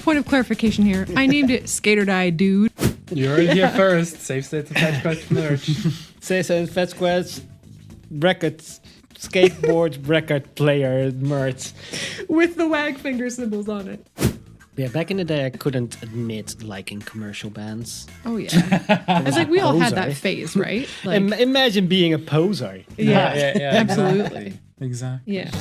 Point of clarification here. I named it Skate or Die, dude. You heard it here first. Safe States of Fetch Quest merch. Safe States of Fetch Quest records, skateboard record player merch. With the wag finger symbols on it. Yeah, back in the day, I couldn't admit liking commercial bands. Oh, yeah. It's like we all had that Poser. phase, right? Like, Imagine being a poser. yeah, absolutely. Exactly. Yeah.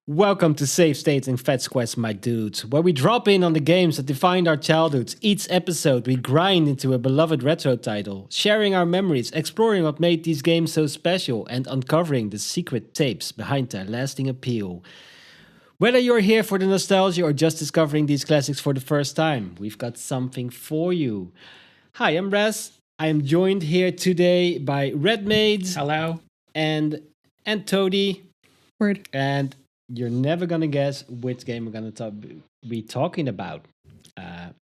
Welcome to Safe States and Fetch Quest, my dudes, where we drop in on the games that defined our childhoods. Each episode, we grind into a beloved retro title, sharing our memories, exploring what made these games so special, and uncovering the secret tapes behind their lasting appeal. Whether you're here for the nostalgia or just discovering these classics for the first time, we've got something for you. Hi, I'm Raz. I am joined here today by Red Maids. Hello. And Toady. Word. And you're never gonna guess which game we're gonna be talking about.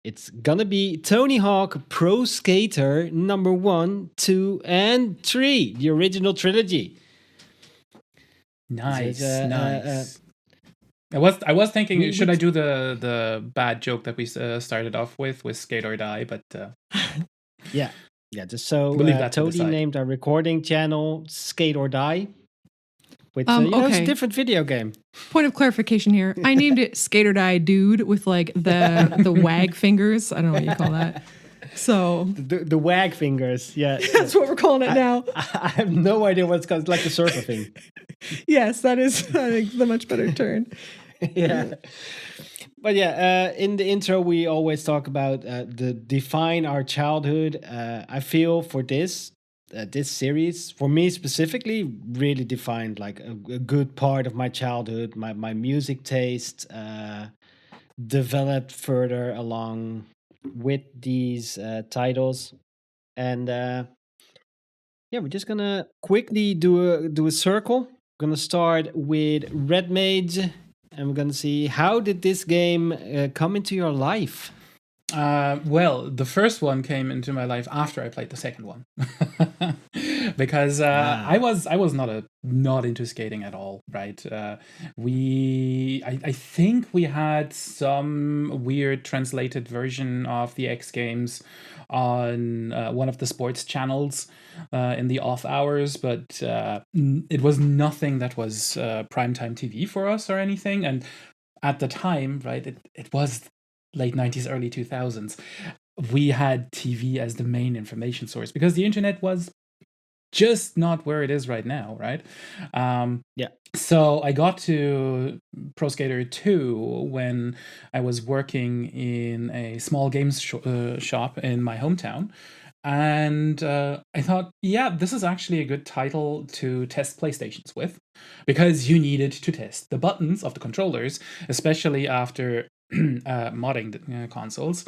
It's gonna be Tony Hawk Pro Skater number 1, 2, and 3, the original trilogy. Nice, So nice. I was thinking, should I do the bad joke that we started off with Skate or Die, but Yeah. Just so We'll leave that to the Toady side. named our recording channel Skate or Die. Which it's okay. a different video game. Point of clarification here. I named it Skate or Die, dude, with like the wag fingers. I don't know what you call that. So The wag fingers, yeah. that's what we're calling it now. I have no idea what it's called. It's like the surfer thing. Yes, that is, I think, the much better turn. Yeah. But yeah, in the intro, we always talk about the define our childhood. I feel for this series, for me specifically, really defined like a good part of my childhood. My music taste developed further along with these titles. And yeah, we're just gonna quickly do a circle. We're gonna start with Red Mage. And we're going to see, how did this game come into your life? well, the first one came into my life after I played the second one, because I was not into skating at all. Right? I think we had some weird translated version of the X Games on one of the sports channels in the off hours, but it was nothing that was primetime TV for us or anything. And at the time, right, it was late 90s, early 2000s. We had TV as the main information source because the internet was just not where it is right now, right? Yeah. So I got to Pro Skater 2 when I was working in a small games shop in my hometown. And I thought, yeah, this is actually a good title to test PlayStations with, because you needed to test the buttons of the controllers, especially after modding the consoles.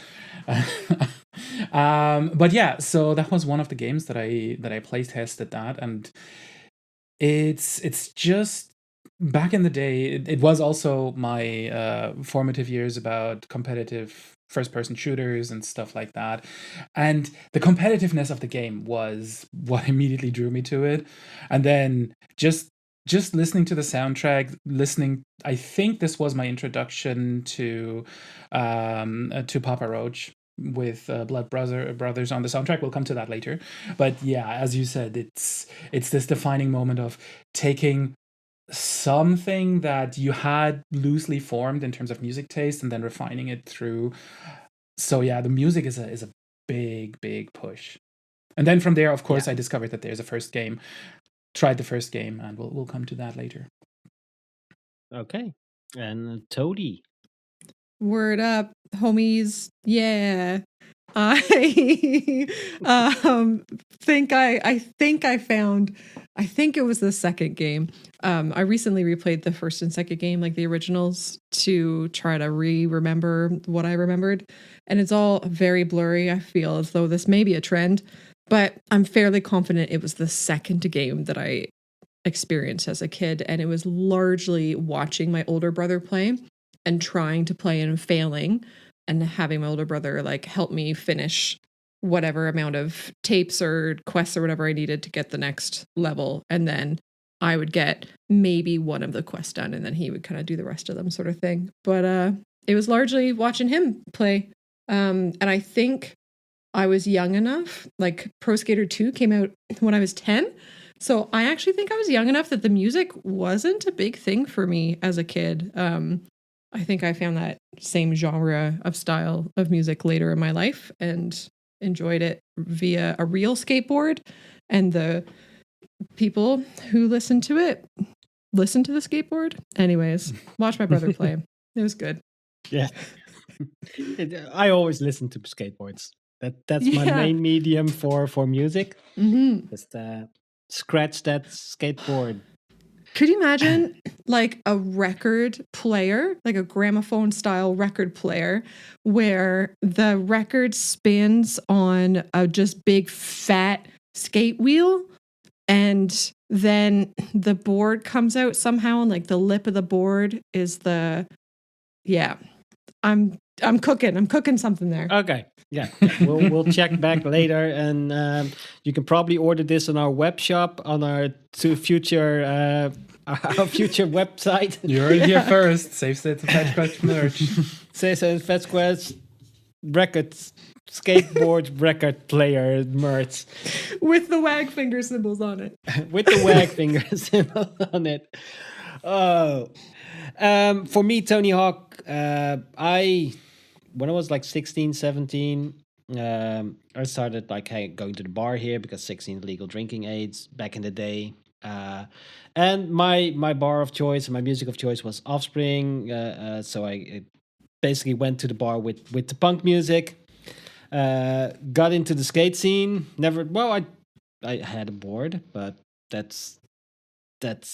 But yeah, so that was one of the games that I play tested that, and it's just, back in the day, it was also my formative years about competitive first-person shooters and stuff like that. And the competitiveness of the game was what immediately drew me to it. And then just listening to the soundtrack, I think this was my introduction to Papa Roach with Blood Brothers on the soundtrack. We'll come to that later. But yeah, as you said, it's this defining moment of taking something that you had loosely formed in terms of music taste and then refining it through. So yeah, the music is a big push. And then from there, of course, I discovered that there's a first game. Tried the first game, and we'll come to that later. Okay. And Toady. Word up, homies. Yeah. I think it was the second game. I recently replayed the first and second game, like the originals, to try to remember what I remembered. And it's all very blurry. I feel as though this may be a trend, but I'm fairly confident it was the second game that I experience as a kid. And it was largely watching my older brother play and trying to play and failing, and having my older brother like help me finish whatever amount of tapes or quests or whatever I needed to get the next level. And then I would get maybe one of the quests done, and then he would kind of do the rest of them, sort of thing. But it was largely watching him play. And I think I was young enough, like Pro Skater 2 came out when I was 10. So I actually think I was young enough that the music wasn't a big thing for me as a kid. I think I found that same genre of style of music later in my life and enjoyed it via a real skateboard, and the people who listen to it listen to the skateboard. Anyways, watch my brother play. It was good. Yeah. I always listen to skateboards. That's my main medium for music. Mm-hmm. Just scratch that skateboard. Could you imagine like a record player, like a gramophone style record player, where the record spins on a just big fat skate wheel, and then the board comes out somehow, and like the lip of the board is I'm cooking something there. Okay. Yeah. We'll check back later, and you can probably order this on our web shop on our future website. You heard it here first. Safe States of Fetch Quest merch. Safe States of Fetch Quest records, skateboard record player merch with the wag finger symbols on it. With the wag finger symbol on it. Oh. For me, Tony Hawk, when I was like 16, 17, I started like going to the bar here because 16 is legal drinking age back in the day. And my bar of choice, my music of choice was Offspring. So I basically went to the bar with the punk music. Got into the skate scene. I had a board, but that's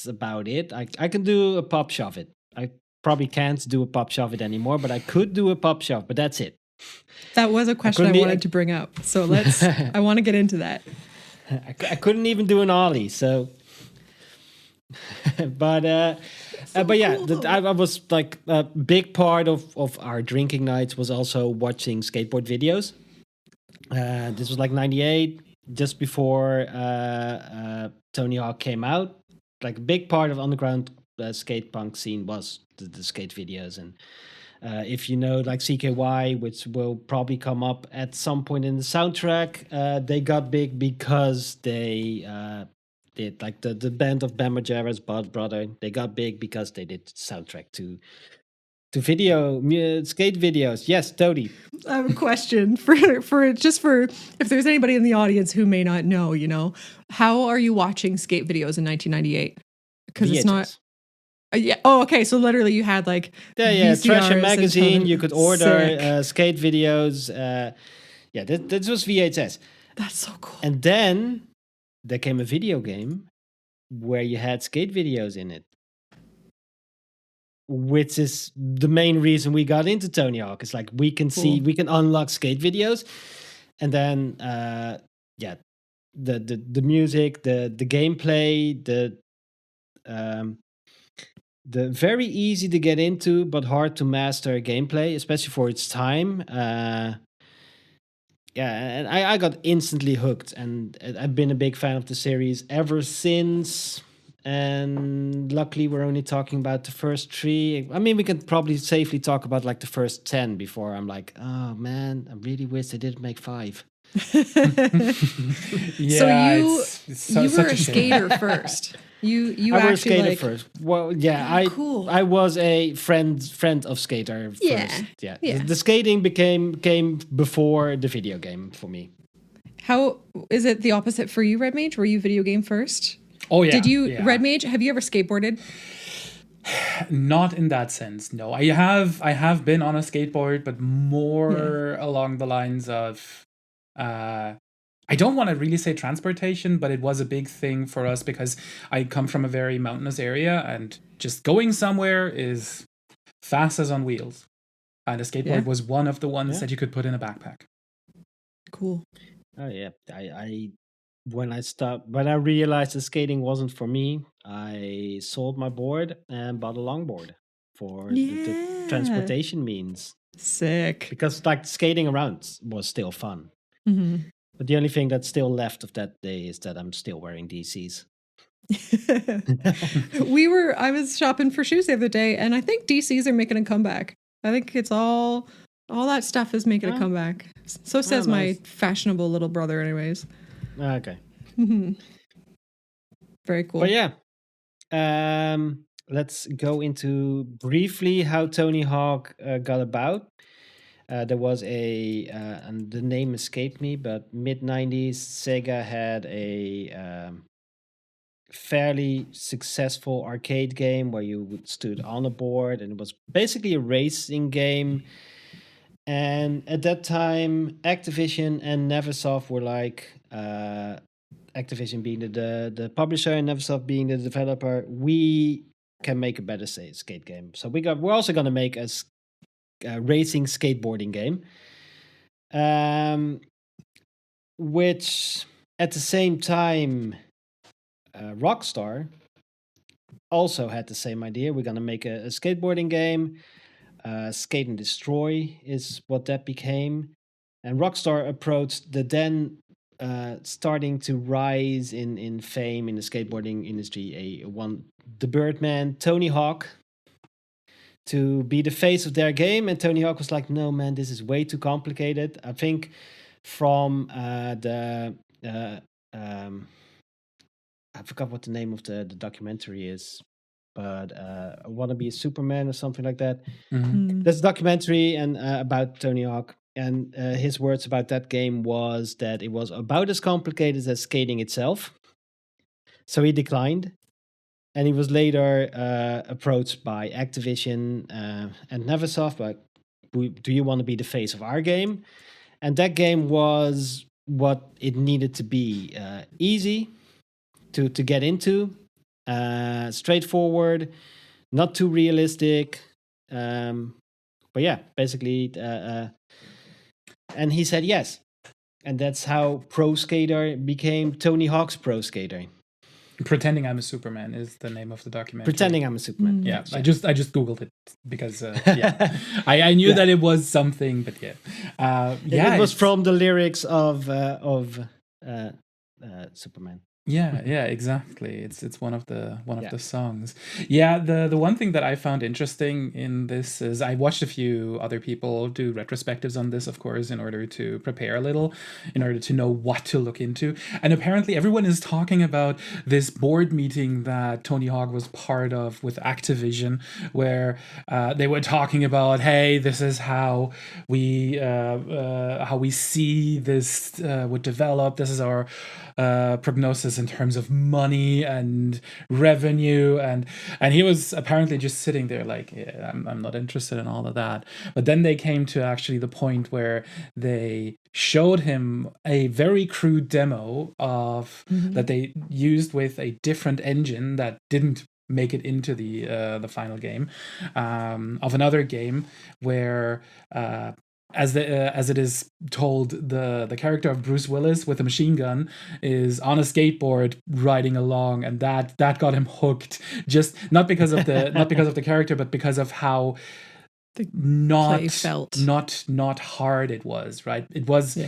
about it. I can do a pop shove it. I probably can't do a pop shove it anymore, but I could do a pop shove, but that's it. That was a question I wanted to bring up. So I want to get into that. I couldn't even do an ollie, so but yeah, cool, I was like a big part of our drinking nights was also watching skateboard videos. This was like 98, just before Tony Hawk came out. Like a big part of underground skate punk scene was the skate videos. And if you know like CKY, which will probably come up at some point in the soundtrack, they got big because they did like the band of Bam Margera's brother. They got big because they did soundtrack to skate videos. Yes, Tody. I have a question for if there's anybody in the audience who may not know, how are you watching skate videos in 1998? Because it's not. Yeah. Oh, okay. So literally, you had like Treasure magazine. You could order skate videos. This was VHS. That's so cool. And then there came a video game where you had skate videos in it, which is the main reason we got into Tony Hawk. It's like we can unlock skate videos, and then the music, the gameplay, the very easy to get into but hard to master gameplay, especially for its time. And I got instantly hooked, and I've been a big fan of the series ever since. And luckily, we're only talking about the first 3. I mean, we can probably safely talk about like the first 10 before I'm like, oh man, I really wish they didn't make 5. Yeah, so you were a skater first. You I was a skater first. Well, yeah, cool. I was a friend of skater first. Yeah. The skating came before the video game for me. How is it the opposite for you, Red Mage? Were you video game first? Oh yeah. Did you Red Mage? Have you ever skateboarded? Not in that sense. No, I have been on a skateboard, but more along the lines of. I don't want to really say transportation, but it was a big thing for us because I come from a very mountainous area, and just going somewhere is fast as on wheels. And a skateboard was one of the ones that you could put in a backpack. Cool. Oh yeah, I when I realized that skating wasn't for me, I sold my board and bought a longboard for the Yeah. transportation means. Sick. Because like skating around was still fun. Mhm. But the only thing that's still left of that day is that I'm still wearing DCs. I was shopping for shoes the other day, and I think DCs are making a comeback. I think it's all that stuff is making a Oh. comeback. So says my nice. fashionable little brother, anyways. Okay. Very cool. But yeah. Let's go into briefly how Tony Hawk got about. There was and the name escaped me, but mid 90s, Sega had a fairly successful arcade game where you stood on a board, and it was basically a racing game. And at that time, Activision and Neversoft were like, Activision being the publisher and Neversoft being the developer, we can make a better skate game. So we're also going to make a racing skateboarding game, which at the same time, Rockstar also had the same idea. We're going to make a skateboarding game. Skate and Destroy is what that became. And Rockstar approached the then starting to rise in fame in the skateboarding industry, the Birdman, Tony Hawk, to be the face of their game. And Tony Hawk was like, no, man, this is way too complicated. I think from I forgot what the name of the documentary is, but I Want to Be a Superman or something like that. Mhm. There's a documentary and about Tony Hawk, and his words about that game was that it was about as complicated as skating itself. So he declined, and he was later approached by Activision and Neversoft, but do you want to be the face of our game? And that game was what it needed to be: easy to get into, straightforward, not too realistic. But yeah, basically, and he said yes, and that's how Pro Skater became Tony Hawk's Pro Skater. Pretending I'm a Superman is the name of the documentary. Pretending I'm a Superman. Yeah, I just googled it because I knew that it was something, but it was from the lyrics of Superman. Yeah, exactly. It's one of the songs. Yeah, the one thing that I found interesting in this is I watched a few other people do retrospectives on this, of course, in order to prepare a little, in order to know what to look into. And apparently everyone is talking about this board meeting that Tony Hawk was part of with Activision, where they were talking about, hey, this is how we see this would develop. This is our prognosis in terms of money and revenue, and he was apparently just sitting there like, yeah, I'm not interested in all of that. But then they came to actually the point where they showed him a very crude demo of that they used with a different engine that didn't make it into the final game, of another game where as it is told, the character of Bruce Willis with a machine gun is on a skateboard riding along, and that got him hooked. Just not because of the character, but because of how play felt. not hard it was. Right, it was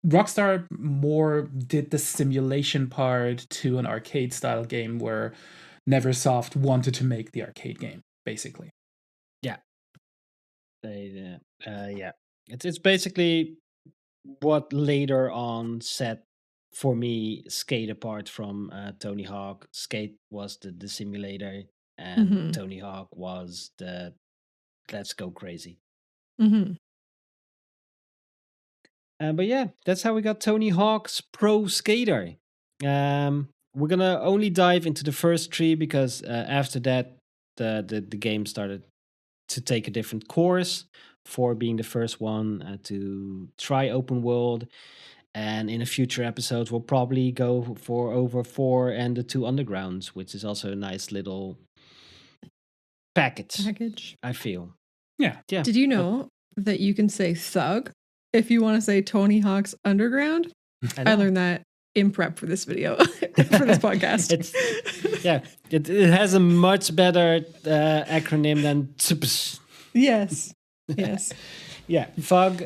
Rockstar more did the simulation part to an arcade style game, where Neversoft wanted to make the arcade game, basically. It's basically what later on set for me Skate apart from Tony Hawk. Skate was the simulator, and Tony Hawk was the let's go crazy. But yeah, that's how we got Tony Hawk's Pro Skater. We're gonna only dive into the first three because after that the game started to take a different course, for being the first one to try open world. And in a future episode, we'll probably go for over 4 and the 2 undergrounds, which is also a nice little package. I feel. Yeah. Did you know that you can say thug if you want to say Tony Hawk's Underground? I learned that in prep for this video, for this podcast. It has a much better acronym than TSPS. Yes. Yeah, Fog.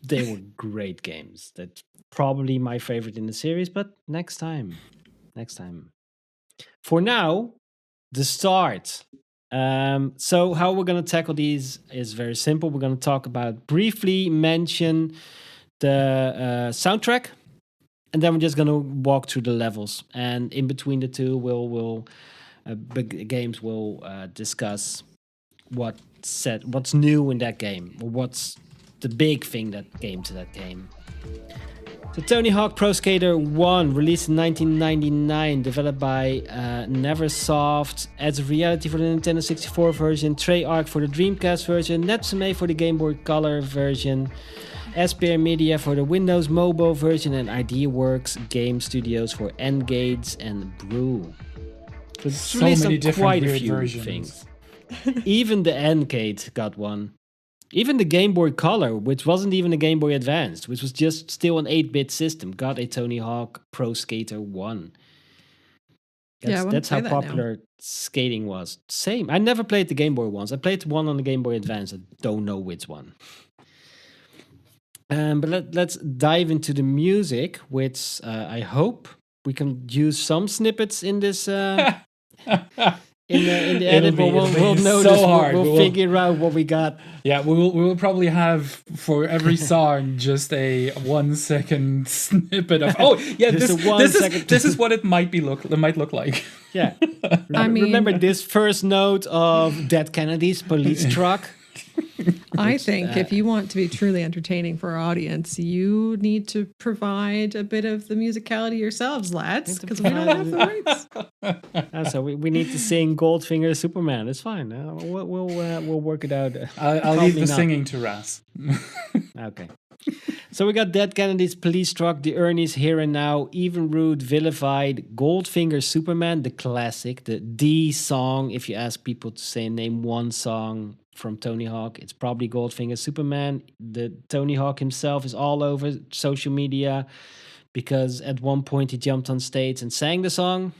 They were great games. That's probably my favorite in the series, but next time. For now, the start. So how we're gonna tackle these is very simple. We're gonna briefly mention the soundtrack, and then we're just gonna walk through the levels. And in between the two, we'll games will discuss what's new in that game, or what's the big thing that came to that game. So Tony Hawk Pro Skater 1, released in 1999, developed by Neversoft, adds reality for the Nintendo 64 version, Treyarch for the Dreamcast version, Natsume for the Game Boy Color version, SPR Media for the Windows Mobile version, and IdeaWorks Game Studios for N-Gage and Brew. So it's released many on different quite a weird few versions. things. Even the N-Gage got one. Even the Game Boy Color, which wasn't even a Game Boy Advance, which was just still an 8-bit system, got a Tony Hawk Pro Skater 1. That's how popular skating was. Same. I never played the Game Boy ones. I played the one on the Game Boy Advance. I don't know which one. But let's dive into the music, which I hope we can use some snippets in this in the edit. We'll notice. So hard. We'll figure out what we got. Yeah, we will probably have for every song just a 1 second snippet of. Oh yeah, this is what it might look like. Yeah, remember this first note of Dead Kennedy's police truck. I think if you want to be truly entertaining for our audience, you need to provide a bit of the musicality yourselves, lads, because we don't have the rights. So we need to sing Goldfinger Superman. It's fine. We'll work it out. I'll leave the singing to Ras. Okay. So we got Dead Kennedy's Police Truck, The Ernie's Here and Now, Even Rude, Vilified, Goldfinger Superman, the classic, the song. If you ask people to name one song from Tony Hawk, it's probably Goldfinger Superman. The Tony Hawk himself is all over social media because at one point he jumped on stage and sang the song.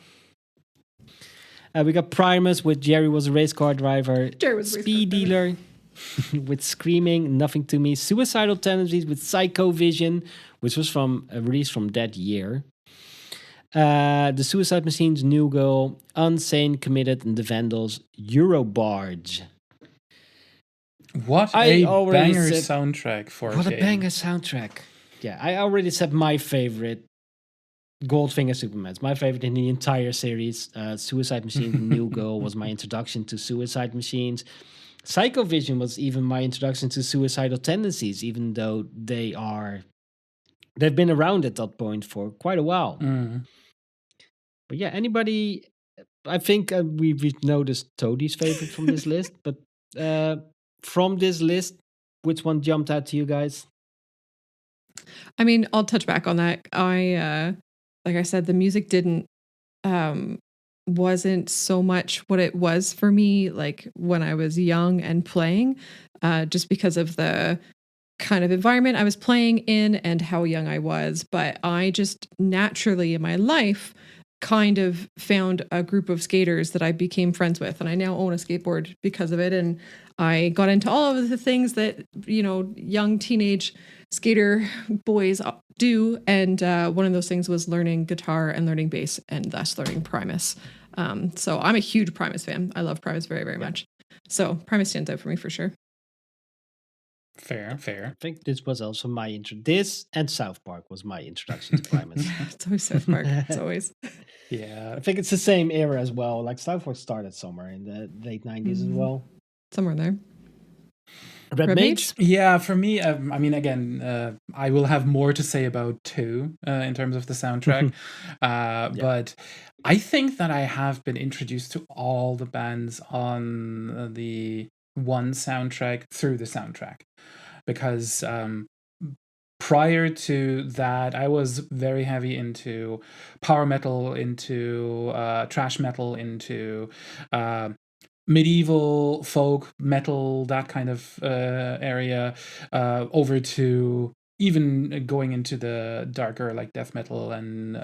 We got Primus with Jerry Was a Race Car Driver, Speed Dealer with Screaming, Nothing to Me, Suicidal Tendencies with Psycho Vision, which was from a release from that year. The Suicide Machines, New Girl, Unsane, Committed, and The Vandals, Eurobarge. What a banger soundtrack for a game. What a banger soundtrack. Yeah, I already said my favorite, Goldfinger Superman. It's my favorite in the entire series. Suicide Machines, New Girl was my introduction to Suicide Machines. Psycho Vision was even my introduction to Suicidal Tendencies, even though they've been around at that point for quite a while. Mm. But yeah, anybody, I think we've noticed Toadie's favorite from this list, but from this list, which one jumped out to you guys? I mean, I'll touch back on that. Like I said, the music wasn't so much what it was for me, like when I was young and playing, just because of the kind of environment I was playing in and how young I was. But I just naturally in my life kind of found a group of skaters that I became friends with, and I now own a skateboard because of it. And I got into all of the things that, young teenage skater boys do. And one of those things was learning guitar and learning bass, and thus learning Primus. So I'm a huge Primus fan. I love Primus very, very much. So Primus stands out for me for sure. Fair. I think this was also my intro. This and South Park was my introduction to Primus. It's always South Park. It's always. Yeah. I think it's the same era as well. Like South Park started somewhere in the late 90s as well. Somewhere there. Red Mage? Yeah, for me, I mean, again, I will have more to say about 2 in terms of the soundtrack. But I think that I have been introduced to all the bands on the 1 soundtrack through the soundtrack. Because prior to that, I was very heavy into power metal, into thrash metal, into medieval folk metal, that kind of area, over to even going into the darker like death metal and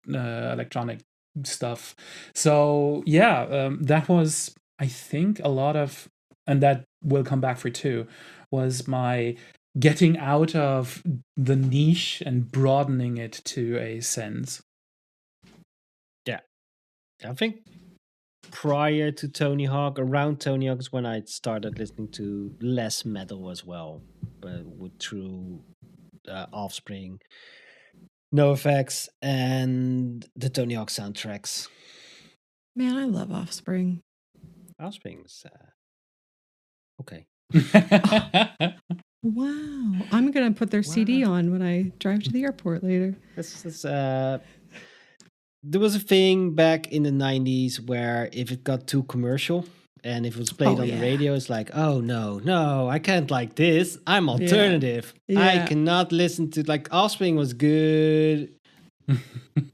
electronic stuff. So yeah, that was, I think, a lot of, and that will come back for two, was my getting out of the niche and broadening it to a sense. Yeah, I think prior to Tony Hawk, around Tony Hawk is when I started listening to less metal as well, but through Offspring, NoFX, and the Tony Hawk soundtracks. Man, I love Offspring. Offspring's okay. Wow. I'm going to put their CD on when I drive to the airport later. There was a thing back in the 90s where if it got too commercial and if it was played on the radio, it's like, oh no, I can't like this. I'm alternative. I cannot listen to, like, Offspring was good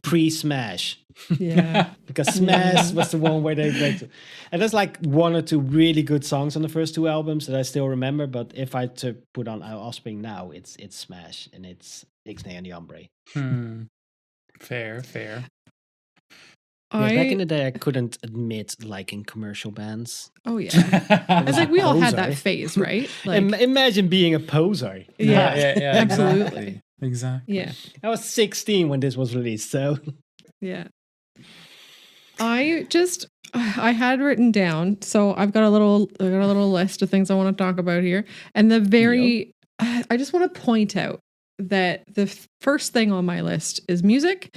pre-Smash. Yeah. Because Smash was the one where they played. And there's like one or two really good songs on the first two albums that I still remember. But if I to put on Offspring now, it's Smash and it's Ixnay and the Ombre. Fair. Back in the day, I couldn't admit liking commercial bands. Oh yeah, it's like we all had that phase, right? Like, imagine being a poser. Yeah, absolutely, exactly. Yeah, I was 16 when this was released, so yeah. I had written down, so I've got a little list of things I want to talk about here, and I just want to point out that the first thing on my list is music.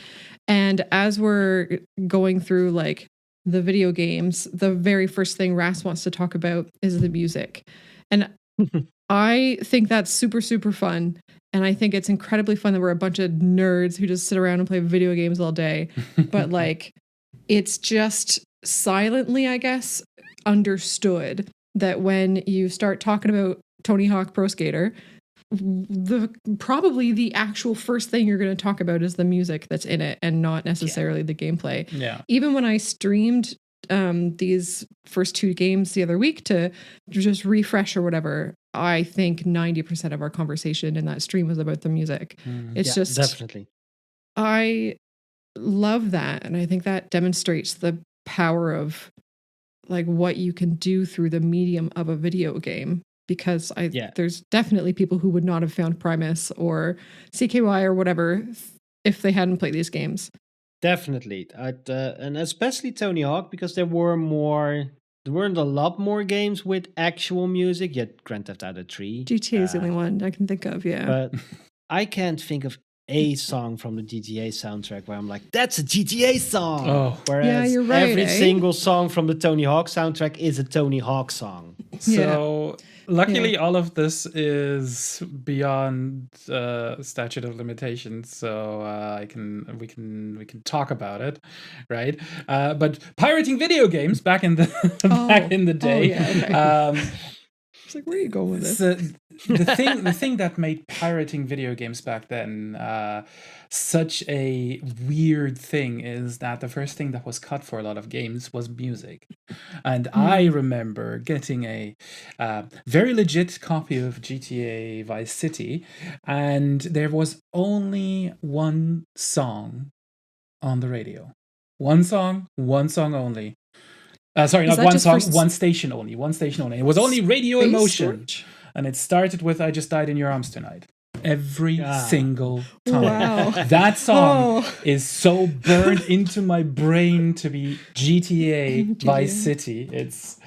And as we're going through like the video games, the very first thing Ras wants to talk about is the music. And I think that's super, super fun. And I think it's incredibly fun that we're a bunch of nerds who just sit around and play video games all day. But like, it's just silently, I guess, understood that when you start talking about Tony Hawk Pro Skater, probably the actual first thing you're going to talk about is the music that's in it and not necessarily the gameplay. Yeah. Even when I streamed these first two games the other week to just refresh or whatever, I think 90% of our conversation in that stream was about the music. It's just definitely. I love that, and I think that demonstrates the power of like what you can do through the medium of a video game. Because there's definitely people who would not have found Primus or CKY or whatever if they hadn't played these games. Definitely. And especially Tony Hawk, because there weren't a lot more games with actual music, yet Grand Theft Auto 3. GTA is the only one I can think of, But I can't think of a song from the GTA soundtrack where I'm like, that's a GTA song. Oh. Whereas you're right, every single song from the Tony Hawk soundtrack is a Tony Hawk song. So luckily all of this is beyond statute of limitations, so we can talk about it, right? But pirating video games back in the day. It's like, where are you going with this? The thing that made pirating video games back then such a weird thing is that the first thing that was cut for a lot of games was music. And I remember getting a very legit copy of GTA Vice City, and there was only one song on the radio. One song only. Sorry, not one song, one station only. It was only Radio Emotion. And it started with I Just Died in Your Arms Tonight. Every single time. Wow. That song is so burned into my brain to be GTA Vice City. It's...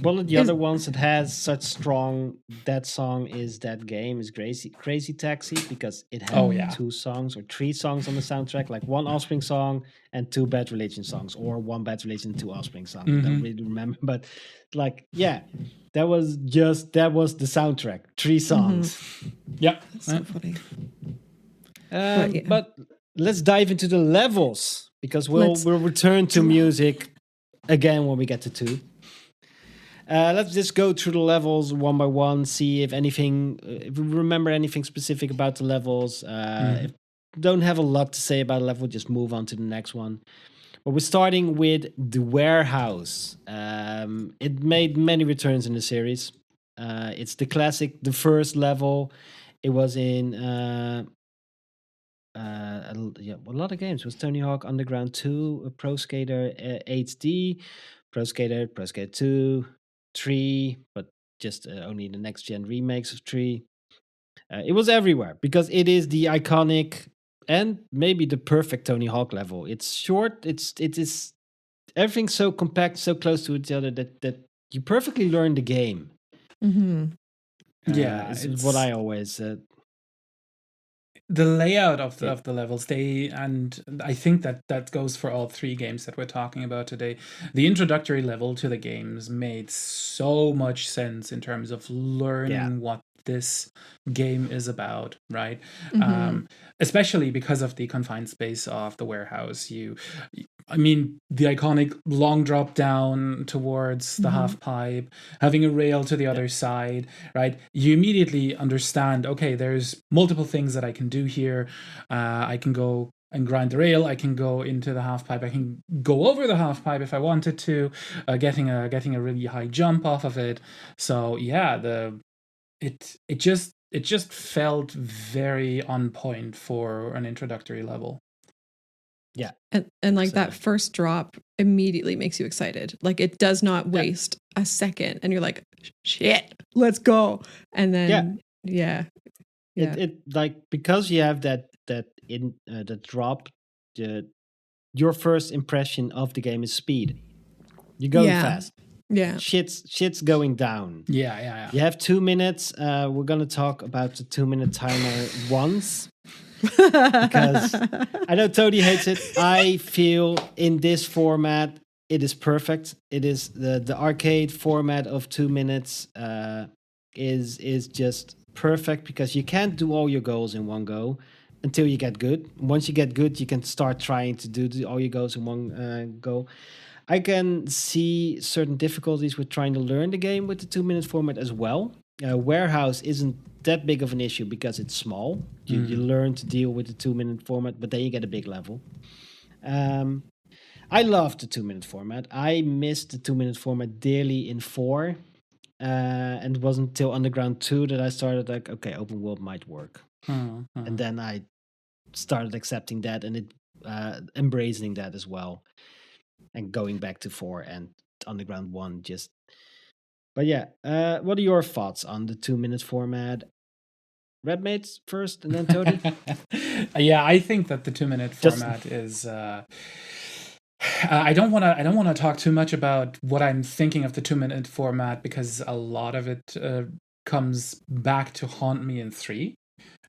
One of the other ones that has such strong that song is that game is Crazy Taxi, because it had 2 songs or 3 songs on the soundtrack, like one Offspring song and 2 Bad Religion songs, or 1 Bad Religion and 2 Offspring songs. I don't really remember, but like, that was the soundtrack, 3 songs. Yeah, that's so funny. But let's dive into the levels, because we'll return to music again when we get to 2. Let's just go through the levels one by one, see if we remember anything specific about the levels. If we don't have a lot to say about a level, just move on to the next one. But we're starting with the warehouse. It made many returns in the series. It's the classic, the first level. It was in a lot of games. It was Tony Hawk Underground 2, Pro Skater HD, Pro Skater 2, 3, but just only the next gen remakes of 3. It was everywhere because it is the iconic and maybe the perfect Tony Hawk level. It's short. It is everything's so compact, so close to each other that you perfectly learn the game. Mm-hmm. Yeah, is it's what I always. The layout of Yeah. the levels, and I think that goes for all three games that we're talking about today. The introductory level to the games made so much sense in terms of learning what this game is about, right? Mm-hmm. Especially because of the confined space of the warehouse. I mean, the iconic long drop down towards the half pipe, having a rail to the other side, right? You immediately understand, okay, there's multiple things that I can do here. I can go and grind the rail. I can go into the half pipe. I can go over the half pipe if I wanted to, getting a really high jump off of it. So yeah, it just felt very on point for an introductory level. Yeah. And like that first drop immediately makes you excited. Like it does not waste a second and you're like, shit, let's go. And then it like, because you have that the drop, your first impression of the game is speed. You're going fast. Yeah. Shit's going down. Yeah. You have 2 minutes. We're gonna talk about the 2-minute timer once. Because I know Tony hates it. I feel in this format it is perfect. It is the arcade format of 2 minutes is just perfect because you can't do all your goals in one go until you get good. Once you get good, you can start trying to do all your goals in one go. I can see certain difficulties with trying to learn the game with the 2-minute format as well. Warehouse isn't that big of an issue because it's small. You learn to deal with the 2-minute format, but then you get a big level. I love the 2-minute format. I missed the 2-minute format dearly in 4. And it wasn't until Underground 2 that I started like, okay, open world might work. And then I started accepting that and embracing that as well. And going back to 4 and Underground 1 just... But yeah, what are your thoughts on the 2-minute format? Redmates first and then Tony? Yeah, I think that the 2-minute format is... I don't want to talk too much about what I'm thinking of the 2-minute format because a lot of it comes back to haunt me in 3,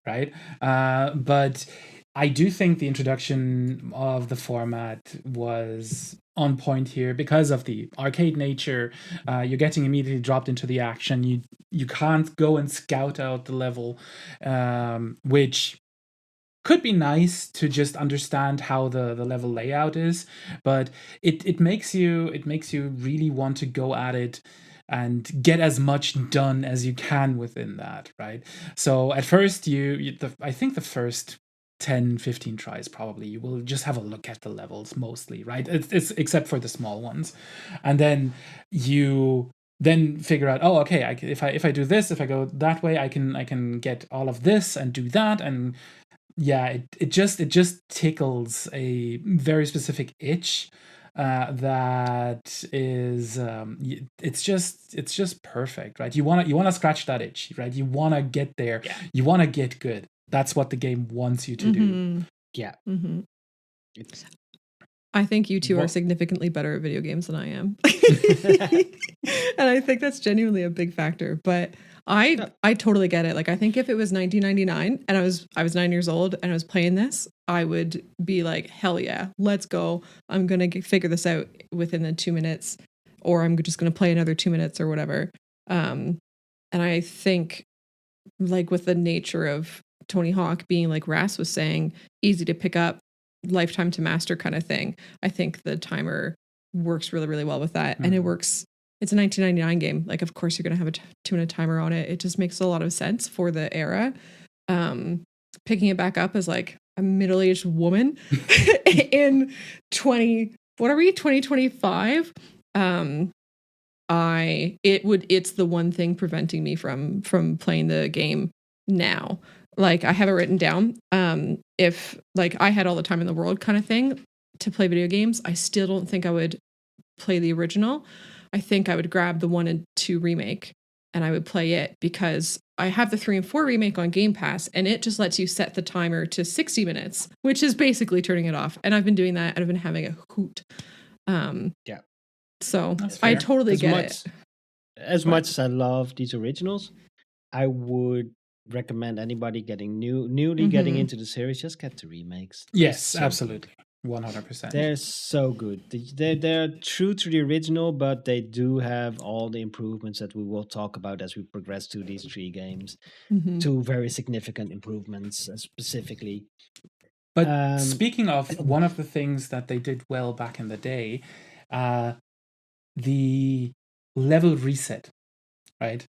right? But I do think the introduction of the format was on point here because of the arcade nature. You're getting immediately dropped into the action. You can't go and scout out the level, which could be nice to just understand how the level layout is, but it makes you really want to go at it and get as much done as you can within that, right? So at first I think the first 10-15 tries probably you will just have a look at the levels mostly, right? It's except for the small ones, and then you figure out, oh, okay, if I do this, if I go that way, I can get all of this and do that. And yeah, it just tickles a very specific itch that is it's just perfect, right? You want to scratch that itch, right? You want to get there. You want to get good. That's what the game wants you to do. Yeah. I think you two are significantly better at video games than I am. And I think that's genuinely a big factor. But I totally get it. Like, I think if it was 1999 and I was 9 years old and I was playing this, I would be like, hell yeah, let's go. I'm going to figure this out within the 2 minutes, or I'm just going to play another 2 minutes or whatever. And I think, like, with the nature of Tony Hawk being, like Ras was saying, easy to pick up, lifetime to master kind of thing, I think the timer works really, really well with that. And it works. It's a 1999 game. Like, of course, you're going to have a 2-minute timer on it. It just makes a lot of sense for the era. Picking it back up as like a middle-aged woman in 2025. it's the one thing preventing me from playing the game now. Like I have it written down. If like I had all the time in the world kind of thing to play video games, I still don't think I would play the original. I think I would grab the 1 and 2 remake and I would play it because I have the 3 and 4 remake on Game Pass and it just lets you set the timer to 60 minutes, which is basically turning it off. And I've been doing that and I've been having a hoot. Yeah. So I totally get it. As much as I love these originals, I would recommend anybody newly getting into the series, just get the remakes. Yes, absolutely. 100%. They're so good. They're true to the original, but they do have all the improvements that we will talk about as we progress through these 3 games. 2 very significant improvements, specifically. But speaking of, one of the things that they did well back in the day, the level reset, right?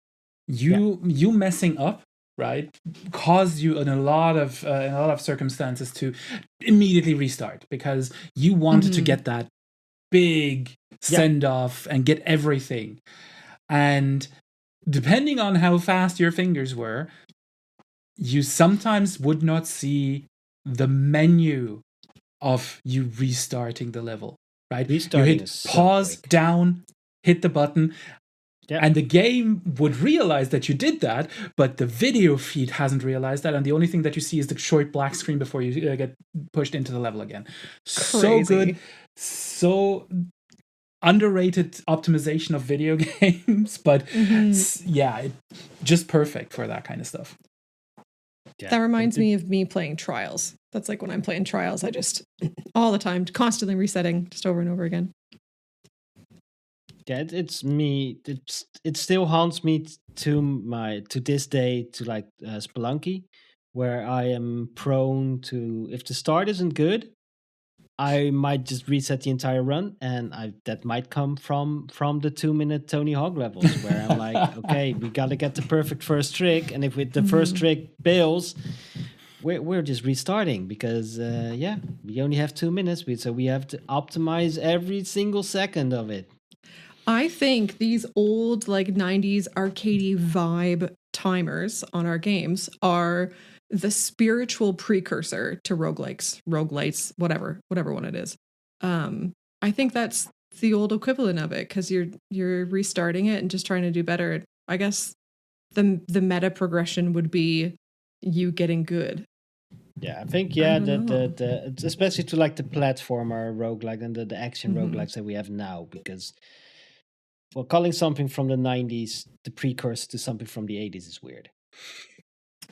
You messing up, right, caused you in a lot of circumstances to immediately restart because you wanted to get that big send off and get everything. And depending on how fast your fingers were, you sometimes would not see the menu of you restarting the level, right? Restarting you hit pause, down, hit the button, and the game would realize that you did that, but the video feed hasn't realized that, and the only thing that you see is the short black screen before you get pushed into the level again. Crazy. So good, so underrated optimization of video games, but just perfect for that kind of stuff. That reminds me of me playing Trials. That's like when I'm playing Trials, I just all the time, constantly resetting, just over and over again. Yeah, it's me. It still haunts me to this day to like Spelunky, where I am prone to, if the start isn't good, I might just reset the entire run, and that might come from the 2-minute Tony Hawk levels, where I'm like, okay, we gotta get the perfect first trick, and if the first trick fails, we're just restarting because we only have 2 minutes, so we have to optimize every single second of it. I think these old like 90s arcadey vibe timers on our games are the spiritual precursor to roguelites, whatever one it is. I think that's the old equivalent of it because you're restarting it and just trying to do better. I guess the meta progression would be you getting good. Yeah, I think the especially to like the platformer roguelike and the action roguelikes that we have now, because calling something from the 90s the precursor to something from the 80s is weird.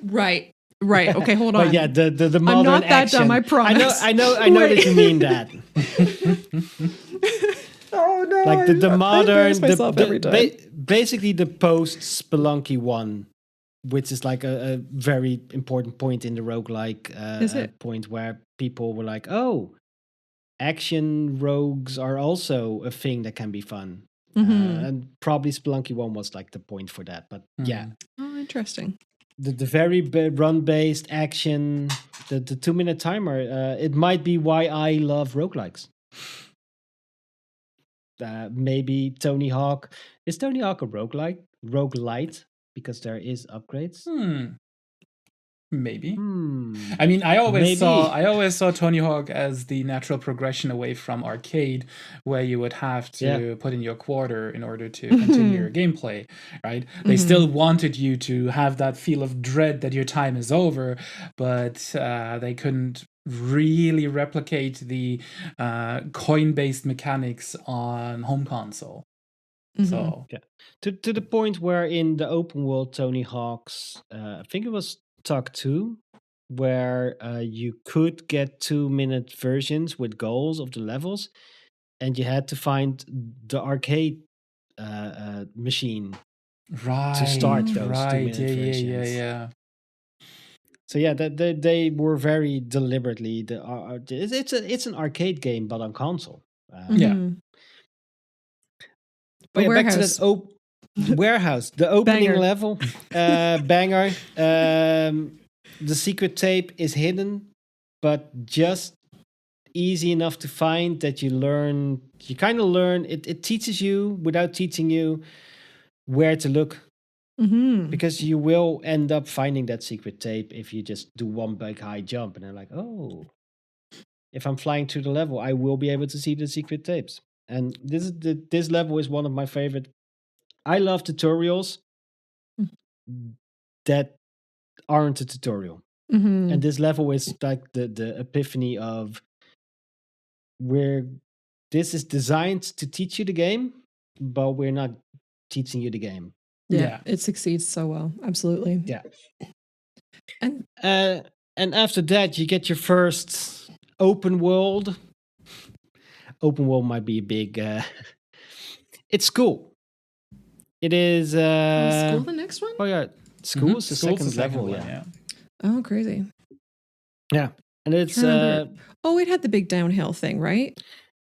Right. Okay, hold on. But yeah, the modern I'm not that action, dumb, I promise. I know that you mean that. Oh no! Like the modern, every time. Basically the post Spelunky one, which is like a very important point in the roguelike point where people were like, oh, action rogues are also a thing that can be fun. And probably Spelunky 1 was like the point for that. But yeah. Oh, interesting. The very run-based action, the 2-minute timer, it might be why I love roguelikes. Maybe Tony Hawk. Is Tony Hawk a roguelite? Because there is upgrades? Maybe. I mean, I always saw Tony Hawk as the natural progression away from arcade, where you would have to put in your quarter in order to continue your gameplay, right? They still wanted you to have that feel of dread that your time is over, but they couldn't really replicate the coin-based mechanics on home console. So to the point where in the open world Tony Hawk's, I think it was Talk 2, where you could get 2-minute versions with goals of the levels, and you had to find the arcade machine to start those 2-minute versions. Yeah. So yeah, they were very deliberately it's an arcade game but on console. But yeah, back to that Warehouse, the opening level, banger. The secret tape is hidden, but just easy enough to find that you kind of learn, it teaches you without teaching you where to look, because you will end up finding that secret tape if you just do one big high jump and they're like, oh, if I'm flying through the level, I will be able to see the secret tapes. And this level is one of my favorite. I love tutorials that aren't a tutorial. And this level is like the epiphany of where this is designed to teach you the game, but we're not teaching you the game. Yeah. It succeeds so well. Absolutely. Yeah. And and after that, you get your first open world. Open world might be a big. It's school. It is. school the next one? Oh yeah, school is the School's second level. one, Yeah. Oh, crazy. Yeah, and it's. It had the big downhill thing, right?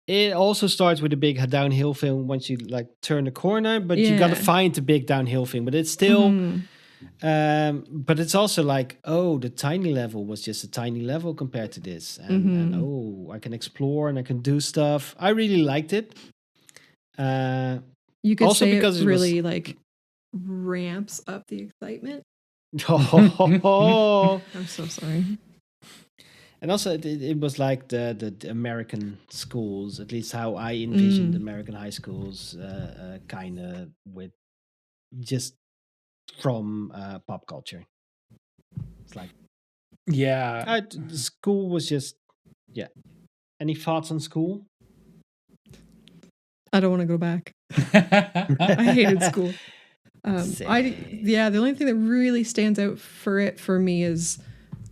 It also starts with a big downhill thing once you like turn the corner, but you gotta find the big downhill thing. But it's still. But it's also like, oh, the tiny level was just a tiny level compared to this, and oh, I can explore and I can do stuff. I really liked it. You could also say because it really like ramps up the excitement. Oh, I'm so sorry. And also, it was like the American schools, at least how I envisioned American high schools, kind of with just from pop culture. It's like, the school was just, Any thoughts on school? I don't want to go back. I hated school. The only thing that really stands out for me is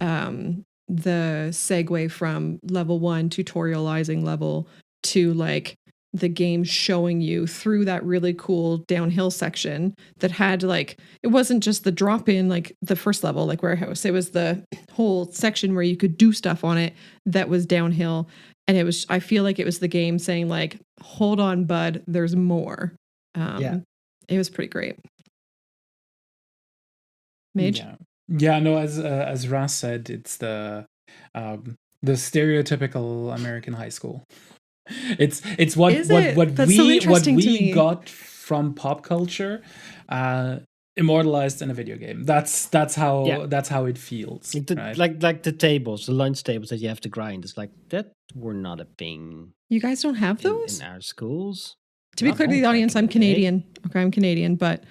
the segue from level 1 tutorializing level to like the game showing you through that really cool downhill section that had like, it wasn't just the drop in like the first level like warehouse, it was the whole section where you could do stuff on it that was downhill. And I feel like it was the game saying like, hold on bud, there's more. It was pretty great. Mage? Yeah, no, as Ras said, it's the stereotypical American high school. It's what we got from pop culture, immortalized in a video game. That's how it feels. Right? Like the tables, the lunch tables that you have to grind. It's like that were not a thing. You guys don't have those in our schools. To be clear to the audience, I'm Canadian. Okay, I'm Canadian, but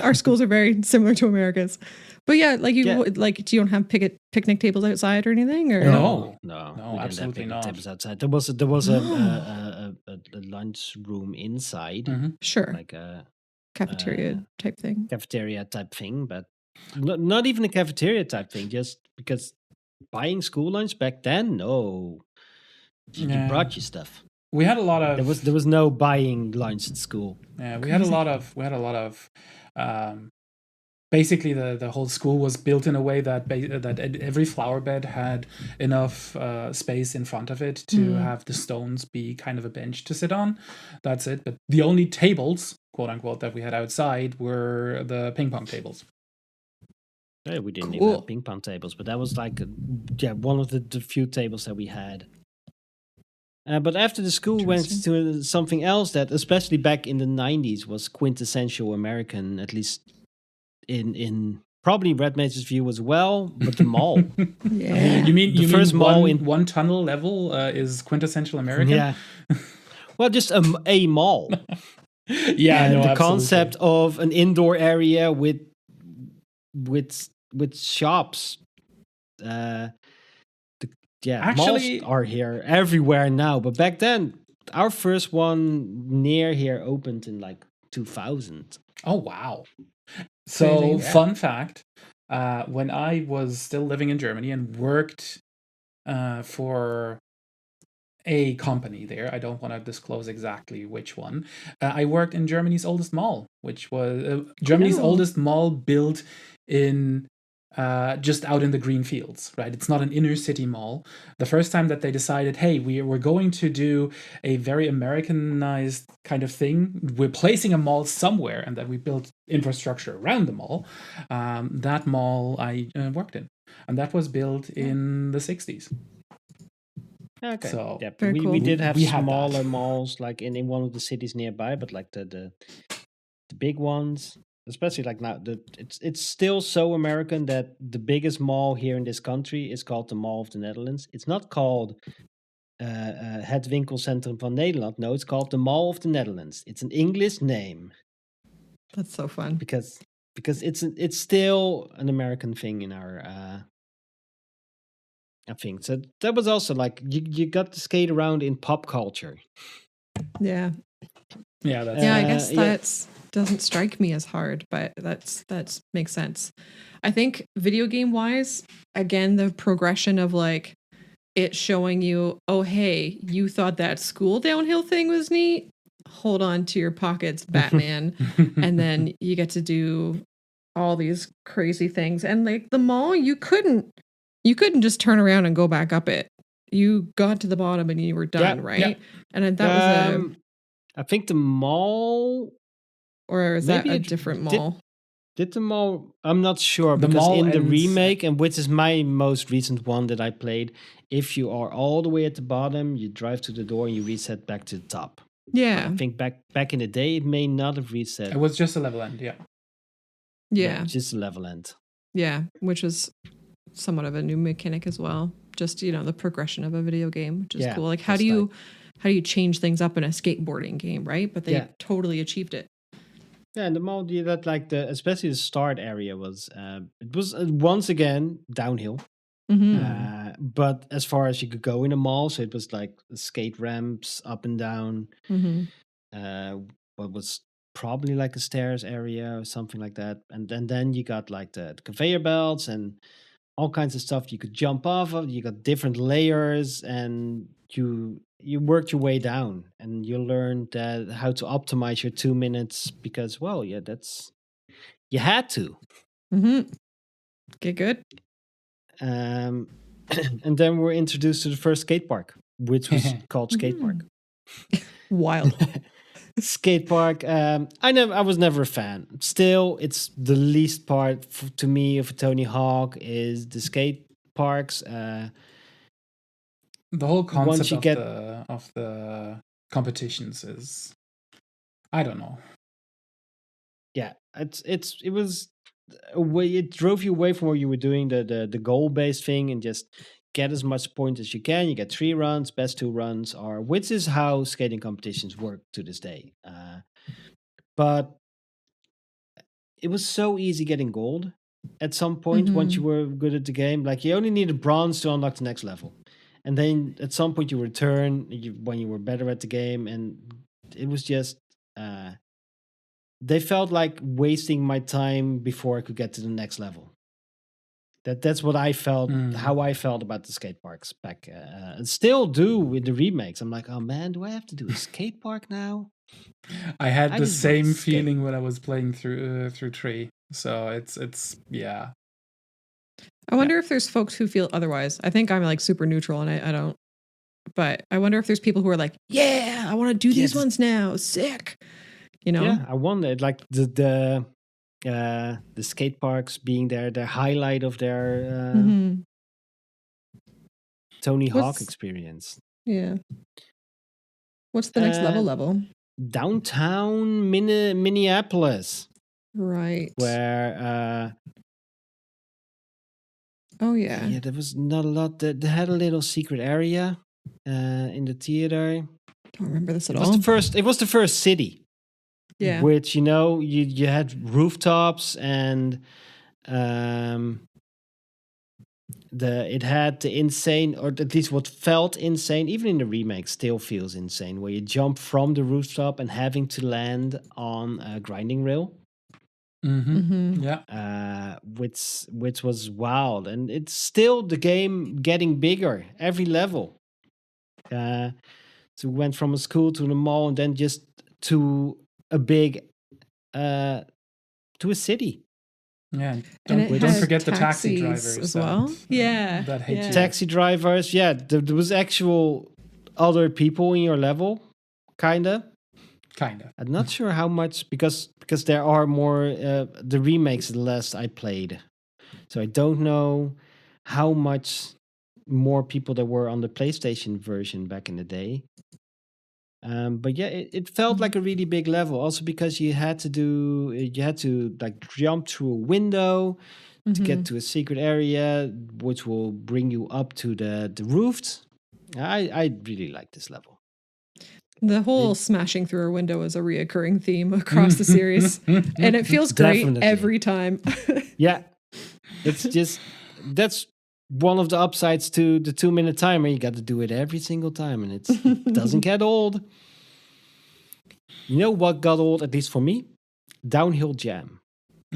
our schools are very similar to America's. But like you do you don't have picnic tables outside or anything? Or no, absolutely not. Tables outside. There was a lunch room inside. Sure, like a cafeteria type thing. Cafeteria type thing, but not even a cafeteria type thing. Just because buying school lunch back then, no, you brought your stuff. We had a lot of there was no buying lunch at school. Yeah, we had a lot of basically the whole school was built in a way that every flower bed had enough space in front of it to have the stones be kind of a bench to sit on. That's it. But the only tables, quote unquote, that we had outside were the ping pong tables. Yeah, we didn't even have ping pong tables, but that was like one of the few tables that we had. But after the school went to something else that, especially back in the 90s, was quintessential American, at least in probably Red Mage's view as well, but the mall. You mean the first mall in one tunnel level is quintessential American? Yeah. Well, just a mall. The concept of an indoor area with shops. Actually, malls are here everywhere now, but back then, our first one near here opened in like 2000. Oh, wow. So, fun fact, when I was still living in Germany and worked for a company there, I don't want to disclose exactly which one, I worked in Germany's oldest mall, which was Germany's oldest mall built in just out in the green fields, right? It's not an inner city mall. The first time that they decided, hey, we're going to do a very Americanized kind of thing, we're placing a mall somewhere, and that we built infrastructure around the mall. That mall I worked in, and that was built in the 60s. Okay. So Yeah, Very we cool. did have we had that. smaller malls like in one of the cities nearby, but like the big ones, especially like now it's still so American that the biggest mall here in this country is called the Mall of the Netherlands. It's not called Het Winkelcentrum van Nederland. No, it's called the Mall of the Netherlands. It's an English name That's so fun. because it's still an American thing in our I think. So that was also like you got to skate around in pop culture. Yeah. yeah, that's Yeah, I Uh, guess yeah. that doesn't strike me as hard, but that makes sense. I think video game wise, again, the progression of like it showing you, oh hey, you thought that school downhill thing was neat. Hold on to your pockets, Batman. And then you get to do all these crazy things. And like the mall, you couldn't just turn around and go back up it. You got to the bottom and you were done, Yeah, right? yeah. And that was a I think the mall or is maybe that a it different did- mall? did the mall. I'm not sure The because mall in the ends- remake, and which is my most recent one that I played, if you are all the way at the bottom, you drive to the door and you reset back to the top. But Yeah. I think back in the day, it may not have reset. it was just a level end. Yeah. Yeah. Just a level end. Yeah. Which is somewhat of a new mechanic as well. Just, you know, the progression of a video game, which is Yeah, cool. Like how just do you change things up in a skateboarding game, right? But they Yeah. totally achieved it. Yeah, and the mall you that like especially the start area was it was once again downhill. Mm-hmm. But as far as you could go in a mall, so it was like skate ramps up and down. Mm-hmm. What was probably like a stairs area or something like that, and then you got like the conveyor belts and all kinds of stuff you could jump off of. You got different layers, and you worked your way down, and you learned that how to optimize your 2 minutes because, well, yeah, that's you had to. Mm-hmm. Get good. Um, and then we're introduced to the first skate park, which was called Skate Park. Wild. Skate park. I was never a fan. Still, it's the least part to me of Tony Hawk is the skate parks. The whole Once concept you of get- the competitions is, I don't know. Yeah, it was a way. It drove you away from what you were doing, the goal based thing, and just get as much points as you can. You get 3 runs, best 2 runs, or which is how skating competitions work to this day. But it was so easy getting gold at some point once you were good at the game. Like you only needed bronze to unlock the next level, and then at some point you return when you were better at the game, and it was just. They felt like wasting my time before I could get to the next level. That's what I felt, how I felt about the skate parks back, and still do with the remakes. I'm like, oh man, do I have to do a skate park now? I had I the just want same to skate. feeling when I was playing through Tree. So it's yeah. I wonder if there's folks who feel otherwise. I think I'm like super neutral and I don't. But I wonder if there's people who are like, yeah, I want to do these ones now. Sick. You know? Yeah, I wondered like the skate parks being their highlight of their Mhm. Tony Hawk What's- experience. Yeah. What's the next level? Downtown Minneapolis, Right. where Oh yeah. yeah, there was not a lot. They had a little secret area in the theater. Don't remember this at It was all. It was the first city. Yeah. Which you had rooftops and it had the insane, or at least what felt insane, even in the remake still feels insane, where you jump from the rooftop and having to land on a grinding rail. Mm-hmm. Yeah. Which was wild, and it's still the game getting bigger every level. So we went from a school to the mall, and then just to a big, to a city. Yeah. And it Don't had forget the taxi taxis drivers as well. Yeah. That hate yeah. you. Taxi drivers, yeah, there was actual other people in your level, kinda. Kinda. I'm not sure how much because there are more the remakes the last I played, so I don't know how much more people that were on the PlayStation version back in the day. But yeah, it felt like a really big level. Also because you had to like jump through a window to get to a secret area, which will bring you up to the roofs. I really like this level. The whole smashing through a window is a reoccurring theme across the series, and it feels great Definitely. every time. Yeah, it's just that's one of the upsides to the 2-minute timer. You got to do it every single time, and it doesn't get old. You know what got old, at least for me? Downhill Jam.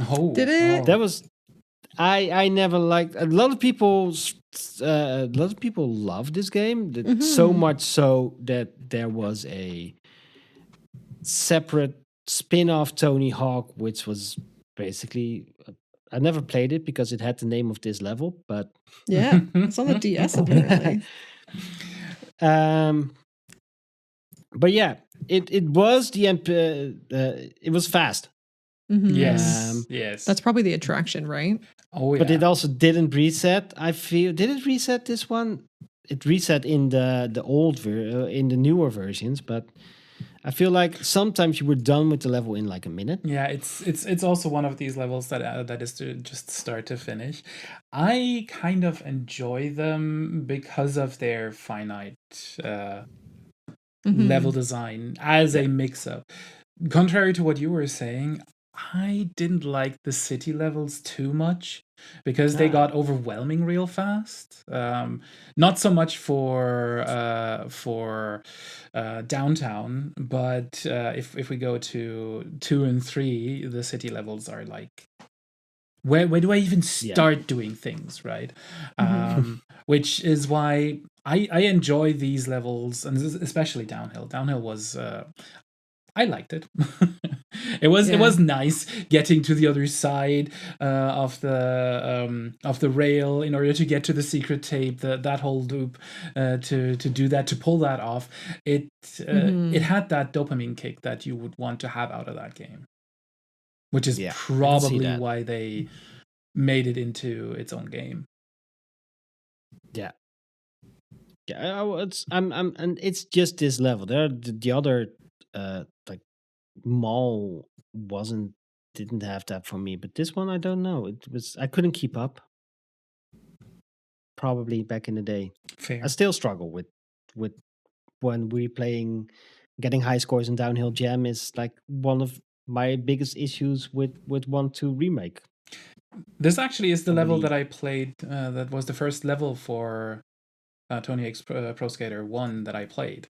Oh, Did it? That was I never liked. A lot of people love this game. So much so that there was a separate spin-off Tony Hawk, which was basically. I never played it because it had the name of this level, but Yeah, it's on the DS apparently. But yeah, it was it was fast. Yes, yes. That's probably the attraction, right? Oh yeah. But it also didn't reset. I feel did it reset this one? It reset in the in the newer versions, but I feel like sometimes you were done with the level in like a minute. Yeah, it's also one of these levels that is to just start to finish. I kind of enjoy them because of their finite level design as a mix-up. Contrary to what you were saying, I didn't like the city levels too much because they got overwhelming real fast. Not so much for downtown, but if we go to 2 and 3, the city levels are like, where do I even start doing things, right? Which is why I enjoy these levels, and especially downhill. Downhill was I liked it. It was nice getting to the other side of the rail in order to get to the secret tape. That whole loop to do that, to pull that off. It had that dopamine kick that you would want to have out of that game, which is probably why they made it into its own game. Yeah. Yeah, and it's just this level. There, the other like mall didn't have that for me, but this one I don't know. I couldn't keep up. Probably back in the day. Fair. I still struggle with when we playing, getting high scores in Downhill Jam is like one of my biggest issues with 1-2 remake. This actually is the level that I played. That was the first level for Tony Hawk's Pro Skater 1 that I played.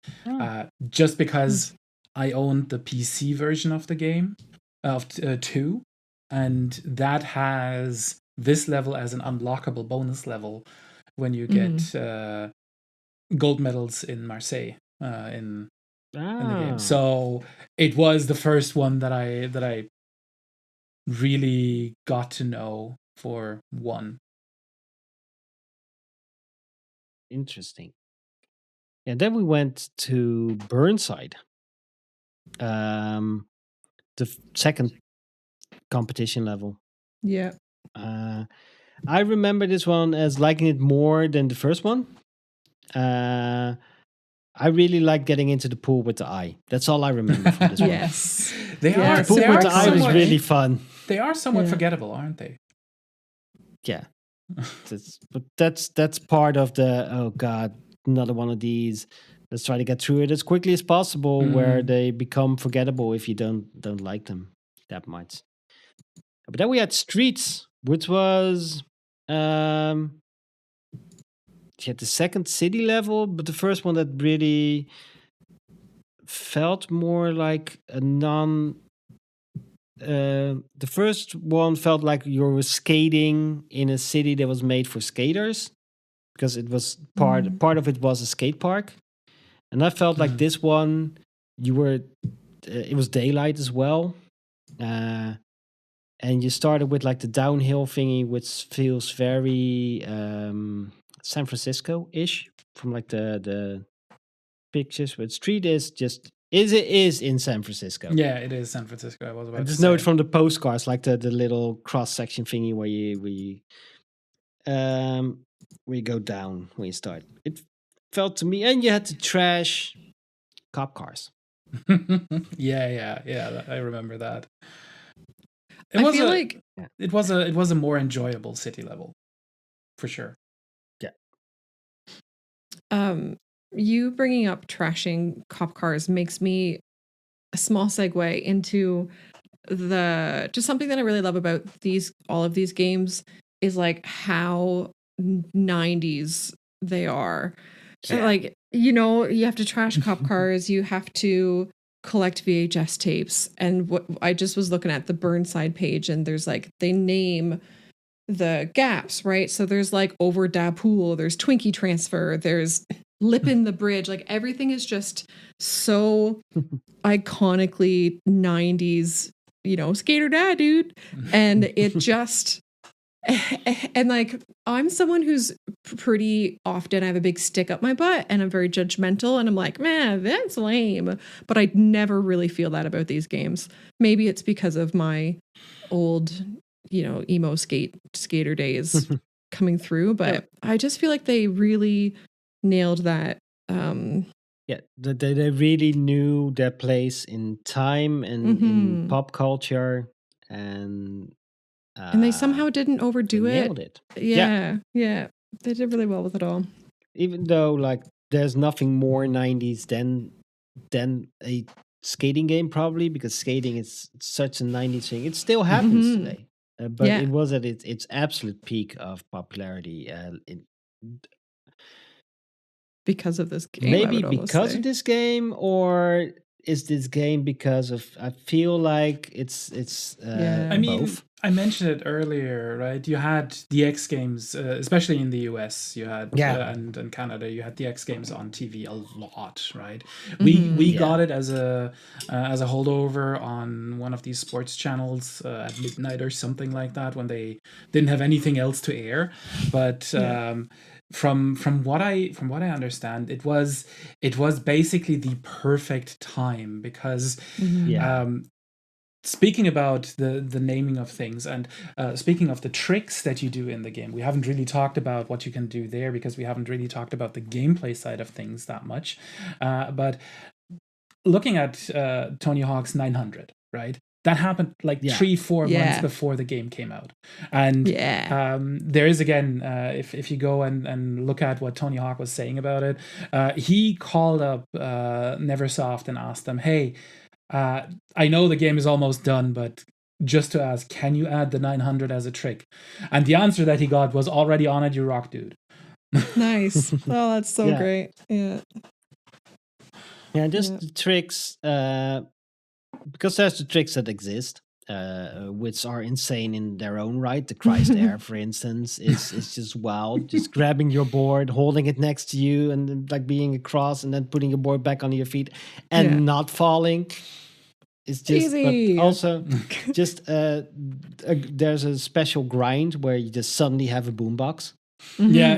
Just because I owned the PC version of the game, of 2, and that has this level as an unlockable bonus level when you get gold medals in Marseille in the game. So it was the first one that I really got to know for 1. Interesting. And then we went to Burnside. The second competition level. Yeah. I remember this one as liking it more than the first one. I really like getting into the pool with the eye. That's all I remember from this one. Yes. The pool with the eye was really fun. They are somewhat forgettable, aren't they? Yeah. But that's part of the, oh God, another one of these. Let's try to get through it as quickly as possible, where they become forgettable if you don't like them that much. But then we had Streets, which was the second city level, but the first one that really felt more like a the first one felt like you were skating in a city that was made for skaters, because it was part of it was a skate park. And I felt like this one, it was daylight as well. And you started with like the downhill thingy, which feels very San Francisco-ish from like the pictures. But Street is in San Francisco. Yeah, it is San Francisco. I was about I to just say. know it from the postcards, like the little cross section thingy where you where you go down when you start. It felt to me, and you had to trash cop cars. Yeah. I remember that. It I was feel a like it was a more enjoyable city level for sure. Yeah. you bringing up trashing cop cars makes me a small segue into the just something that I really love about all of these games is like how 90s they are. Yeah. Like, you have to trash cop cars, you have to collect VHS tapes. And what I just was looking at the Burnside page, and there's like they name the gaps, right? So there's like over Da Pool, there's Twinkie Transfer, there's Lip in the Bridge. Like everything is just so iconically 90s, skater dad, dude. And it just, and like, I'm someone who's pretty often, I have a big stick up my butt and I'm very judgmental and I'm like, man, that's lame. But I never really feel that about these games. Maybe it's because of my old, emo skater days coming through, but Yeah. I just feel like they really nailed that. Yeah, they really knew their place in time and in pop culture, and they somehow didn't they overdo nailed it. it. Yeah, Yeah. They did really well with it all. even though like there's nothing more 90s than a skating game, probably because skating is such a 90s thing. It still happens Mhm. today, but Yeah. it was at its absolute peak of popularity. Because of this game, I Maybe would almost because say. of this game, or is this game because of? I feel like it's Yeah. I mean, both. I mentioned it earlier, right? You had the X Games, especially in the US, you had and Canada, you had the X Games on TV a lot, right? We got it as a holdover on one of these sports channels at midnight or something like that when they didn't have anything else to air. But from what I understand, it was basically the perfect time because Yeah. speaking about the naming of things and speaking of the tricks that you do in the game, we haven't really talked about what you can do there because we haven't really talked about the gameplay side of things that much. But looking at Tony Hawk's 900, right? That happened like Yeah. 3-4 months Yeah. before the game came out. And Yeah. there is, again, if you go and look at what Tony Hawk was saying about it, he called up Neversoft and asked them, hey, I know the game is almost done, but just to ask, can you add the 900 as a trick? And the answer that he got was already on it, you rock, dude. Nice. Oh, that's so Yeah. great. Yeah. Yeah, just the tricks, because there's the tricks that exist, which are insane in their own right. The Christ Air, for instance, is just wild. Just grabbing your board, holding it next to you, and then, like being across, and then putting your board back onto your feet and not falling. It's just, Easy. but also just there's a special grind where you just suddenly have a boombox. Yeah.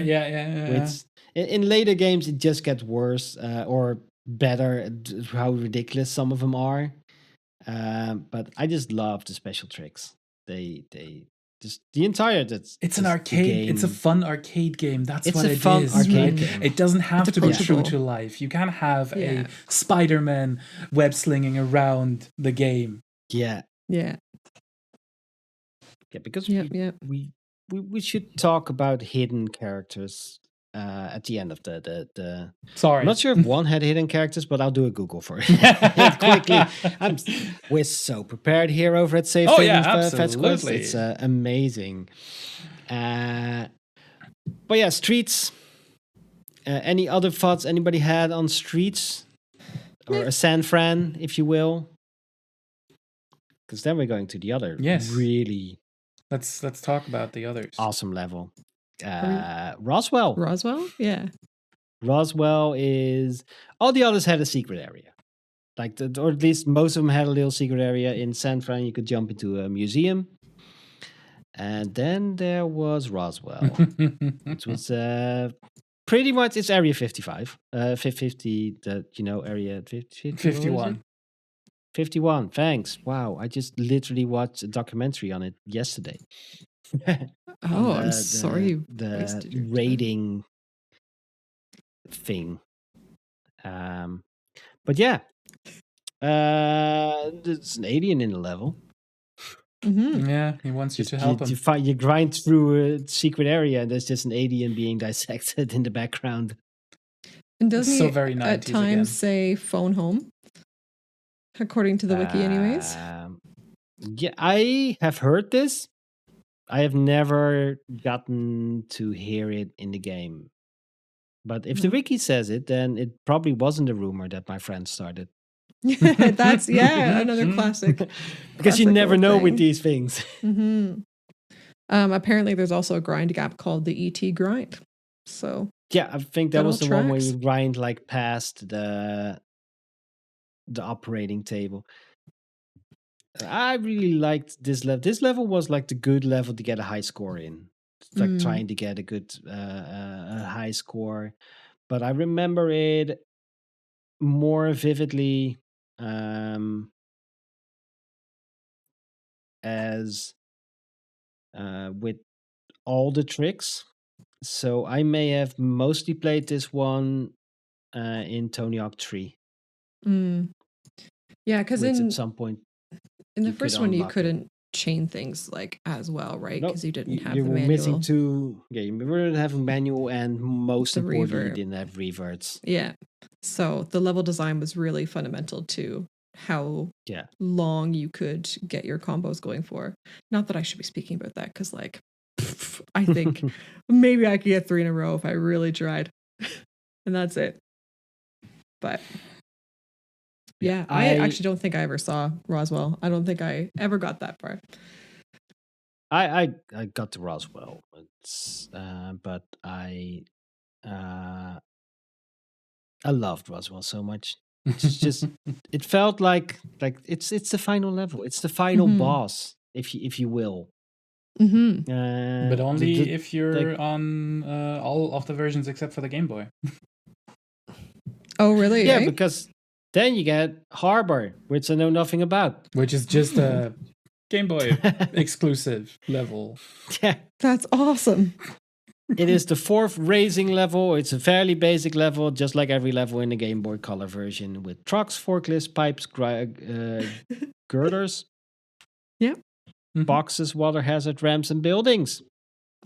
Which in later games it just gets worse or better. How ridiculous some of them are, but I just love the special tricks. They just the entire that's It's an just the arcade. It's a game. fun arcade game. That's It's what a it fun is, arcade right? game. It doesn't have It's to be true approachable. to life. You can have Yeah. a Spider-Man web slinging around the game. Yeah, Yeah. because Yep. we should talk about hidden characters at the end of the Sorry. I'm not sure if one had hidden characters, but I'll do a Google for it quickly. We're so prepared here over at Safe Oh, Things yeah, Fetch Quest. absolutely. It's amazing. But yeah, streets. Any other thoughts anybody had on streets? Or a San Fran, if you will? Because then we're going to the other really Let's talk about the others. awesome level. Roswell. Roswell? Yeah. Roswell is... All the others had a secret area. Like, or at least most of them had a little secret area. In San Fran, you could jump into a museum. And then there was Roswell, which was pretty much it's Area 55, 50, Area 50, 51. 51. Thanks. Wow, I just literally watched a documentary on it yesterday. on Oh, I'm sorry you the wasted your time. rating thing. But yeah, there's an alien in the level. Mhm. Yeah, he wants you Just to help him. you grind through a secret area, and there's just an alien being dissected in the background. And doesn't So he very at 90s times again. say phone home? According to the wiki, anyways. Yeah, I have heard this. I have never gotten to hear it in the game. But if the No. wiki says it, then it probably wasn't a rumor that my friend started. That's another classic. Because you classic never old know with thing. these things. Hmm. Apparently, there's also a grind gap called the ET grind. So Yeah, I think that That was all the one where tracks. you grind like past the operating table. I really liked this level. This level was like the good level to get a high score in. It's like trying to get a good a high score. But I remember it more vividly as with all the tricks. So I may have mostly played this one in Tony Hawk 3, Mm. Yeah, because which at in some point the you could first one you unlock it. couldn't chain things like as well, right? No, Because you didn't have you the were missing manual, two. Yeah, you weren't having manual, and most the importantly, you reverb. didn't have reverts. Yeah. So the level design was really fundamental to how Yeah, long you could get your combos going for. Not that I should be speaking about that because, like, I think maybe I could get 3 in a row if I really tried, and that's it. But yeah, I actually don't think I ever saw Roswell. I don't think I ever got that far. I got to Roswell, but I loved Roswell so much. It's just it felt like it's the final level. It's the final Mhm. boss, if you will. Mm-hmm. But only if you're like, on all of the versions except for the Game Boy. Oh, really? yeah, eh? because then you get Harbor, which I know nothing about. Which is just a Game Boy exclusive level. Yeah, That's awesome. it is the 4th racing level. It's a fairly basic level, just like every level in the Game Boy Color version, with trucks, forklifts, pipes, girders, Yep. boxes, water hazard ramps, and buildings.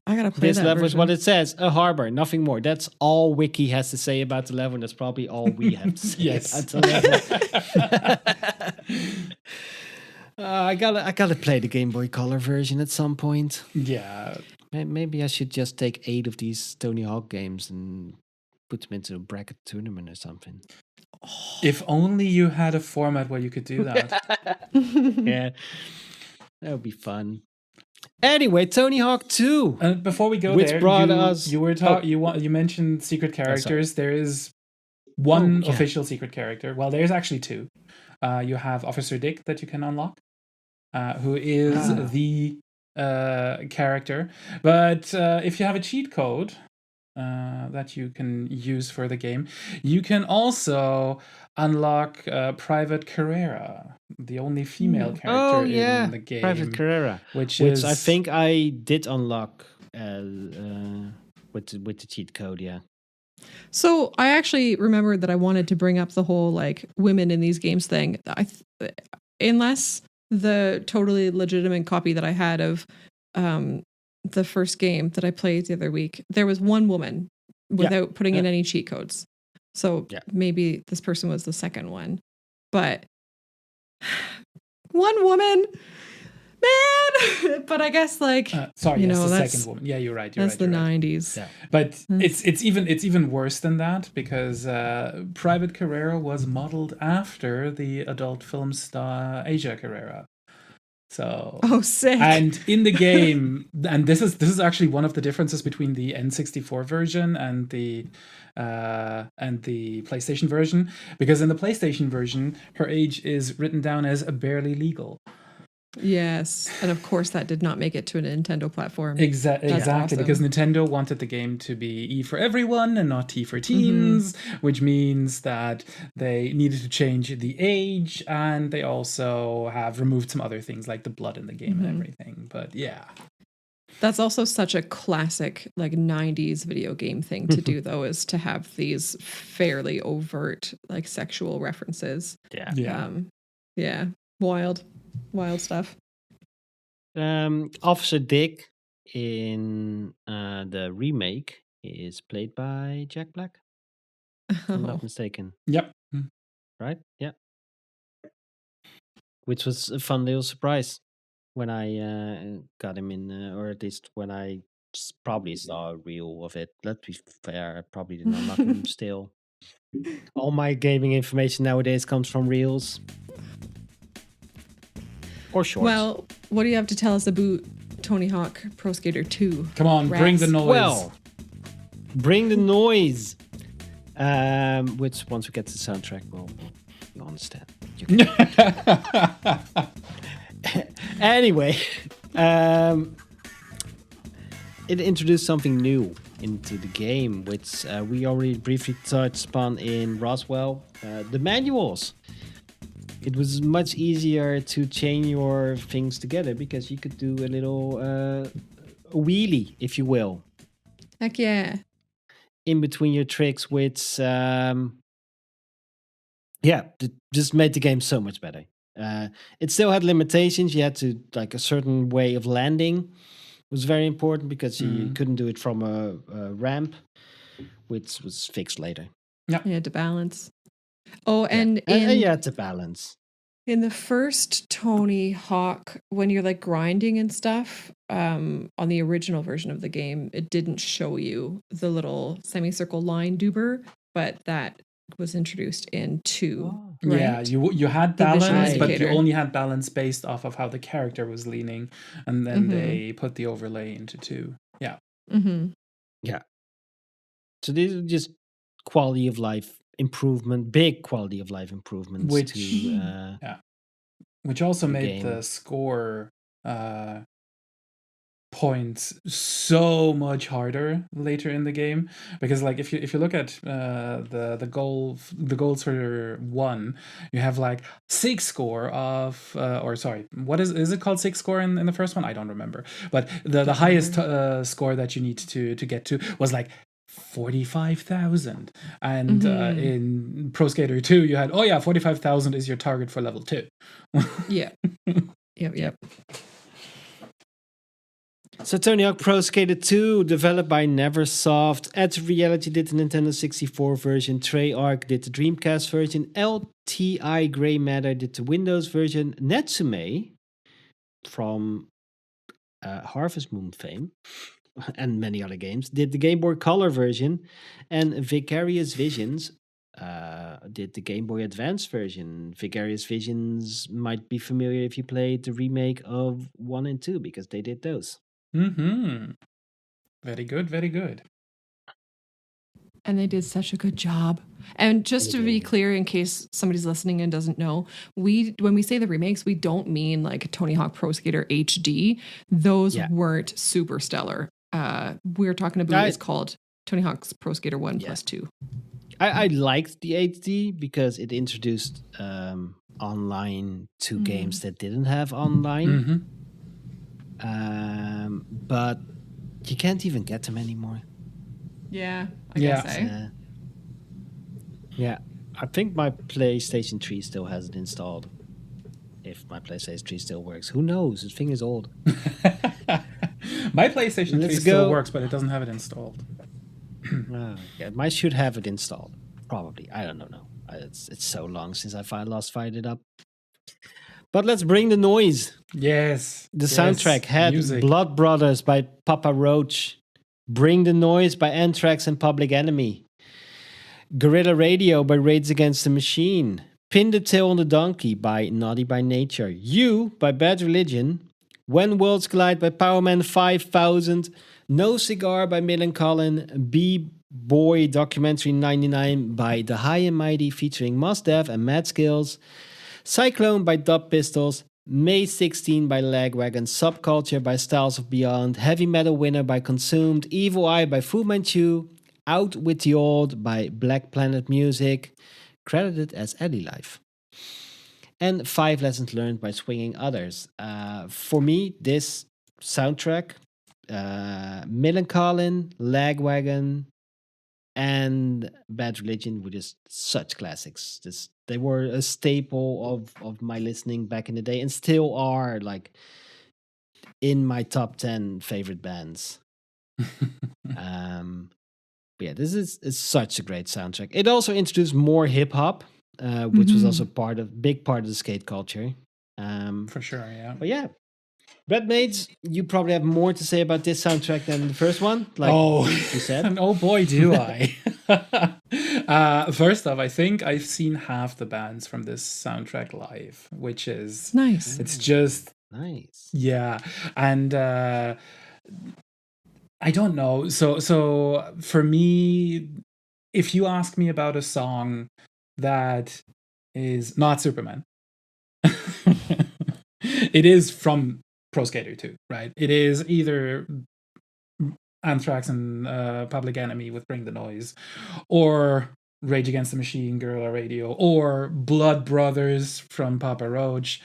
I gotta play This that level version. is what it says: a harbor, nothing more. That's all Wiki has to say about the level, and that's probably all we have to say Yes. about the level. I gotta play the Game Boy Color version at some point. Yeah. Maybe I should just take 8 of these Tony Hawk games and put them into a bracket tournament or something. If only you had a format where you could do that. Yeah, that would be fun. Anyway, Tony Hawk 2. Before we go Which there, brought us- you mentioned secret characters. There is one yeah. official secret character. Well, there's actually 2. You have Officer Dick that you can unlock, who is the character. But if you have a cheat code that you can use for the game, you can also unlock Private Carrera, the only female character in the game. Private Carrera, which I think I did unlock with the cheat code. Yeah. So I actually remembered that I wanted to bring up the whole like women in these games thing. Unless the totally legitimate copy that I had of the first game that I played the other week, there was one woman without putting in any cheat codes. So maybe this person was the second one, but one woman, man. But I guess like sorry, you yes, know, the that's second woman. Yeah, you're right. That's the right. 90s. Yeah. But it's even worse than that, because Private Carrera was modeled after the adult film star Asia Carrera. So sick. And in the game, and this is actually one of the differences between the N64 version and the PlayStation version, because in the PlayStation version, her age is written down as barely legal. Yes, and of course that did not make it to a Nintendo platform. Exactly, awesome. because Nintendo wanted the game to be E for everyone and not T for teens, which means that they needed to change the age, and they also have removed some other things like the blood in the game and everything. But yeah. That's also such a classic like 90s video game thing to do though, is to have these fairly overt like sexual references. Yeah. Yeah. Yeah. Wild stuff. Officer Dick in the remake is played by Jack Black, if I'm Oh. not mistaken. Yep. Right? Yeah. Which was a fun little surprise when I got him in, or at least when I probably saw a reel of it. Let's be fair, I probably did not knock him still. All my gaming information nowadays comes from reels or shorts. Well, what do you have to tell us about Tony Hawk Pro Skater 2? Come on, bring the Rats? noise. Well, bring the noise. Which once we get to the soundtrack, you'll understand. Anyway, it introduced something new into the game, which we already briefly touched upon in Roswell. The manuals. It was much easier to chain your things together because you could do a little wheelie, if you will, Heck yeah. in between your tricks, which just made the game so much better. It still had limitations. You had to like a certain way of landing was very important because you couldn't do it from a ramp, which was fixed later. You had to balance. Oh, and you had to balance. In the first Tony Hawk, when you're like grinding and stuff, on the original version of the game, it didn't show you the little semicircle line duber, but that was introduced in 2. Right? Yeah, you had The visual balance, but you indicator. only had balance based off of how the character was leaning, and then they put the overlay into 2. Yeah. Mm-hmm. Yeah. So these are just quality of life improvement, big quality of life improvements which also the made game. the score points so much harder later in the game, because like if you look at the goals for 1, you have like 6 score of or sorry, what is it called, 6 score in the first one? I don't remember, but the highest score that you need to get to was like 45,000, and in Pro Skater 2 you had 45,000 is your target for level 2. Yeah. Yep. So Tony Hawk Pro Skater 2, developed by Neversoft. Edge Reality did the Nintendo 64 version. Treyarch did the Dreamcast version. LTI Grey Matter did the Windows version. Natsume, from Harvest Moon fame, and many other games, did the Game Boy Color version. And Vicarious Visions did the Game Boy Advance version. Vicarious Visions might be familiar if you played the remake of 1 and 2, because they did those. Very good. And they did such a good job. And just to be clear, in case somebody's listening and doesn't know, when we say the remakes, we don't mean like Tony Hawk Pro Skater HD. Those weren't super stellar. We're talking about it's called Tony Hawk's Pro Skater 1 plus 2. I liked the HD because it introduced online to games that didn't have online. But you can't even get them anymore. Yeah, I guess yeah, I think my PlayStation 3 still has it installed. If my PlayStation 3 still works. Who knows? The thing is old. My PlayStation 3 still works, but it doesn't have it installed. Yeah, mine should have it installed. Probably. I don't know. It's so long since I last fired it up. But let's bring the noise. Yes. The soundtrack had music. Blood Brothers by Papa Roach, Bring the Noise by Anthrax and Public Enemy, Guerrilla Radio by Raids Against the Machine, Pin the Tail on the Donkey by Naughty by Nature, You by Bad Religion, When Worlds Collide by Powerman 5000, No Cigar by Millencolin, B-Boy Documentary 99 by The High and Mighty featuring Mos Def and Mad Skills, Cyclone by Dub Pistols, May 16 by Lagwagon, Subculture by Styles of Beyond, Heavy Metal Winner by Consumed, Evil Eye by Fu Manchu, Out with the Old by Black Planet Music, credited as Alley Life, and 5 Lessons Learned by Swinging Others. For me, this soundtrack Millencolin, Lagwagon, and Bad Religion were just such classics. They were a staple of my listening back in the day, and still are like in my top 10 favorite bands. But yeah, this is such a great soundtrack. It also introduced more hip hop, which was also big part of the skate culture. For sure, yeah. But yeah, Red Maids, you probably have more to say about this soundtrack than the first one, like you said. And oh boy, do I. First off, I think I've seen half the bands from this soundtrack live, which is nice. It's just nice. Yeah. And I don't know. So for me, if you ask me about a song that is not Superman, it is from Pro Skater 2, right? It is either Anthrax and Public Enemy with Bring the Noise, or Rage Against the Machine, Guerrilla Radio, or Blood Brothers from Papa Roach.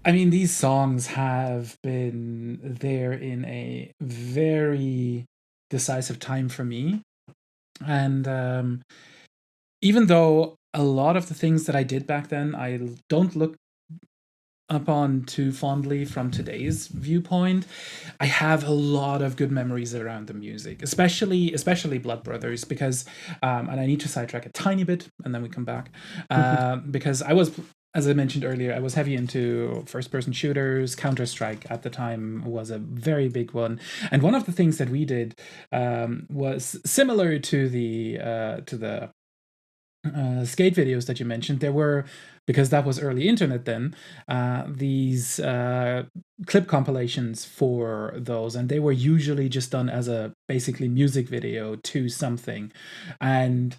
I mean, these songs have been there in a very decisive time for me. And even though a lot of the things that I did back then, I don't look upon too fondly from today's viewpoint, I have a lot of good memories around the music, especially Blood Brothers, because and I need to sidetrack a tiny bit and then we come back, because I was, as I mentioned earlier, I was heavy into first-person shooters. Counter-Strike at the time was a very big one, and one of the things that we did was similar to the skate videos that you mentioned. There were, because that was early internet then, these clip compilations for those, and they were usually just done as a basically music video to something. And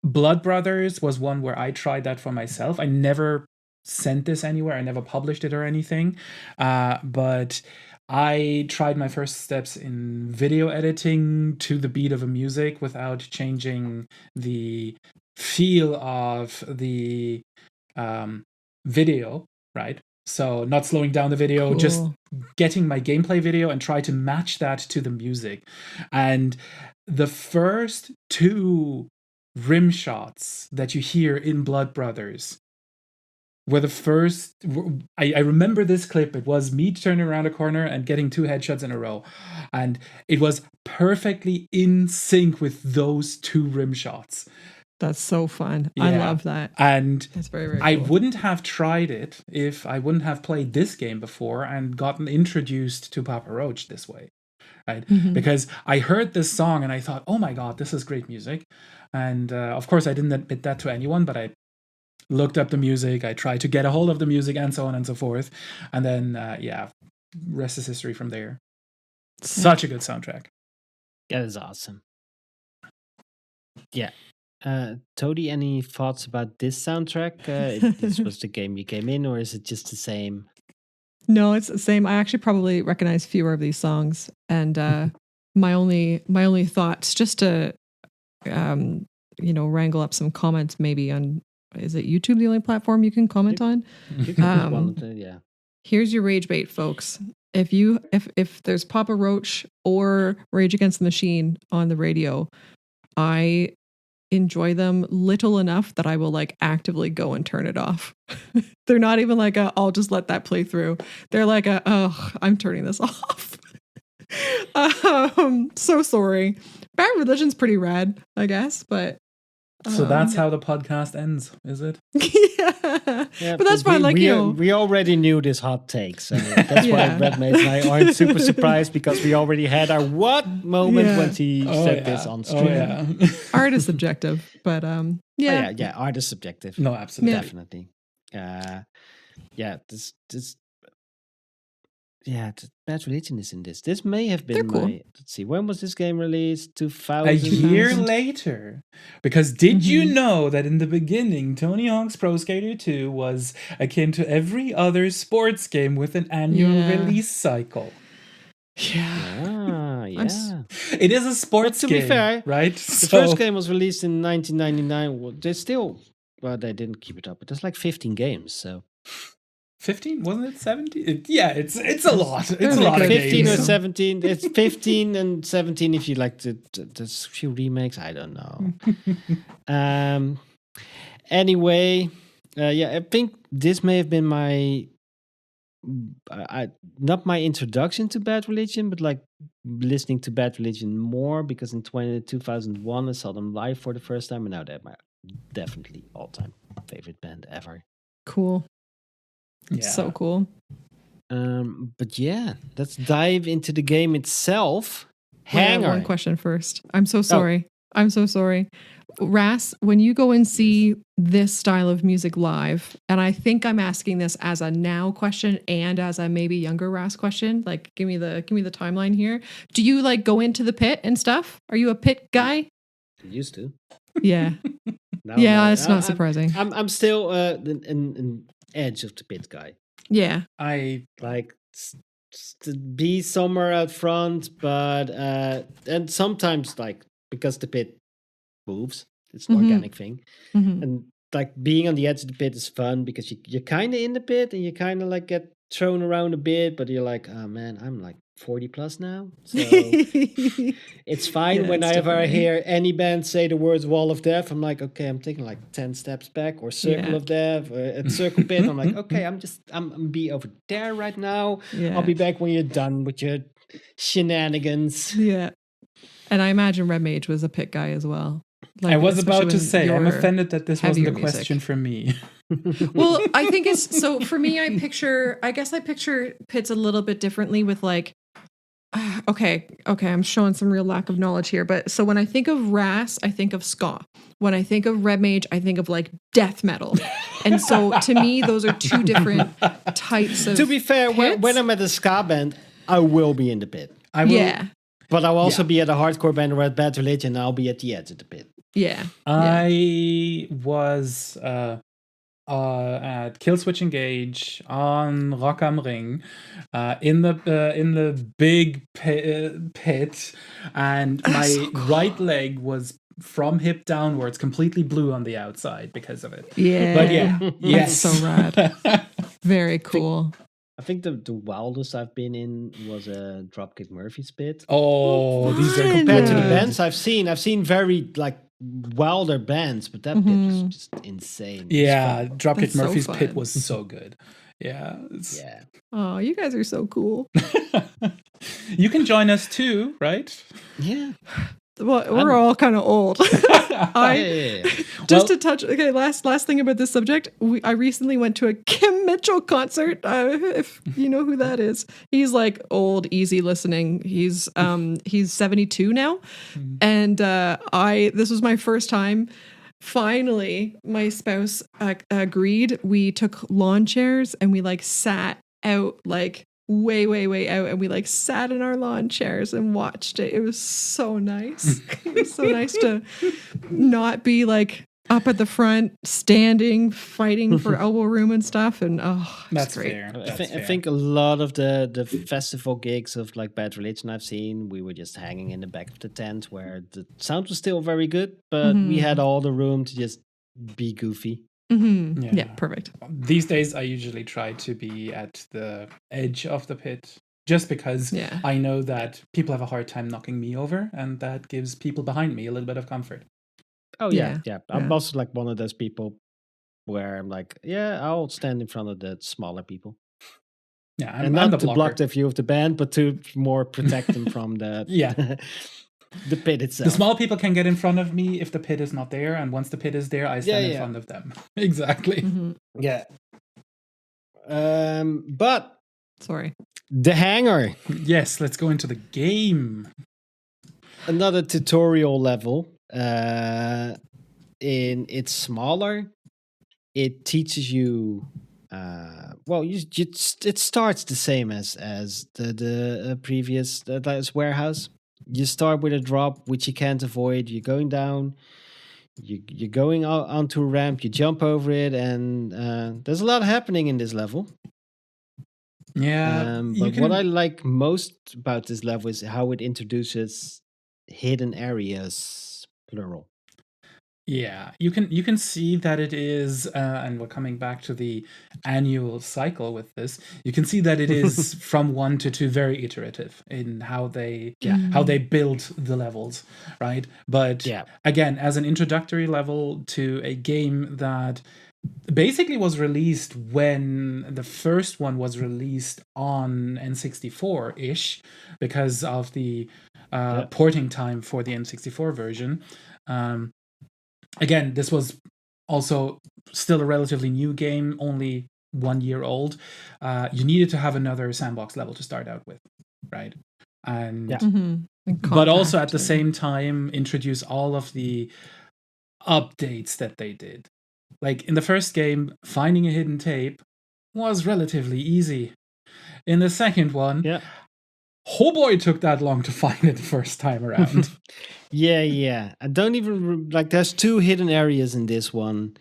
Blood Brothers was one where I tried that for myself. I never sent this anywhere. I never published it or anything. But I tried my first steps in video editing to the beat of a music without changing the feel of the video, right? So not slowing down the video, Cool. just getting my gameplay video and try to match that to the music. And the first two rim shots that you hear in Blood Brothers were the first. I remember this clip. It was me turning around a corner and getting two headshots in a row, and it was perfectly in sync with those two rim shots. That's so fun. I Yeah. love that. And That's very, very I cool. wouldn't have tried it if I wouldn't have played this game before and gotten introduced to Papa Roach this way, right? Mhm. Because I heard this song and I thought, oh my God, this is great music. And of course, I didn't admit that to anyone, but I looked up the music. I tried to get a hold of the music and so on and so forth. And then, rest is history from there. Such a good soundtrack. That is awesome. Yeah. Toady, any thoughts about this soundtrack? This was the game you came in, or is it just the same? No, it's the same. I actually probably recognize fewer of these songs, and my only thoughts, just to wrangle up some comments, maybe on, is it YouTube the only platform you can comment on? You can one of the, yeah. Here's your rage bait, folks. If there's Papa Roach or Rage Against the Machine on the radio, I enjoy them little enough that I will like actively go and turn it off. They're not even like I'll just let that play through. They're like I'm turning this off. So sorry. Bad Religion's pretty rad, I guess, but so that's how the podcast ends, is it? Yeah, but that's fine. We already knew this hot take, so that's why Red Maze and I aren't super surprised, because we already had our what moment when he said this on stream. Art is subjective, but art is subjective. No, absolutely, definitely. Bad Religion is in this. This may have been cool. let's see, when was this game released? 2000? A year later. Because did you know that in the beginning, Tony Hawk's Pro Skater 2 was akin to every other sports game with an annual release cycle? Yeah. It is a sports to game, be fair, right? The first game was released in 1999. They didn't keep it up. It was like 15 games, so... 15, wasn't it 17? Yeah, it's a lot. It's They're a lot of like 15 or games. 17. It's 15 and 17 if you like the few remakes. I don't know. Anyway, I think this may have been my not my introduction to Bad Religion, but like listening to Bad Religion more because in 2001 I saw them live for the first time, and now they're my definitely all-time favorite band ever. Cool. Yeah. So cool. But yeah, let's dive into the game itself. Wait, I have Hanger. one question first. I'm so sorry. I'm so sorry. Ras, when you go and see this style of music live, and I think I'm asking this as a now question and as a maybe younger Ras question, like give me the timeline here. Do you like go into the pit and stuff? Are you a pit guy? I used to. Yeah. Now Yeah, I'm it's not surprising. I'm still an edge of the pit guy. Yeah. I Like to be somewhere out front, but and sometimes like because the pit moves, it's an Mhm. organic thing, Mhm. and like being on the edge of the pit is fun because you're kind of in the pit and you kind of like get thrown around a bit, but you're like, oh man, I'm like 40 plus now, so it's fine. Yeah, it's Whenever I different, eh? hear any band say the words wall of death, I'm like, okay, I'm taking like 10 steps back, or circle Yeah. of death, or at circle pit. I'm like, okay, I'm be over there right now. Yeah. I'll be back when you're done with your shenanigans. Yeah. And I imagine Red Mage was a pit guy as well. I was about to especially say, when I'm you're offended that this wasn't a heavier music. question for me. Well, I think it's so for me. I guess I picture pits a little bit differently with like. Okay, I'm showing some real lack of knowledge here, but so when I think of Ras, I think of ska. When I think of Red Mage, I think of like death metal, and so to me, those are two different types of. To be fair, pits. when I'm at a ska band, I will be in the pit. I will, Yeah, But I'll also Yeah. be at a hardcore band or at Bad Religion, and I'll be at the edge of the pit. yeah. I was at Killswitch Engage on Rock am Ring, in the big pit, and my so cool. right leg was from hip downwards completely blue on the outside because of it. Yeah. But yeah, That's yes, so rad. Very cool. I think the wildest I've been in was a Dropkick Murphys pit. Oh, these are fun. Compared to the Yeah. bands I've seen very like wilder bands, but that pit was Mhm. just insane. Yeah, It was Dropkick That's so Murphys pit fun. was so good. Yeah, fun. Yeah. Oh, you guys are so cool. You can join us too, right? Yeah. Well, we're all kind of old. Yeah. Just to touch. Okay, last thing about this subject. I recently went to a Kim Mitchell concert. If you know who that is, he's like old, easy listening. He's 72 now, and this was my first time. Finally, my spouse agreed. We took lawn chairs and we like sat out like way out, and we like sat in our lawn chairs and watched it. It was so nice. It was so nice to not be like up at the front, standing, fighting for elbow room and stuff. And it's That's great. fair. I That's fair. think a lot of the festival gigs of like Bad Religion I've seen, we were just hanging in the back of the tent where the sound was still very good, but we had all the room to just be goofy. Mm-hmm. Yeah, Yeah. perfect. These days, I usually try to be at the edge of the pit, just because Yeah. I know that people have a hard time knocking me over, and that gives people behind me a little bit of comfort. Oh Yeah, yeah. I'm yeah. also like one of those people where I'm like, yeah, I'll stand in front of the smaller people. Yeah, And I'm not the to blocker. block the view of the band, but to more protect them from the Yeah. the pit itself. The small people can get in front of me if the pit is not there, and once the pit is there, I stand in yeah. front of them. Exactly. Mhm. Yeah. But Sorry. the Hanger, Yes, let's go into the game. another tutorial level. It's smaller. It teaches you. It starts the same as the previous as warehouse. You start with a drop which you can't avoid. You're going down. You're going out onto a ramp. You jump over it, and there's a lot happening in this level. Yeah, you But can. what I like most about this level is how it introduces hidden areas, plural. Yeah, you can see that it is, and we're coming back to the annual cycle with this. You can see that it is from 1 to 2 very iterative in Yeah. how they build the levels, right? But Yeah. again, as an introductory level to a game that basically was released when the first one was released on N64 ish, because of the Yeah. porting time for the N64 version. Again, this was also still a relatively new game, only 1 year old. You needed to have another sandbox level to start out with, right? And Yeah. but also at Contact the and- same time introduce all of the updates that they did. Like in the first game, finding a hidden tape was relatively easy. In the second one, Yeah. oh boy, it took that long to find it the first time around. Yeah. I don't even like. There's 2 hidden areas in this one,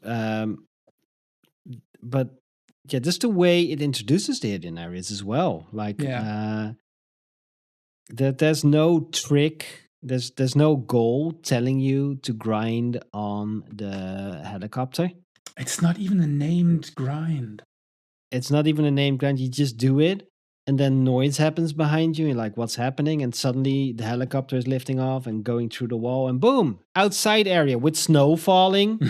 um, but yeah, just the way it introduces the hidden areas as well. Like, Yeah. there's no trick. There's no goal telling you to grind on the helicopter. It's not even a named grind. It's not even a name grind. You just do it, and then noise happens behind you. You're like, what's happening? And suddenly the helicopter is lifting off and going through the wall, and boom, outside area with snow falling.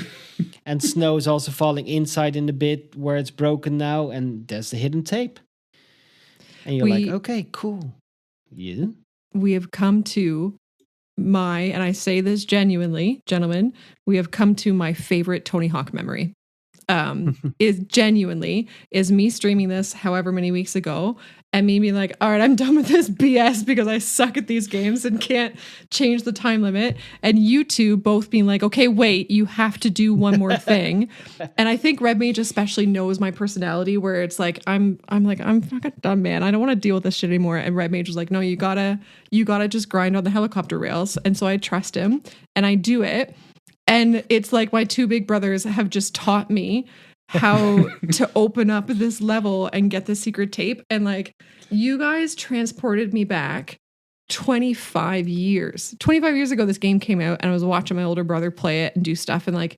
And snow is also falling inside in the bit where it's broken now, and there's the hidden tape. And you're like, We- okay, cool. Yeah. We have come to and I say this genuinely, gentlemen, we have come to my favorite Tony Hawk memory. Is me streaming this however many weeks ago and me being like, all right, I'm done with this BS because I suck at these games and can't change the time limit. And you two both being like, okay, wait, you have to do one more thing. And I think Red Mage especially knows my personality where it's like, I'm fucking done, man. I don't want to deal with this shit anymore. And Red Mage was like, no, you gotta just grind on the helicopter rails. And so I trust him and I do it. And it's like my 2 big brothers have just taught me how to open up this level and get the secret tape. And like, you guys transported me back 25 years. 25 years ago, this game came out and I was watching my older brother play it and do stuff. And like,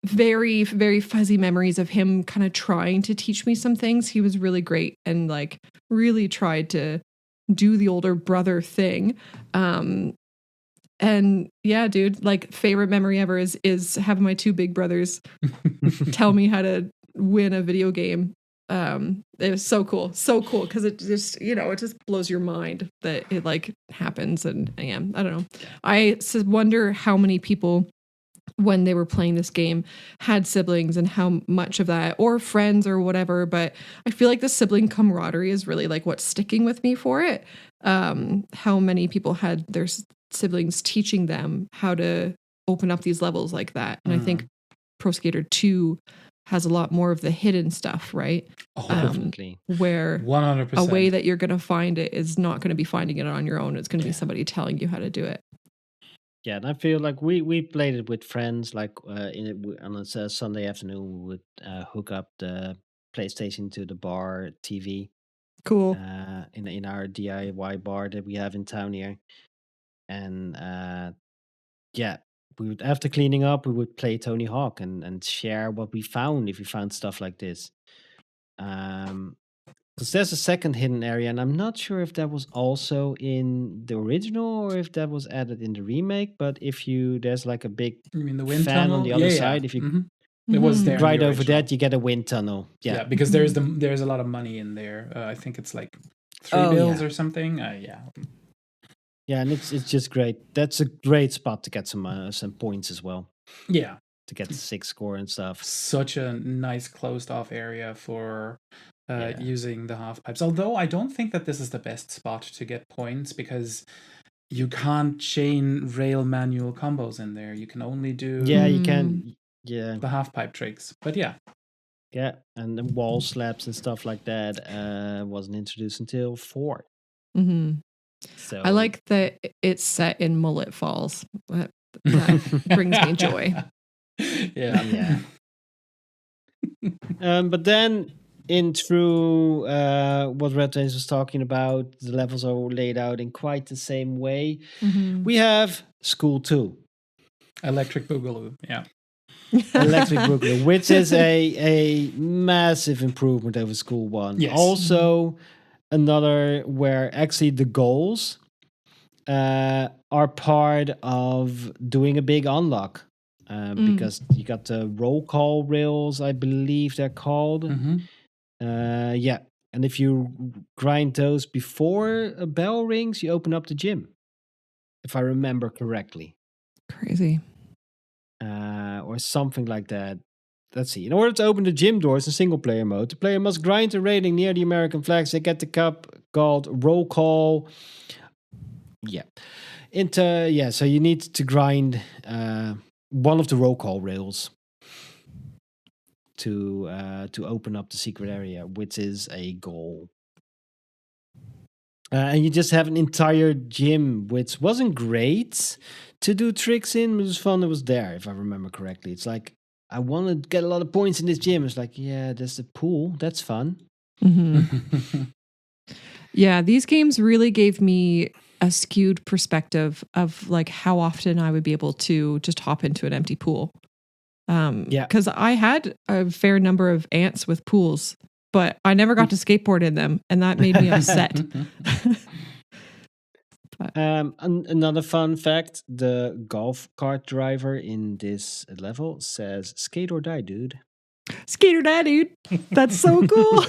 very, very fuzzy memories of him kind of trying to teach me some things. He was really great and like really tried to do the older brother thing. And yeah, dude, like favorite memory ever is having my 2 big brothers tell me how to win a video game. It was so cool because it just it just blows your mind that it like happens. And yeah, I don't know. I wonder how many people when they were playing this game had siblings and how much of that or friends or whatever. But I feel like the sibling camaraderie is really like what's sticking with me for it. How many people had their siblings teaching them how to open up these levels like that. And I think Pro Skater 2 has a lot more of the hidden stuff, right? Oh, definitely. Where 100%. a way that you're going to find it is not going to be finding it on your own. It's going to be somebody telling you how to do it. Yeah, and I feel like we played it with friends. Like on a Sunday afternoon, we would hook up the PlayStation to the bar TV. Cool. In our DIY bar that we have in town here, and yeah, we would after cleaning up, we would play Tony Hawk and share what we found if we found stuff like this. Because there's a second hidden area, and I'm not sure if that was also in the original or if that was added in the remake. But if there's like a big You mean the wind fan tunnel on the other side. If you It was there. in the ride over original. that, you get a wind tunnel. Yeah, because there's a lot of money in there. I think it's like 3 bills or something. Yeah. Yeah, and it's just great. That's a great spot to get some points as well. Yeah. To get the 6 score and stuff. Such a nice closed off area for using the half pipes. Although I don't think that this is the best spot to get points because you can't chain rail manual combos in there. You can only do you can. Yeah, the half pipe tricks. But yeah. Yeah, and the wall slaps and stuff like that wasn't introduced until 4. Mm-hmm. So I like that it's set in Mullet Falls. That brings me joy. Yeah. But then in true what Red Race was talking about, the levels are laid out in quite the same way. Mm-hmm. We have School 2. Electric Boogaloo. Yeah. Electric Boogaloo, which is a massive improvement over School One. Yes. Also, another where actually the goals are part of doing a big unlock. Because you got the roll call rails, I believe they're called. Yeah. And if you grind those before a bell rings, you open up the gym. If I remember correctly. Crazy. Or something like that. Let's see. In order to open the gym doors in single player mode, the player must grind a railing near the American flags. They get the cup called roll call. Yeah. So you need to grind one of the roll call rails to open up the secret area, which is a goal. And you just have an entire gym, which wasn't great to do tricks in. It was fun. It was there, if I remember correctly. It's like, I want to get a lot of points in this gym. It's like, yeah, there's the pool. That's fun. Yeah, these games really gave me a skewed perspective of like how often I would be able to just hop into an empty pool. Because I had a fair number of ants with pools, but I never got to skateboard in them, and that made me upset. Another fun fact, the golf cart driver in this level says, "Skate or die, dude." Skate or die, dude. That's so cool.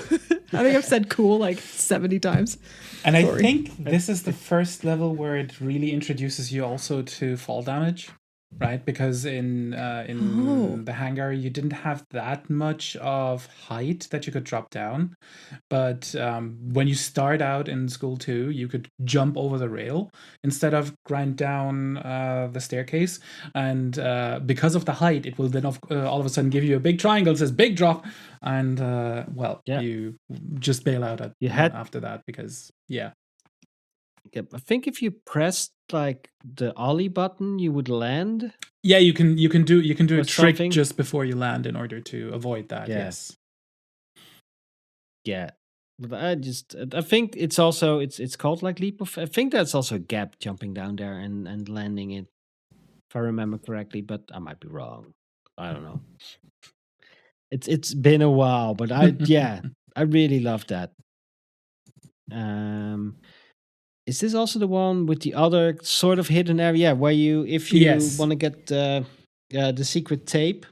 I think I've said cool like 70 times. And I think this is the first level where it really introduces you also to fall damage, right? Because in the hangar, you didn't have that much of height that you could drop down. But when you start out in School 2, you could jump over the rail instead of grind down the staircase. And because of the height, it will then all of a sudden give you a big triangle that says big drop. And, you just bail out after that because, yeah. Yeah, I think if you pressed like the ollie button, you would land. Yeah, you can do a trick something. just before you land in order to avoid that. Yeah. Yes. Yeah, but I think it's also it's called like leap of. I think that's also gap jumping down there and landing it, if I remember correctly. But I might be wrong. I don't know. It's been a while, but I really love that. Is this also the one with the other sort of hidden area where if you want to get the secret tape,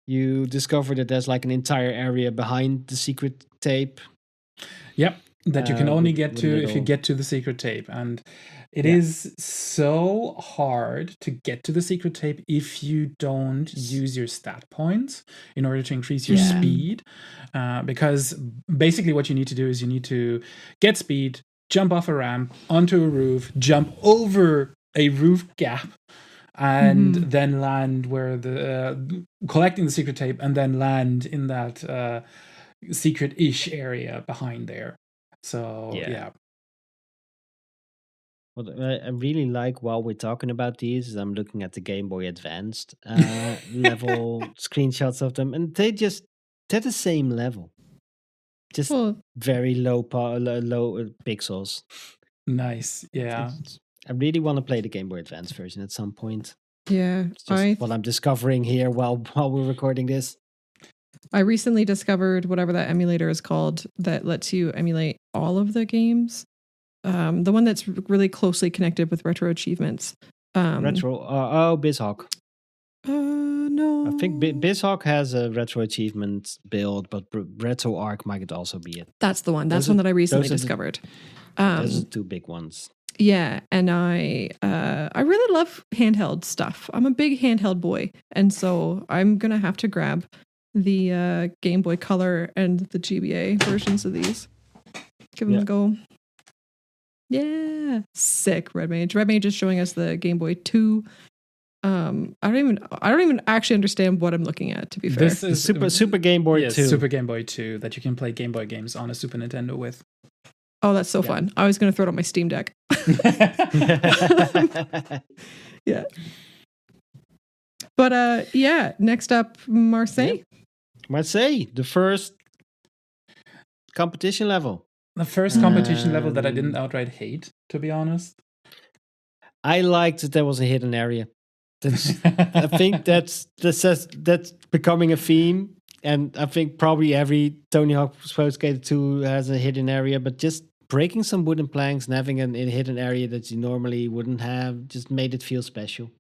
you discover that there's like an entire area behind the secret tape. Yep, that you can only get to if you get to the secret tape. And it is so hard to get to the secret tape if you don't use your stat points in order to increase your speed. Because basically what you need to do is you need to get speed, jump off a ramp, onto a roof, jump over a roof gap, and then land where collecting the secret tape, and then land in that secret-ish area behind there. So yeah. What I really like while we're talking about these is I'm looking at the Game Boy Advanced level screenshots of them, and they're the same level, just very low pixels. Nice, yeah. I really want to play the Game Boy Advance version at some point. Yeah, it's just what I'm discovering here while we're recording this. I recently discovered whatever that emulator is called that lets you emulate all of the games. The one that's really closely connected with retro achievements. BizHawk. No. I think BizHawk has a retro achievement build, but RetroArch might also be it. That's the one. That's one that I recently discovered. Those are two big ones. Yeah, and I really love handheld stuff. I'm a big handheld boy, and so I'm gonna have to grab the Game Boy Color and the GBA versions of these. Give them a go. Yeah, sick. Red Mage. Red Mage is showing us the Game Boy 2. I don't even actually understand what I'm looking at, to be fair. This is Super Game Boy 2. Super Game Boy 2 that you can play Game Boy games on a Super Nintendo with. Oh, that's so fun. I was going to throw it on my Steam Deck. Yeah. But next up, Marseille. Yep. Marseille, the first competition level. The first competition level that I didn't outright hate, to be honest. I liked that there was a hidden area. I think that's becoming a theme, and I think probably every Tony Hawk Pro Skater 2 has a hidden area, but just breaking some wooden planks and having a hidden area that you normally wouldn't have just made it feel special.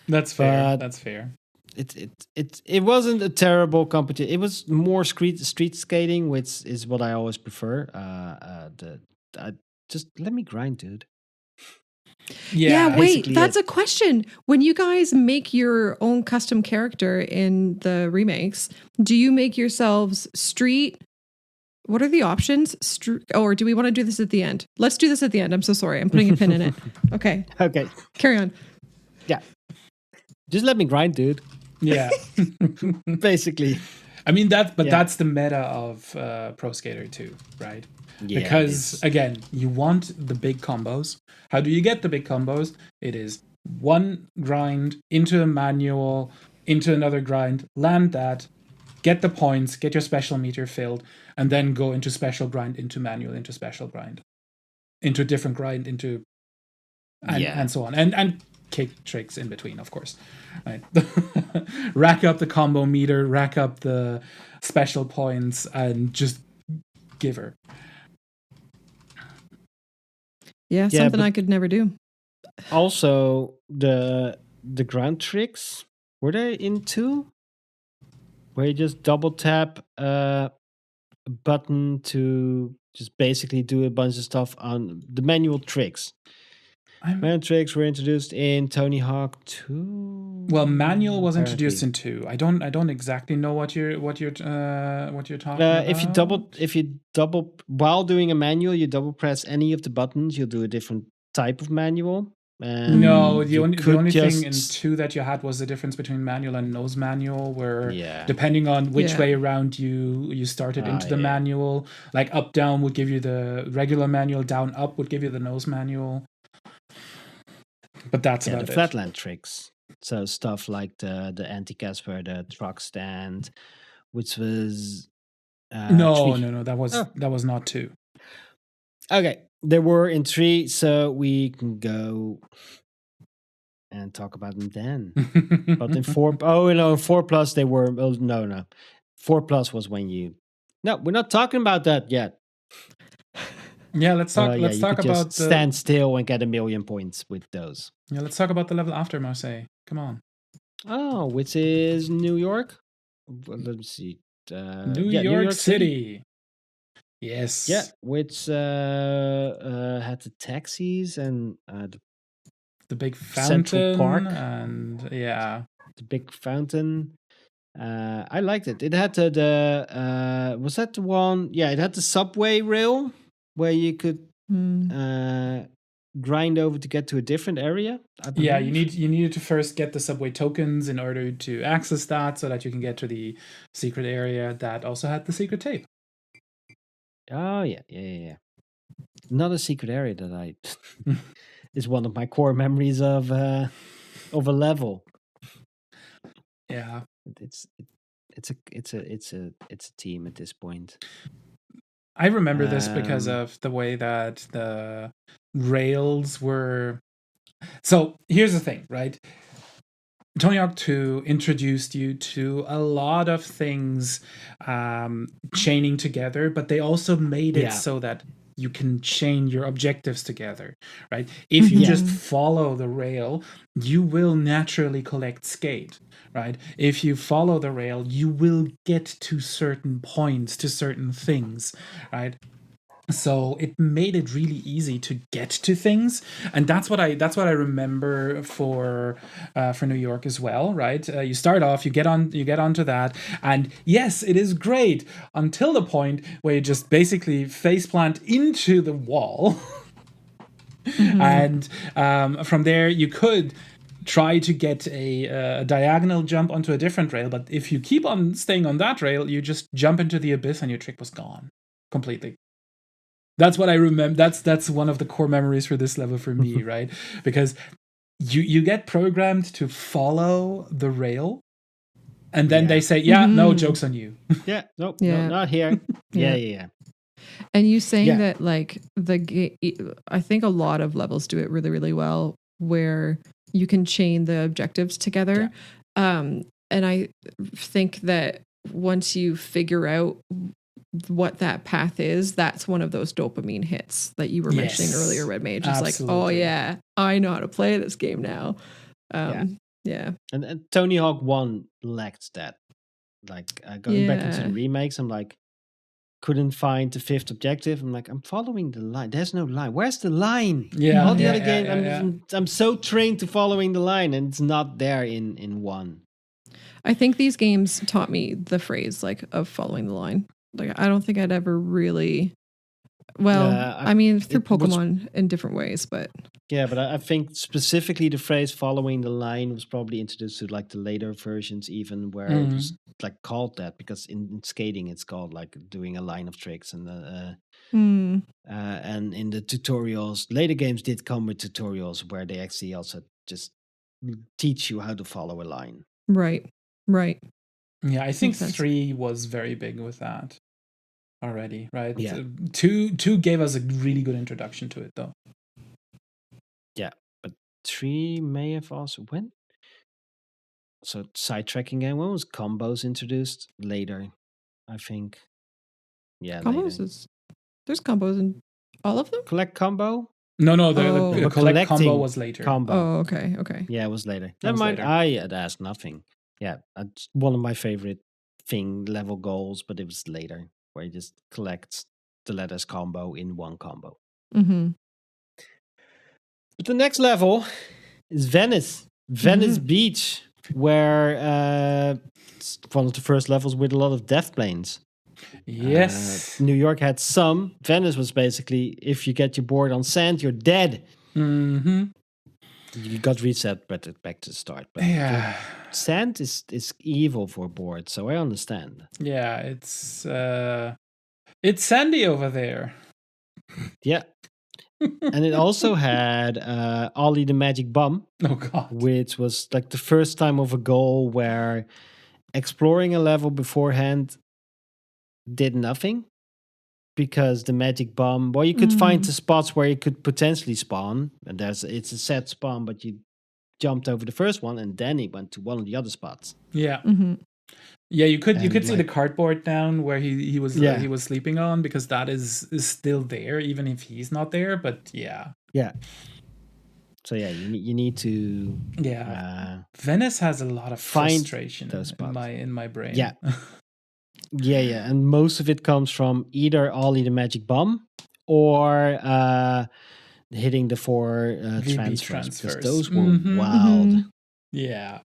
That's fair. But That's fair. It wasn't a terrible competition. It was more street skating, which is what I always prefer. Just let me grind, dude. Yeah, wait, basically that's a question. When you guys make your own custom character in the remakes, do you make yourselves street? What are the options? Or do we want to do this at the end? Let's do this at the end. I'm so sorry. I'm putting a pin in it. Okay. Okay. Carry on. Yeah. Just let me grind, dude. Yeah. Basically. I mean, that's the meta of Pro Skater 2, right? Yeah, because again, you want the big combos. How do you get the big combos? It is one grind into a manual, into another grind, land that, get the points, get your special meter filled, and then go into special grind, into manual, into special grind, into a different grind, into and so on. And kick tricks in between, of course. Right. Rack up the combo meter, rack up the special points, and just give her. Yeah, something I could never do. Also, the ground tricks, were they in 2? Where you just double tap a button to just basically do a bunch of stuff on the manual tricks. Manual tricks were introduced in Tony Hawk 2. Well, manual was introduced in 2. I don't exactly know what you're talking about. If you double while doing a manual, you double press any of the buttons, you'll do a different type of manual. No, the only thing in 2 that you had was the difference between manual and nose manual, where depending on which way around you started into the manual, like up down would give you the regular manual, down up would give you the nose manual. But that's about the flatland tricks. So stuff like the anti-Casper, the truck stand, which was no, that was not 2. Okay, there were in 3, so we can go and talk about them then. But in 4, in 4 plus they were. Oh, no. 4 plus was when you. No, we're not talking about that yet. Yeah, let's talk. Let's talk about stand still and get 1,000,000 points with those. Yeah, let's talk about the level after Marseille. Come on. Oh, which is New York. Well, let me see. New York City. Yes. Yeah, which had the taxis and the big fountain, Central Park, and the big fountain. I liked it. It had the was that the one? Yeah, it had the subway rail where you could grind over to get to a different area. Yeah, you needed to first get the subway tokens in order to access that, so that you can get to the secret area that also had the secret tape. Oh yeah. Another secret area that I is one of my core memories of a level. Yeah, it's a team at this point. I remember this because of the way that the rails were. So here's the thing, right? Tony Hawk 2 introduced you to a lot of things chaining together, but they also made it so that you can chain your objectives together, right? If you just follow the rail, you will naturally collect skate, right? If you follow the rail, you will get to certain points, to certain things, right? So it made it really easy to get to things, and that's what I remember for New York as well, right? You start off, you get onto that, and yes, it is great until the point where you just basically faceplant into the wall, and from there you could try to get a diagonal jump onto a different rail, but if you keep on staying on that rail, you just jump into the abyss and your trick was gone completely. That's what I remember. That's one of the core memories for this level for me, right? Because you get programmed to follow the rail, and then they say, no, joke's on you. No, not here. Yeah. And you saying that, like, I think a lot of levels do it really, really well, where you can chain the objectives together. And I think that once you figure out what that path is, that's one of those dopamine hits that you were mentioning earlier, Red Mage. It's like, oh yeah, I know how to play this game now. Yeah. And Tony Hawk 1 lacked that. Like going back into the remakes, I'm like, couldn't find the fifth objective. I'm like, I'm following the line. There's no line. Where's the line? Yeah. All the other games, I'm so trained to following the line, and it's not there in 1. I think these games taught me the phrase like of following the line. Like, I don't think I'd ever really. Well, I mean, through Pokemon in different ways, but yeah, but I think specifically the phrase "following the line" was probably introduced to like the later versions, even where it was like called that, because in skating it's called like doing a line of tricks, and in the tutorials, later games did come with tutorials where they actually also just teach you how to follow a line. Right. Yeah, I think 3 was very big with that already, right? Yeah. 2 gave us a really good introduction to it, though. Yeah, but 3 may have also when. So sidetracking game, when was combos introduced? Later, I think. Yeah, combos later. There's combos in all of them? Collect combo? No, the collect combo was later. Combo. Oh, okay. Yeah, it was later. Never mind, I had asked nothing. Yeah, it's one of my favorite level goals, but it was later, where you just collect the letters combo in one combo. Mm-hmm. But the next level is Venice. Venice Beach, where it's one of the first levels with a lot of death planes. Yes. New York had some. Venice was basically, if you get your board on sand, you're dead. Mm-hmm. You got reset back to the start. But yeah. Sand is evil for board, so I understand. Yeah, it's sandy over there. Yeah. And it also had Ollie the Magic Bomb. Oh, God. Which was like the first time of a goal where exploring a level beforehand did nothing. Because the Magic Bomb, well, you could find the spots where you could potentially spawn. And it's a set spawn, but you jumped over the first one and then he went to one of the other spots. Yeah. Mm-hmm. Yeah, you could see the cardboard down where he was sleeping on, because that is still there even if he's not there. But yeah. So yeah, you need to Venice has a lot of frustration in my brain. Yeah. Yeah, and most of it comes from either Ollie the Magic Bomb or hitting the 4 transfers. Because those were wild. Yeah.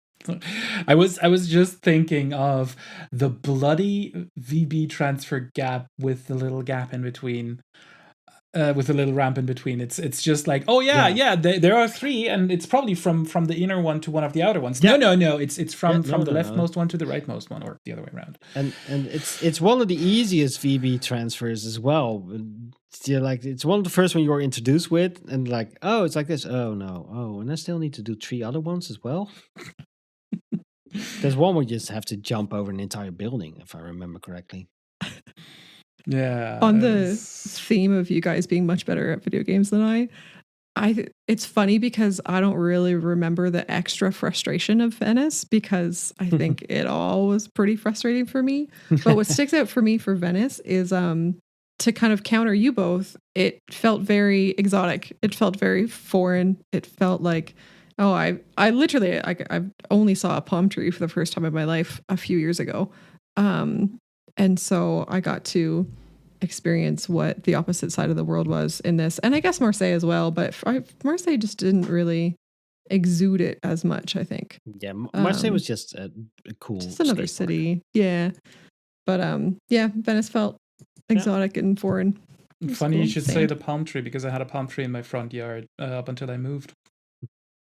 I was just thinking of the bloody VB transfer gap with the little gap in between, with a little ramp in between. It's just like, oh yeah, there are 3, and it's probably from the inner one to one of the outer ones. No, it's from the leftmost one to the rightmost one, or the other way around. And it's one of the easiest VB transfers as well. Like, it's one of the first one you're introduced with, and like, oh, it's like this. Oh no, and I still need to do 3 other ones as well. There's one where you just have to jump over an entire building, if I remember correctly. Yeah. On the theme of you guys being much better at video games than I it's funny because I don't really remember the extra frustration of Venice, because I think it all was pretty frustrating for me. But what sticks out for me for Venice is to kind of counter you both, it felt very exotic. It felt very foreign. It felt like, oh, I literally I only saw a palm tree for the first time in my life a few years ago. And so I got to experience what the opposite side of the world was in this. And I guess Marseille as well, but Marseille just didn't really exude it as much, I think. Yeah, Marseille was just a cool just another city. Yeah. But Venice felt exotic and foreign. Funny you should say the palm tree, because I had a palm tree in my front yard up until I moved.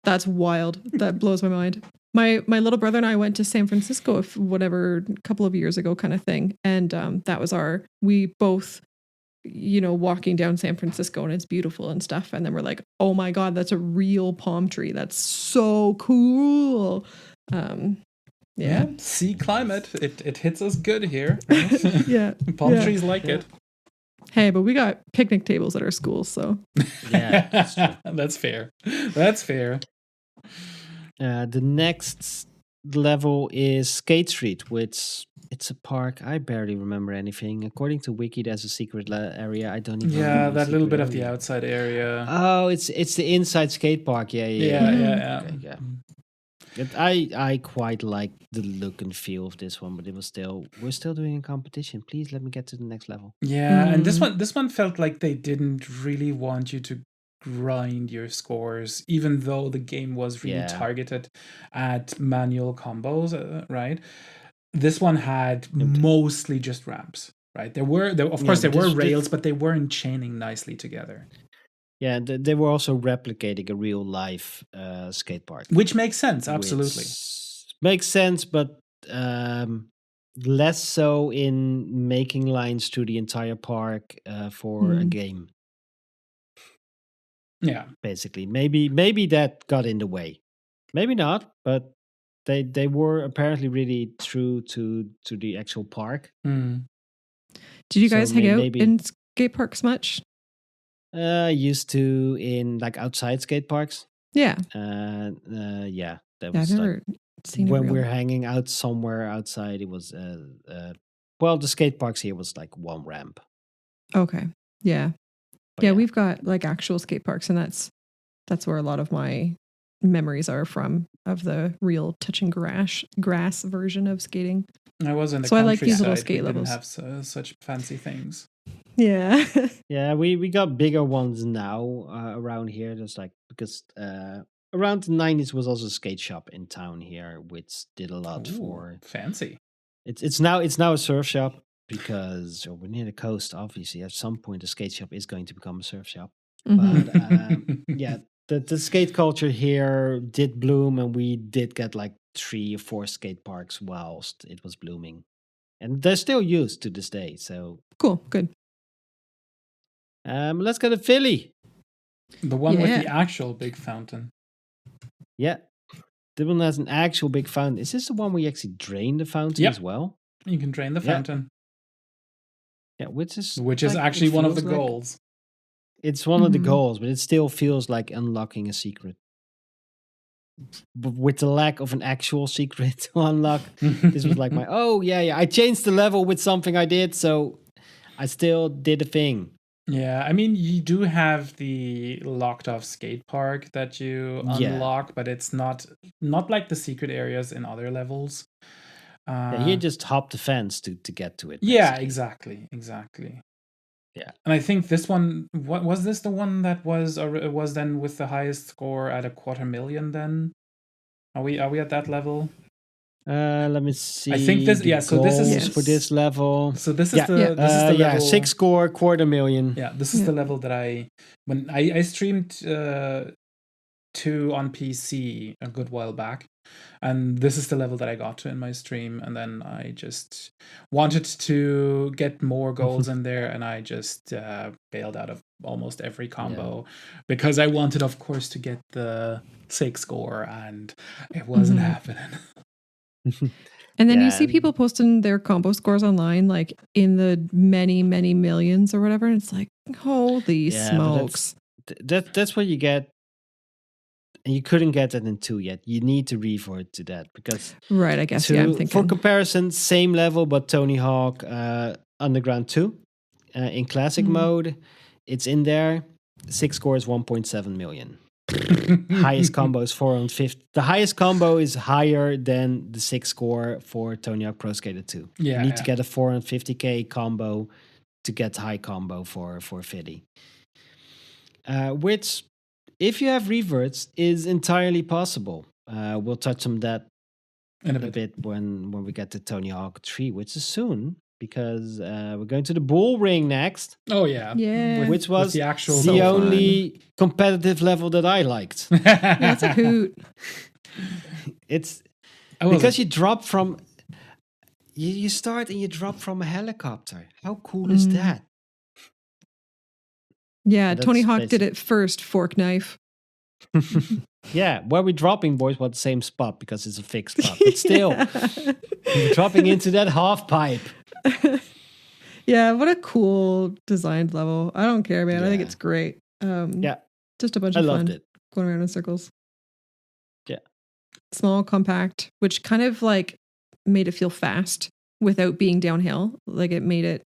That's wild. That blows my mind. My little brother and I went to San Francisco a couple of years ago kind of thing. And that was we both, walking down San Francisco, and it's beautiful and stuff. And then we're like, oh my God, that's a real palm tree. That's so cool. Yeah. Sea climate. It hits us good here. Right? Yeah. Palm trees like it. Hey, but we got picnic tables at our school, so. Yeah, that's true. That's fair. That's fair. The next level is Skate Street, which it's a park. I barely remember anything. According to Wiki, there's a secret area. I don't even Yeah, remember the that little secret bit of the area. outside area. Oh, it's the inside skate park. Yeah. Yeah. Okay, yeah. I quite like the look and feel of this one, but we're still doing a competition. Please let me get to the next level. Yeah, and this one felt like they didn't really want you to grind your scores, even though the game was really targeted at manual combos, right? This one had mostly just ramps, right? There were rails, but they weren't chaining nicely together. Yeah, they were also replicating a real life skate park, which makes sense. Absolutely makes sense, but less so in making lines through the entire park for a game. Yeah, basically, maybe that got in the way, maybe not, but they were apparently really true to the actual park. Did you guys hang out in skate parks much? Used to in like outside skate parks. Yeah. Yeah, that I've was never seen when we're hanging out somewhere outside. It was well, the skate parks here was like one ramp. Okay. Yeah. Yeah, we've got like actual skate parks, and that's where a lot of my memories are from, of the real touching grass version of skating. I was in the I like these little countryside. skate We levels. didn't have such fancy things. Yeah. Yeah, we got bigger ones now around here. There's like, because around the 90s was also a skate shop in town here, which did a lot for fancy. It's now a surf shop, because we're near the coast. Obviously, at some point, the skate shop is going to become a surf shop. But yeah, the skate culture here did bloom, and we did get like 3 or 4 skate parks whilst it was blooming, and they're still used to this day. So cool, good. Let's go to Philly. The one with the actual big fountain. Yeah. The one has an actual big fountain. Is this the one where you actually drain the fountain as well? You can drain the fountain. Yeah, which is actually one of the goals. It's one of the goals, but it still feels like unlocking a secret. But with the lack of an actual secret to unlock, this was like I changed the level with something I did, so I still did a thing. Yeah, I mean, you do have the locked off skate park that you unlock, but it's not like the secret areas in other levels. You just hop the fence to get to it. Basically. Yeah, exactly. Yeah, and I think this one, what was this the one that was then with the highest score at 250,000? Then are we at that level? Let me see. I think this. Yeah, so this is for this level. So this is the level. 6 score, 250,000. Yeah, this is the level that when I streamed 2 on PC a good while back, and this is the level that I got to in my stream, and then I just wanted to get more goals in there, and I just bailed out of almost every combo because I wanted, of course, to get the 6 score, and it wasn't happening. And then you see people posting their combo scores online, like in the many, many millions or whatever. And it's like, holy smokes. That's what you get. And you couldn't get that in 2 yet. You need to revert to that because... Right, I guess. I'm thinking. For comparison, same level, but Tony Hawk Underground 2 in classic mode. It's in there. 6 scores, 1.7 million. Highest combo is 450. The highest combo is higher than the 6 score for Tony Hawk Pro Skater 2. You need to get a 450k combo to get high combo for Philly. Which, if you have reverts, is entirely possible. We'll touch on that in a bit when we get to Tony Hawk 3, which is soon, because we're going to the bull ring next. Oh yeah, which was the only competitive level that I liked. That's a hoot. It's because you drop from you start and you drop from a helicopter. How cool is that? Yeah, Tony Hawk did it first. Fork knife. Yeah, where we're dropping, boys, was the same spot because it's a fixed spot. But still, you're dropping into that half pipe. Yeah, what a cool designed level. I don't care, man. I think it's great. Just a bunch of fun. Loved it. Going around in circles. Yeah. small, compact, which kind of like made it feel fast without being downhill. Like it made it,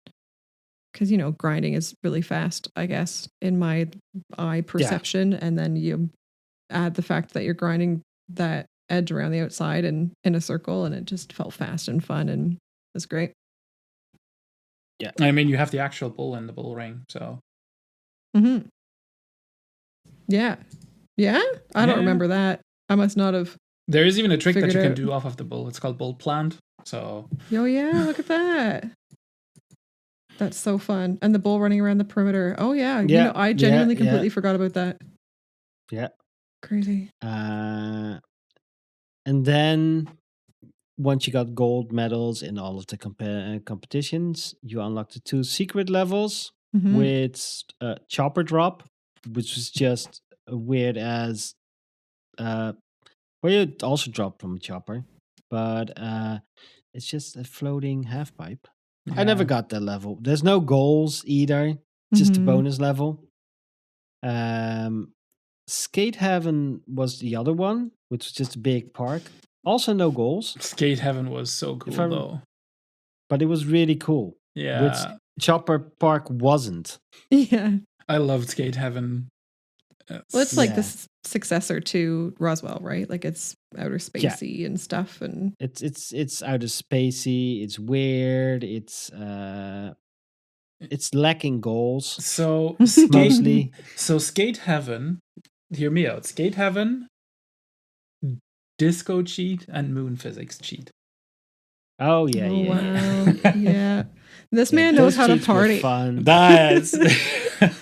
because, you know, grinding is really fast, I guess, in my eye perception. And then you add the fact that you're grinding that edge around the outside and in a circle, and it just felt fast and fun, and it was great. Yeah. I mean, you have the actual bull and the bull ring, so. Mm-hmm. Yeah. Yeah? I don't remember that. I must not have. There is even a trick that you can do off of the bull. It's called bull plant. So. Oh, yeah. Look at that. That's so fun. And the bull running around the perimeter. Oh, yeah. You know, I genuinely completely forgot about that. Yeah. Crazy. And then once you got gold medals in all of the competitions, you unlocked the 2 secret levels with chopper drop, which was just weird as well, you also drop from a chopper, but it's just a floating half pipe. I never got that level. There's no goals either, just a bonus level. Skate Heaven was the other one, which was just a big park. Also no goals. Skate Heaven was so cool though. But it was really cool. Yeah. Which Chopper Park wasn't. Yeah. I loved Skate Heaven. Well, it's like the successor to Roswell, right? Like it's outer spacey and stuff, and it's outer spacey. It's weird. It's lacking goals. So mostly. So Skate Heaven. Hear me out. Skate Heaven, disco cheat, and moon physics cheat. Oh yeah, wow. Yeah. This man knows how to party. Fun. That's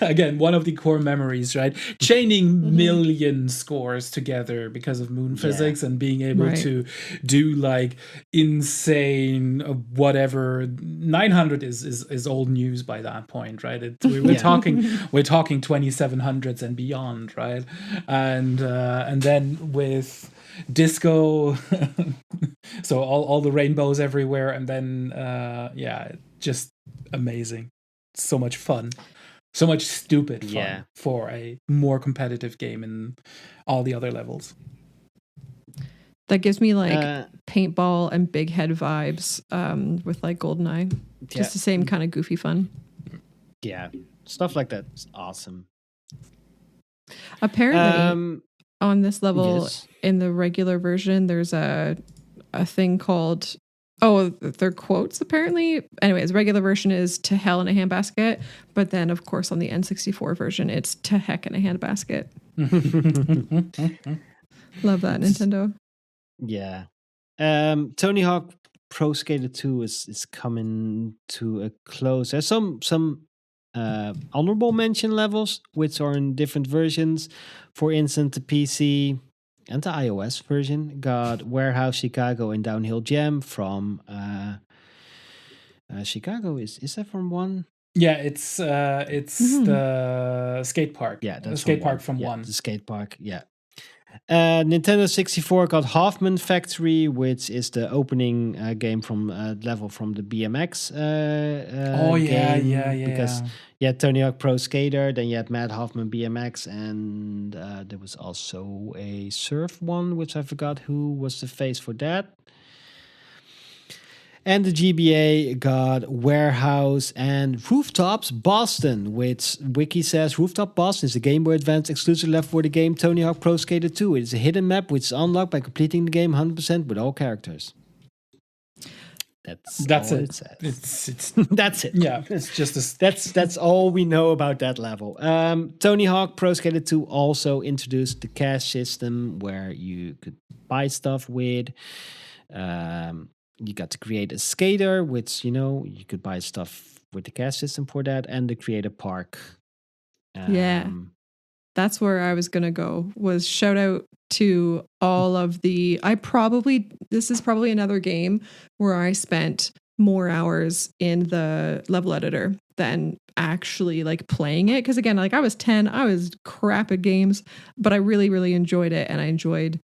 again one of the core memories, right? Chaining million scores together because of moon physics and being able to do like insane whatever. 900 is old news by that point, right? We're talking 2700s and beyond, right? And then with disco, so all the rainbows everywhere, and then just amazing. So much fun. So much stupid fun for a more competitive game in all the other levels. That gives me like paintball and big head vibes with like GoldenEye. Just the same kind of goofy fun. Yeah. Stuff like that is awesome. Apparently on this level in the regular version, there's a thing called they're quotes apparently. Anyways, regular version is to hell in a handbasket, but then of course on the N64 version it's to heck in a handbasket. Love that, Nintendo. Yeah. Tony Hawk Pro Skater 2 is coming to a close. There's some honorable mention levels which are in different versions. For instance, the PC and the iOS version got Warehouse Chicago and Downhill Jam from Chicago. Is that from one? Yeah, it's the skate park. Yeah, that's the skate park from one. The skate park. Yeah. Nintendo 64 got Hoffman Factory, which is the opening game from level from the BMX game. Yeah. Because you had Tony Hawk Pro Skater, then you had Matt Hoffman BMX, and there was also a surf one, which I forgot who was the face for that. And the GBA got Warehouse and Rooftops Boston, which Wiki says Rooftop Boston is a Game Boy Advance exclusive level for the game Tony Hawk Pro Skater 2. It is a hidden map which is unlocked by completing the game 100% with all characters. That's all it says. It's that's it. Yeah, it's just that's all we know about that level. Tony Hawk Pro Skater 2 also introduced the cash system where you could buy stuff with. You got to create a skater, which, you could buy stuff with the cash system for that, and the creator park. That's where I was going to go, was shout out to all of the, this is probably another game where I spent more hours in the level editor than actually like playing it. Cause again, like I was 10, I was crap at games, but I really, really enjoyed it. And I enjoyed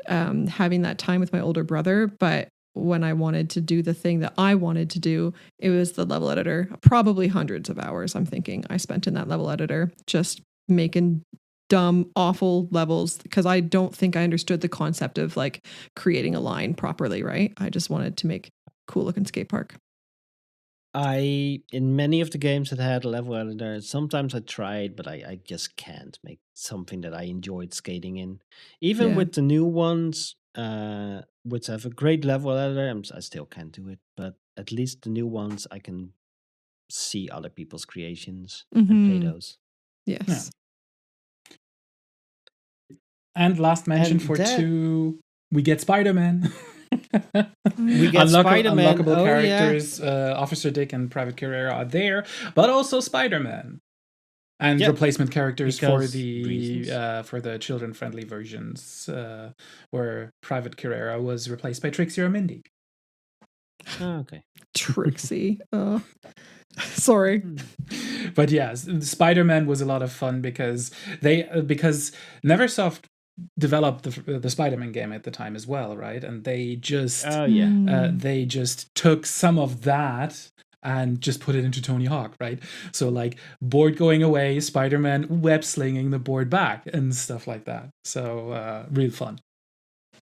having that time with my older brother. But when I wanted to do the thing that I wanted to do, it was the level editor. Probably hundreds of hours, I'm thinking, I spent in that level editor just making dumb, awful levels because I don't think I understood the concept of like creating a line properly, right? I just wanted to make cool looking skate park. In many of the games that had a level editor, sometimes I tried, but I just can't make something that I enjoyed skating in. Even Yeah. with the new ones, which have a great level editor, I still can't do it. But at least the new ones, I can see other people's creations and play Mhm. those. Yes. And last mention And for that 2, we get Spider-Man. we get Spider-Man. Unlockable Oh yeah, characters, Officer Dick and Private Carrera are there, but also Spider-Man. And Yep, replacement characters because reasons. for the children-friendly versions, where Private Carrera was replaced by Trixie or Mindy. Oh, okay. Trixie. Sorry. But yeah, Spider-Man was a lot of fun because Neversoft developed the Spider-Man game at the time as well, right? And they just Oh yeah. they just took some of that and just put it into Tony Hawk, right? So like board going away, Spider-Man web slinging the board back and stuff like that. So real fun.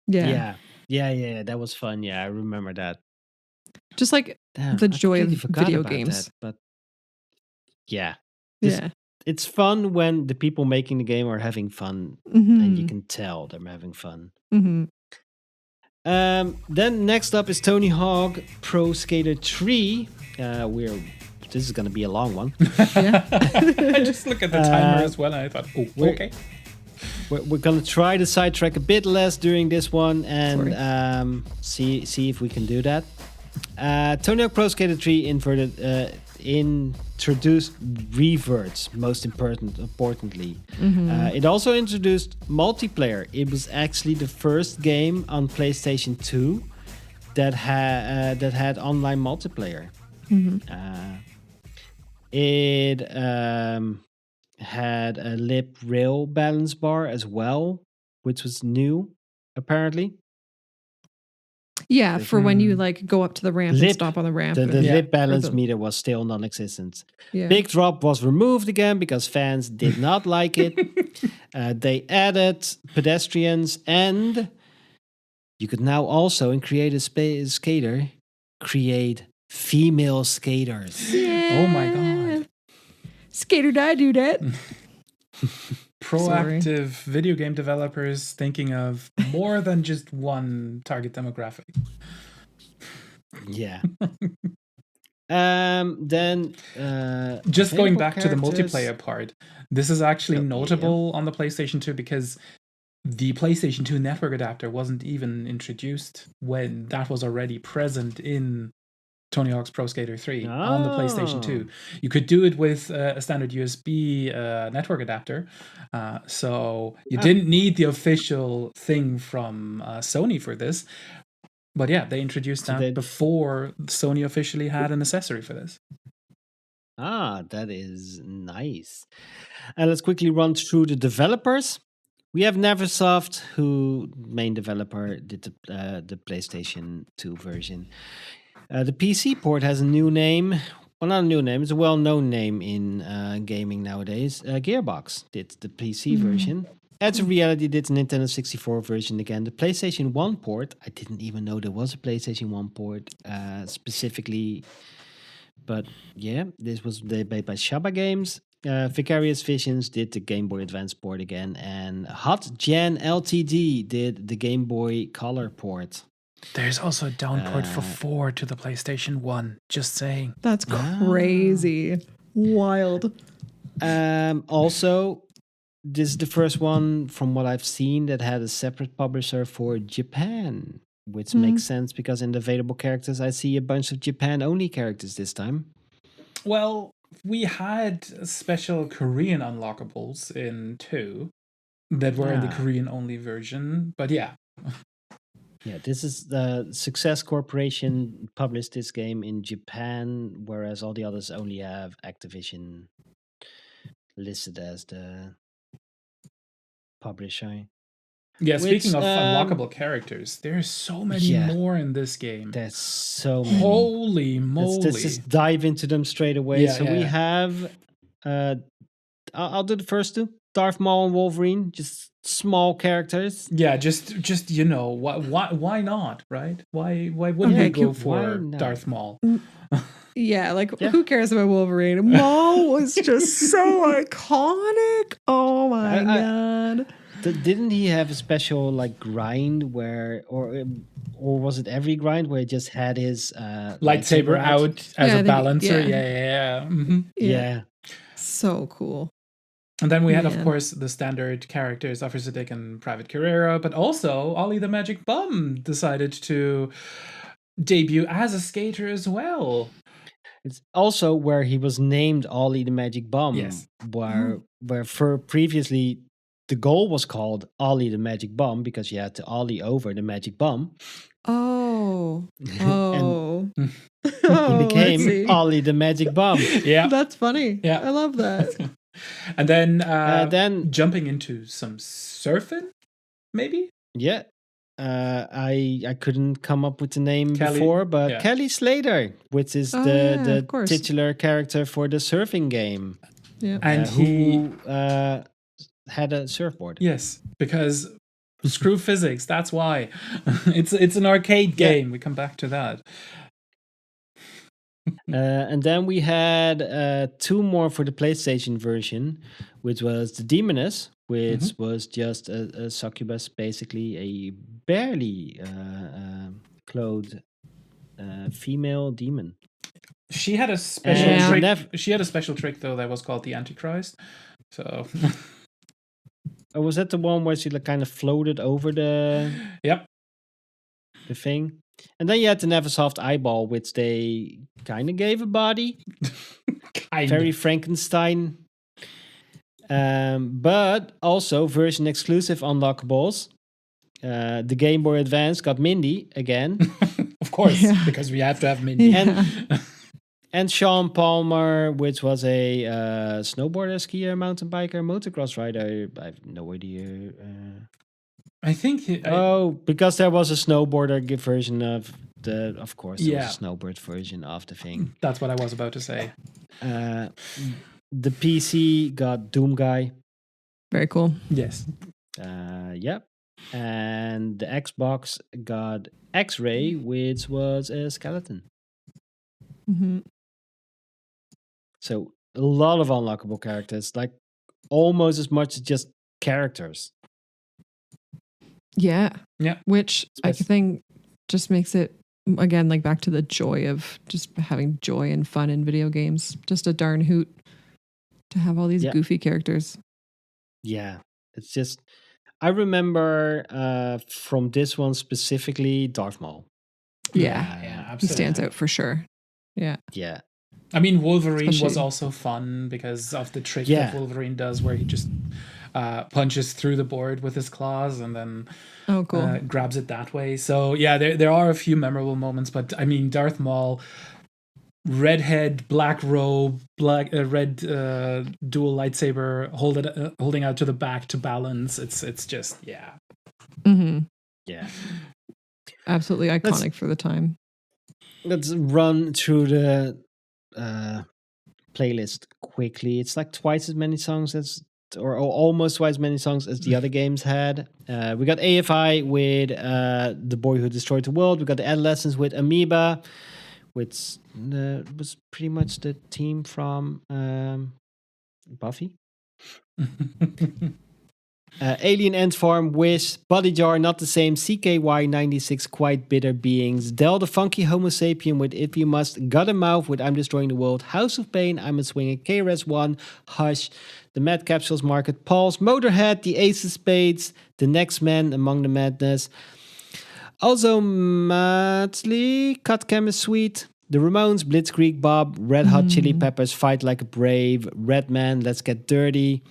Yeah. Yeah. That was fun. Yeah, I remember that. Just like Damn, the I joy of completely forgot video about games. that, but yeah, Yeah. it's fun when the people making the game are having fun, Mhm. and you can tell they're having fun. Mhm. Then next up is Tony Hawk Pro Skater 3. This is going to be a long one. I just look at the timer as well, and I thought, oh, okay. We're going to try to sidetrack a bit less during this one and see if we can do that. Tony Hawk Pro Skater 3 introduced reverts, most importantly. It also introduced multiplayer. It was actually the first game on PlayStation 2 that had online multiplayer. It had a lip rail balance bar as well, which was new, apparently. Yeah, for when you like go up to the ramp and stop on the ramp. The and- lip balance meter was still non-existent. Yeah. Big Drop was removed again because fans did not like it. They added pedestrians, and you could now also, in Create a Skater, create female skaters. Yeah. Oh my god. Skater die do that. Proactive video game developers thinking of more than just one target demographic. Yeah. Then just going back to the characters. multiplayer part, this is actually notable on the PlayStation 2 because the PlayStation 2 network adapter wasn't even introduced when that was already present in Tony Hawk's Pro Skater 3 on the PlayStation 2. You could do it with a standard USB network adapter. So you didn't need the official thing from Sony for this. But yeah, they introduced that before Sony officially had an accessory for this. That is nice. And let's quickly run through the developers. We have Neversoft, who main developer did the PlayStation 2 version. The PC port has a new name. Well, not a new name. It's a well-known name in gaming nowadays. Gearbox did the PC version. Edge of Reality did the Nintendo 64 version again. The PlayStation 1 port, I didn't even know there was a PlayStation 1 port specifically. But yeah, this was made by Shaba Games. Vicarious Visions did the Game Boy Advance port again. And Hot Gen Ltd did the Game Boy Color port. There's also a downport for 4 to the PlayStation 1. Just saying. That's crazy. Wild. Also, this is the first one from what I've seen that had a separate publisher for Japan, which makes sense because in the available characters, I see a bunch of Japan-only characters this time. Well, we had special Korean unlockables in 2 that were in the Korean-only version, but yeah. Yeah, this is the Success Corporation published this game in Japan, whereas all the others only have Activision listed as the publisher. Yeah, speaking of unlockable characters, there's so many more in this game. There's so many. Holy moly. Let's just dive into them straight away. We have... I'll do the first two. Darth Maul and Wolverine, just small characters. Yeah, just why not, right? Why wouldn't Okay, you go why for not? Darth Maul? Yeah, like Yeah. who cares about Wolverine? Maul was just so iconic. Oh my god. Didn't he have a special like grind where, or was it every grind where he just had his Lightsaber out as Yeah, I a think- balancer. yeah. Yeah. Mhm. Yeah. So cool. And then we had, of Man. course, the standard characters, Officer Dick and Private Carrera, but also Ollie the Magic Bum decided to debut as a skater as well. It's also where he was named Ollie the Magic Bomb. Yes. Where for previously the goal was called Ollie the Magic Bomb because you had to Ollie over the Magic Bomb. Oh. And Oh. he he Oh, I became see. Ollie the Magic Bomb. Yeah. That's funny. Yeah. I love that. And then, Then jumping into some surfing, maybe? yeah. I couldn't come up with the name Kelly, before, but yeah. Kelly Slater, which is Oh, yeah, the of course. titular character for the surfing game, Yeah. And he, who had a surfboard. yes, because screw physics, that's why. It's an arcade Yeah. game. We come back to that. And then we had two more for the PlayStation version, which was the Demoness, which was just a succubus, basically a barely clothed female demon. She had a special Yeah. trick. She had a special trick though that was called the Antichrist. So Oh, was that the one where she like kind of floated over the yep. thing? And then you had the Neversoft eyeball, which they kind of gave a body. Kind Very of. Frankenstein. But also version exclusive unlockables. The Game Boy Advance got Mindy again. Of course, Yeah. because we have to have Mindy. Yeah. And Sean Palmer, which was a snowboarder, skier, mountain biker, motocross rider. I have no idea. I think Because there was a snowboarder version of of course, there Yeah. was a snowboard version of the thing. that's what I was about to say. The PC got Doom Guy. Very cool. Yes. Yep. And the Xbox got X-Ray, which was a skeleton. Hmm. So a lot of unlockable characters, like almost as much as just characters. Yeah. Yeah. Which I Spec- think just makes it, again, like back to the joy of just having joy and fun in video games. Just a darn hoot to have all these Yeah. goofy characters. Yeah, it's just. I remember from this one specifically, Darth Maul. Yeah. Yeah, He absolutely. stands out for sure. Yeah. Yeah, I mean, Wolverine was Especially- also fun because of the trick Yeah. that Wolverine does, where he just punches through the board with his claws and then Oh, cool. grabs it that way. So yeah, there are a few memorable moments, but I mean, Darth Maul, redhead, black robe, red dual lightsaber, holding out to the back to balance. It's just yeah. Hmm. yeah. Absolutely iconic for the time. Let's run through the playlist quickly. It's like twice as many songs as, or almost twice as many songs as the other games had. We got AFI with The Boy Who Destroyed the World. We got the Adolescents with Amoeba, which was pretty much the team from Buffy. Alien Ant Farm, Wish, Body Jar, Not the Same, CKY 96, Quite Bitter Beings, Del the Funky Homo Sapien with If You Must, Got a Mouth with I'm Destroying the World, House of Pain, I'm a Swinger, KRS 1, Hush, The Mad Capsules Market, Pulse, Motorhead, The Ace of Spades, The Next Man, Among the Madness, also Madly, Cut Chemist Sweet, The Ramones, Blitzkrieg Bob, Red Hot Chili Peppers, Fight Like a Brave, Red Man, Let's Get Dirty,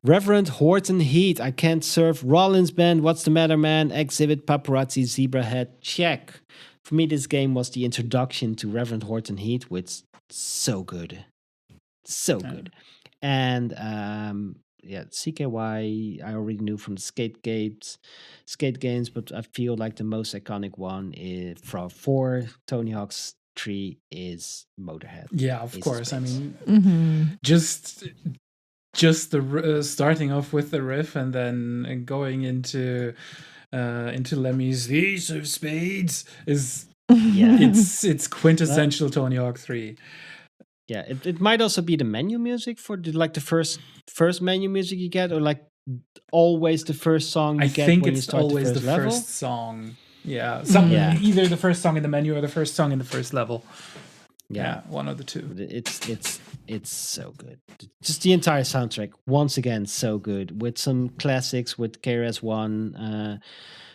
Reverend Horton Heat, I Can't Surf, Rollins Band, What's the Matter Man, Exhibit, Paparazzi, Zebrahead, check. For me, this game was the introduction to Reverend Horton Heat, which so good. So good. And yeah, CKY, I already knew from the skate games, but I feel like the most iconic one is from 4 Tony Hawk's 3 is Motorhead. Yeah, of Ace of course. I Spades. mean, Hmm. just just the starting off with the riff and then going into Lemmy's the Ace of Spades is Yeah. it's quintessential Tony Hawk 3. Yeah, it might also be the menu music for the first menu music you get, or like always the first song you I get think when you it's start always the the first level. first song. Yeah, Yeah. either the first song in the menu or the first song in the first level. Yeah, one of the two. it's so good. Just the entire soundtrack, once again, so good, with some classics, with KRS-One,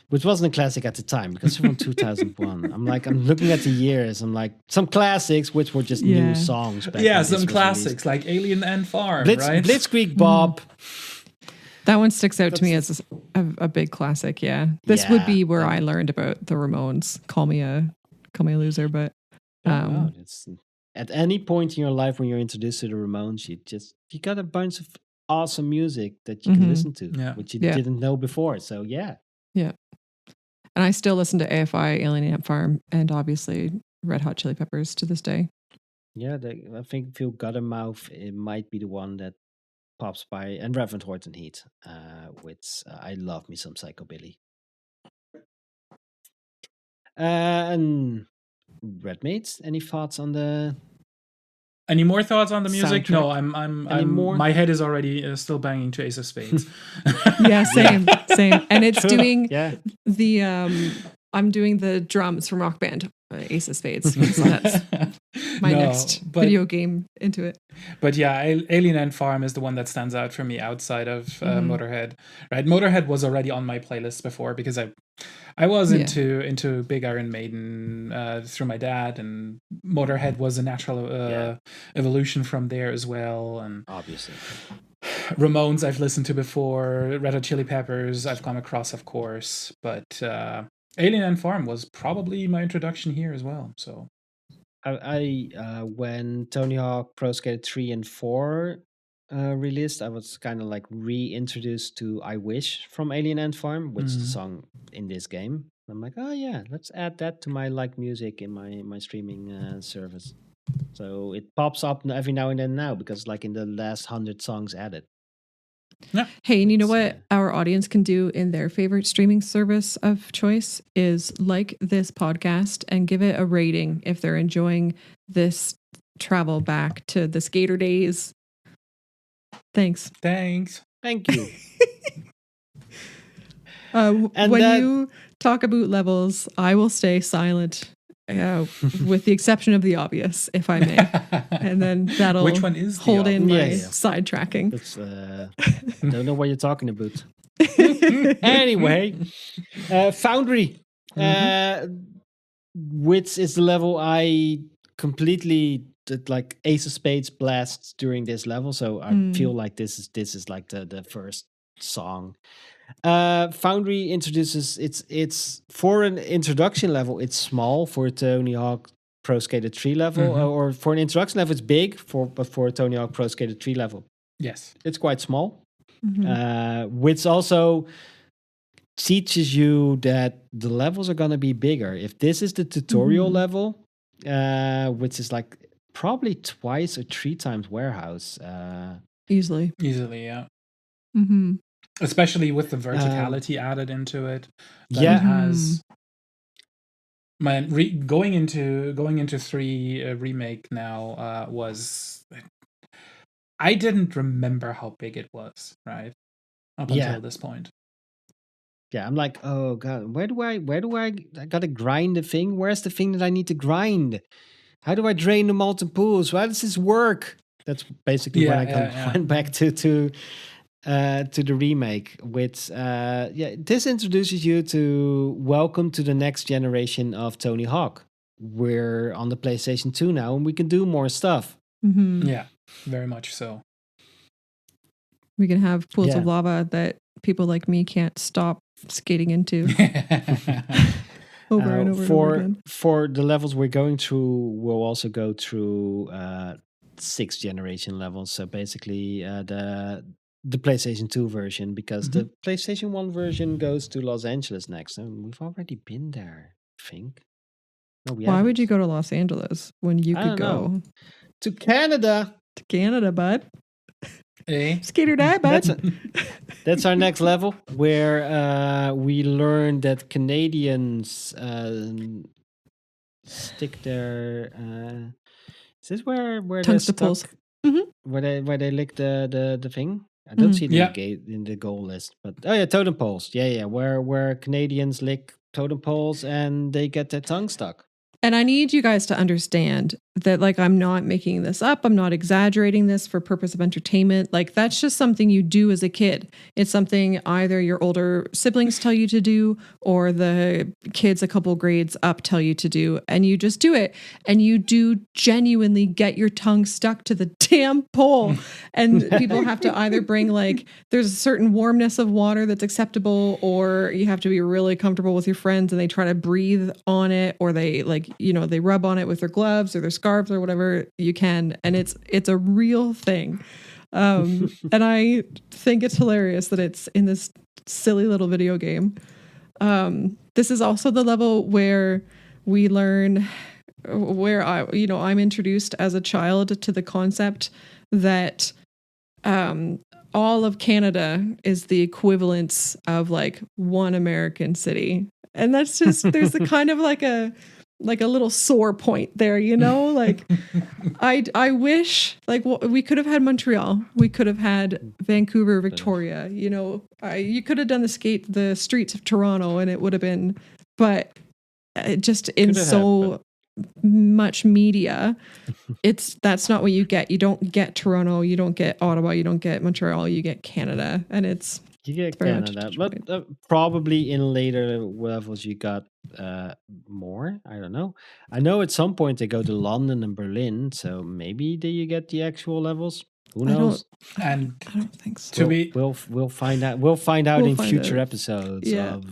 which wasn't a classic at the time because it's from 2001. I'm looking at the years. I'm like, some classics which were just new songs back Yeah, when this some was classics like Alien and Farm, released. right? Blitzkrieg Bob. That one sticks out to me as a big classic. Yeah, this would be where I learned about the Ramones. Call me a loser, but It's at any point in your life when you're introduced to the Ramones, you got a bunch of awesome music that you can listen to, which you didn't know before. So yeah. And I still listen to AFI, Alien Ant Farm, and obviously Red Hot Chili Peppers to this day. Yeah, I think Phil Guttermouth, it might be the one that pops by, and Reverend Horton Heat, which I love me some Psychobilly. And Red Mates, any thoughts on the? Any more thoughts on the music? Soundtrack? No, I'm my head is already still banging to Ace of Spades. Yeah, same. And it's doing Yeah. the I'm doing the drums from Rock Band, Ace of Spades. So that's my next video game into it. But yeah, Alien Ant Farm is the one that stands out for me outside of Motorhead. Right, Motorhead was already on my playlist before because I was into Big Iron Maiden through my dad, and Motorhead was a natural evolution from there as well. And obviously, Ramones I've listened to before, Red Hot Chili Peppers I've come across, of course, but Alien Ant Farm was probably my introduction here as well. So I when Tony Hawk Pro Skater 3 and 4 released, I was kind of like reintroduced to I Wish from Alien Ant Farm, which is the song in this game. I'm like, oh yeah, let's add that to my music in my streaming service. So it pops up every now and then now, because like in the last 100 songs added. Yeah. Hey, and you know what our audience can do in their favorite streaming service of choice is like this podcast and give it a rating if they're enjoying this travel back to the skater days. Thanks. Thank you. And when you talk about levels, I will stay silent, with the exception of the obvious, if I may. And then that'll which one is hold in my Yeah. sidetracking. Don't know what you're talking about. Anyway, Foundry, which is the level I completely did like Ace of Spades blasts during this level. So I feel like this is like the first song. Foundry introduces it's for an introduction level. It's small for Tony Hawk Pro Skater 3 level, or for an introduction level, it's big. But for Tony Hawk Pro Skater 3 level, yes, it's quite small. Which also teaches you that the levels are gonna be bigger. If this is the tutorial level, which is like probably twice or 3 times warehouse, easily, yeah. Especially with the verticality added into it. That has man going into 3 remake now was, I didn't remember how big it was, right? Up until this point. Yeah, I'm like, oh god, where do I gotta grind the thing? Where's the thing that I need to grind? How do I drain the molten pools? How does this work? That's basically when I went back to the remake, which this introduces you to welcome to the next generation of Tony Hawk. We're on the PlayStation 2 now, and we can do more stuff. Yeah, very much so. We can have pools of lava that people like me can't stop skating into over and over again. For the levels we're going through, we'll also go through 6th generation levels. So basically the PlayStation 2 version, because the PlayStation 1 version goes to Los Angeles next. And we've already been there, I think. No, Why would you go to Los Angeles when you could go to Canada? To Canada, bud. Eh? Skater die, bud. That's our next level, where we learn that Canadians stick their. Is this where they're Tongues to stuck? pulls. Mhm. Where they lick the thing? I don't see it in Yeah. the in the goal list, but oh yeah, totem poles. Yeah. Where Canadians lick totem poles and they get their tongue stuck. And I need you guys to understand that, like, I'm not making this up. I'm not exaggerating this for purpose of entertainment. Like, that's just something you do as a kid. It's something either your older siblings tell you to do or the kids a couple grades up tell you to do. And you just do it. And you do genuinely get your tongue stuck to the damn pole. And people have to either bring, like, there's a certain warmness of water that's acceptable, or you have to be really comfortable with your friends and they try to breathe on it, or they, like, they rub on it with their gloves or their scarves or whatever you can. And it's a real thing. And I think it's hilarious that it's in this silly little video game. This is also the level where we learn, where I'm introduced as a child to the concept that all of Canada is the equivalence of like one American city. And that's just, there's a kind of like a little sore point there, like I wish, like, we could have had Montreal, we could have had Vancouver, Victoria, you could have done the streets of Toronto and it would have been, but just in so much media, that's not what you get. You don't get Toronto, you don't get Ottawa, you don't get Montreal, you get Canada. And you get Canada, but probably in later levels you got more. I don't know. I know at some point they go to London and Berlin, so maybe you get the actual levels. Who knows? I don't think so. We'll find out. We'll find out in future episodes of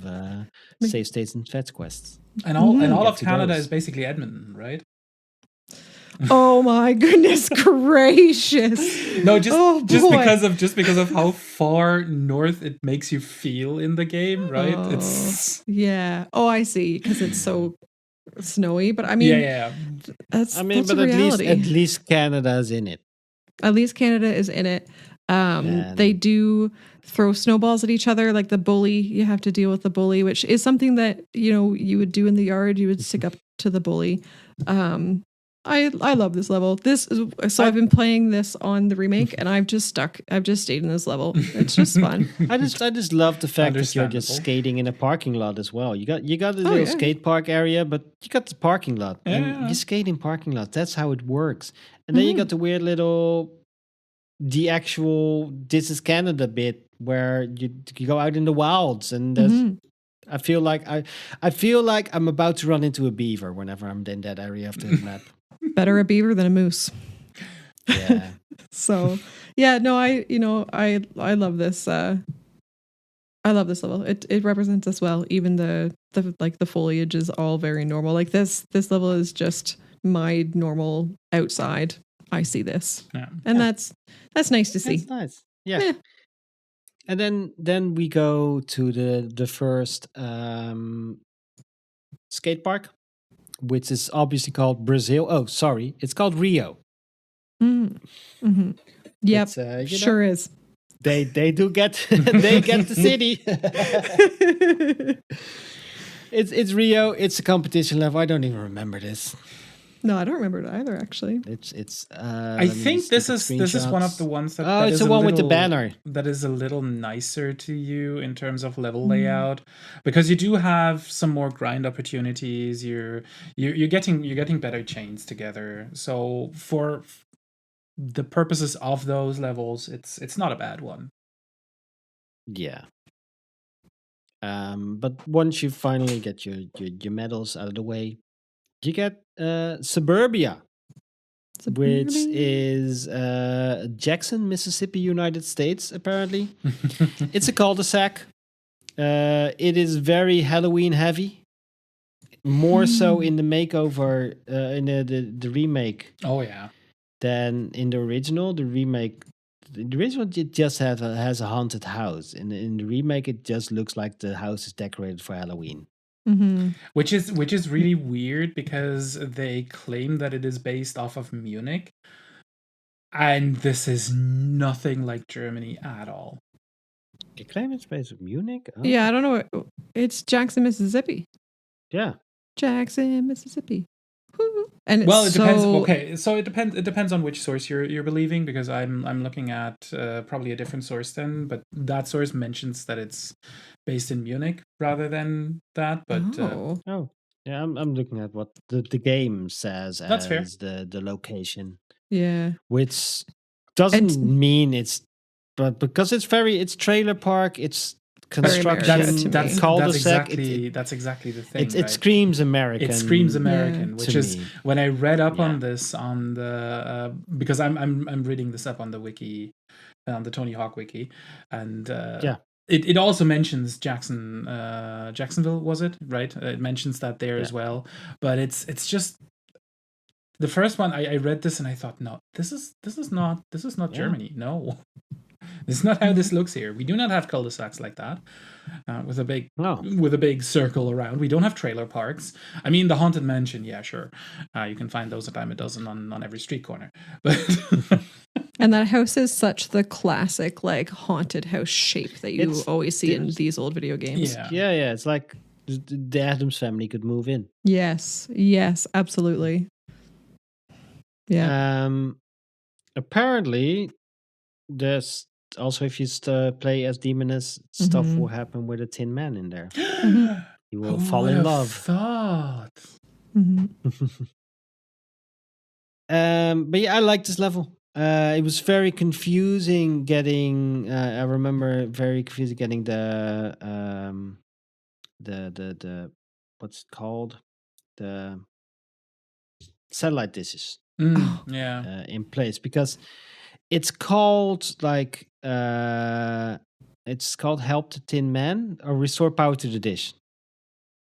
Save States and Fetch Quests. And all of Canada is basically Edmonton, right? Oh my goodness gracious! No, just because of how far north it makes you feel in the game, right? It's Oh, I see, because it's so snowy. But I mean, that's but reality. at least Canada's in it. At least Canada is in it. They do throw snowballs at each other, like the bully. You have to deal with the bully, which is something that you would do in the yard. You would stick up to the bully. I love this level. I've been playing this on the remake, and I've just stayed in this level. It's just fun. I just love the fact that you're just skating in a parking lot as well. You got a little skate park area, but you got the parking lot. And you skate in parking lots. That's how it works. And then you got the weird little, the actual This Is Canada bit where you go out in the wilds, and there's. I feel like I'm about to run into a beaver whenever I'm in that area of the map. Better a beaver than a moose. Yeah. So no, I love this. I love this level. It represents us well. Even the foliage is all very normal. Like this level is just my normal outside. I see this, and that's nice to see. That's nice. Yeah. And then we go to the first skate park, which is obviously called Brazil. Oh, sorry, it's called Rio. Mm-hmm. Yep, sure is. They do get they get the city. It's Rio. It's a competition level. I don't even remember this. No, I don't remember it either. Actually, it's. I think this is one of the ones that. Oh, it's the one with the banner. That is a little nicer to you in terms of level layout, because you do have some more grind opportunities. You're getting better chains together. So for the purposes of those levels, it's not a bad one. Yeah. But once you finally get your medals out of the way, you get Suburbia, which is Jackson, Mississippi, United States, apparently. It's a cul-de-sac. It is very Halloween heavy. More so in the makeover, in the remake. Oh, yeah. Than in the original. The original just has a haunted house. In the remake, it just looks like the house is decorated for Halloween. Mm-hmm. Which is really weird because they claim that it is based off of Munich, And this is nothing like Germany at all. The climate space of Munich? Oh. Yeah, I don't know. It's Jackson, Mississippi. Yeah. Jackson, Mississippi. Woo. And Well, it's it depends. so Okay, so it depends. It depends on which source you're believing, because I'm looking at probably a different source then, but that source mentions that it's based in Munich rather than that. But Oh. Yeah, I'm looking at what the game says That's fair. as the location, yeah. which doesn't mean it's, but because it's trailer park, it's construction, American to me. that's cul-de-sac. that's exactly the thing. It right? screams American. It screams American, which to is me. when I read up Yeah. on this on the because I'm reading this up on the wiki, on the Tony Hawk wiki, and Yeah. It also mentions Jacksonville, was it right? It mentions that there as well, but it's just the first one. I read this and I thought, no, this is not Germany. No, this is not how this looks here. We do not have cul-de-sacs like that, with a big circle around. We don't have trailer parks. I mean, the haunted mansion, yeah, sure, you can find those a dime a dozen on every street corner, but. And that house is such the classic, like, haunted house shape that you always see in these old video games. Yeah. It's like the Addams Family could move in. Yes, absolutely. Yeah. Apparently, there's also, if you play as Demoness, stuff will happen with a Tin Man in there. You will fall in love. Thought. But yeah, I like this level. It was very confusing getting. I remember very confusing getting the what's it called, the satellite dishes. Yeah. In place, because it's called like it's called Help the Tin Man or Restore Power to the Dish.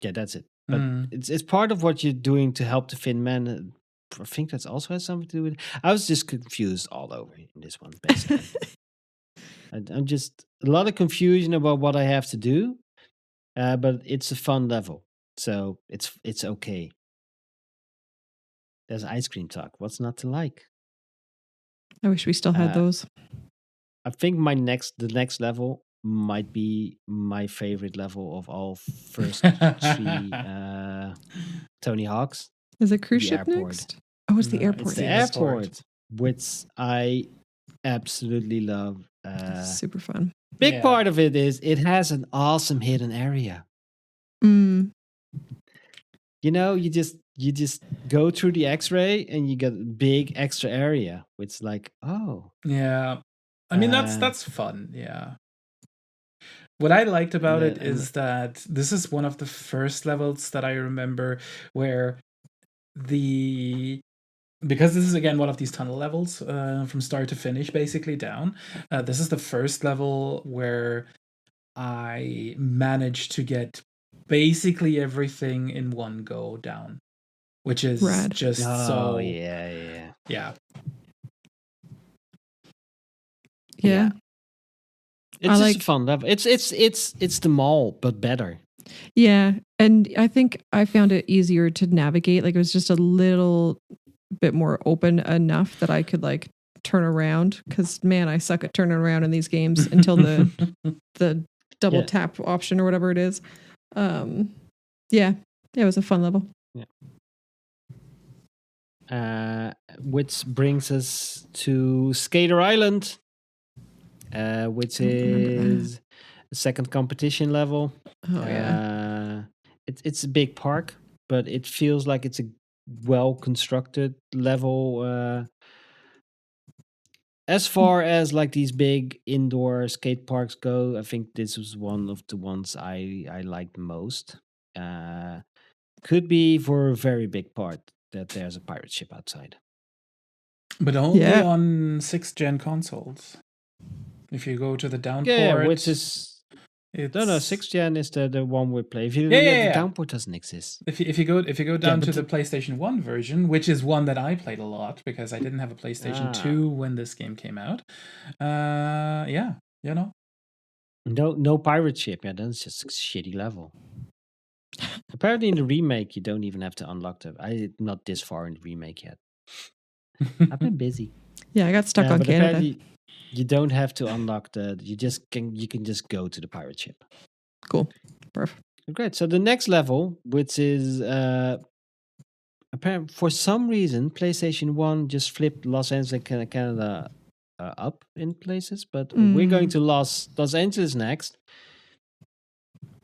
Yeah, that's it. But it's part of what you're doing to help the Tin Man. I think that's also has something to do with it. I was just confused all over in this one, basically. I'm just a lot of confusion about what I have to do, but it's a fun level, so it's okay. There's ice cream talk. What's not to like? I wish we still had those. I think the next level might be my favorite level of all first 3 Tony Hawks. Is it cruise ship next? Oh, it's the airport. It's the airport, which I absolutely love. Super fun. Big part of it is it has an awesome hidden area. You know, you just go through the X-ray and you get a big extra area. It's like, oh. Yeah. I mean, that's fun. Yeah. What I liked about it is that this is one of the first levels that I remember where because this is again one of these tunnel levels from start to finish, basically down. This is the first level where I managed to get basically everything in one go down, which is just so yeah. It's just a fun level. It's the mall, but better. Yeah, and I think I found it easier to navigate. Like, it was just a little bit more open enough that I could like turn around. Because man, I suck at turning around in these games until the double tap option or whatever it is. It was a fun level. Yeah. Which brings us to Skater Island. Which is the second competition level. Oh yeah. It's a big park, but it feels like it's a well constructed level. As far as like these big indoor skate parks go, I think this was one of the ones I liked most. Could be for a very big part that there's a pirate ship outside, but only on 6th gen consoles. If you go to the downport, which is no 6th gen is the one we play. If you the downport doesn't exist. If you go down to the PlayStation 1 version, which is one that I played a lot because I didn't have a PlayStation 2 when this game came out. No pirate ship. Yeah, that's just a shitty level. Apparently in the remake you don't even have to unlock them. I'm not this far in the remake yet. I've been busy. Yeah, I got stuck on but Canada. apparently you don't have to unlock the. You can just go to the pirate ship. Cool. Perfect. Great. So the next level, which is apparently for some reason, PlayStation 1 just flipped Los Angeles and Canada up in places, but we're going to Los Angeles next,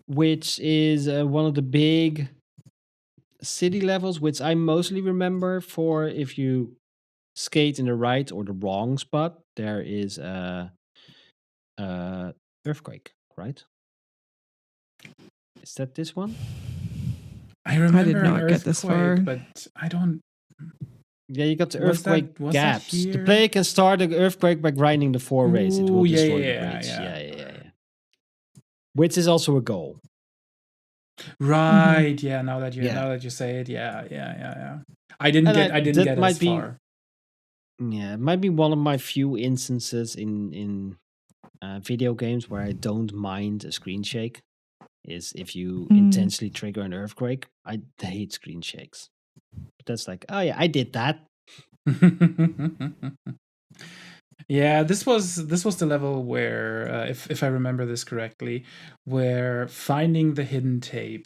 which is one of the big city levels, which I mostly remember for if you skate in the right or the wrong spot, there is a earthquake, right? Is that this one? I remember an not get this far. earthquake, but I don't. Yeah, you got the Was that- earthquake was that gaps. The here? player can start an earthquake by grinding the 4 rays. It will Ooh, yeah, destroy yeah, the yeah, bridge. yeah. Yeah. Which is also a goal. Right. Yeah. Now that you say it, yeah. I didn't that get might as be- far. Yeah, it might be one of my few instances in video games where I don't mind a screen shake. Is if you intentionally trigger an earthquake. I hate screen shakes. But that's like, oh yeah, I did that. Yeah, this was the level where, if I remember this correctly, where finding the hidden tape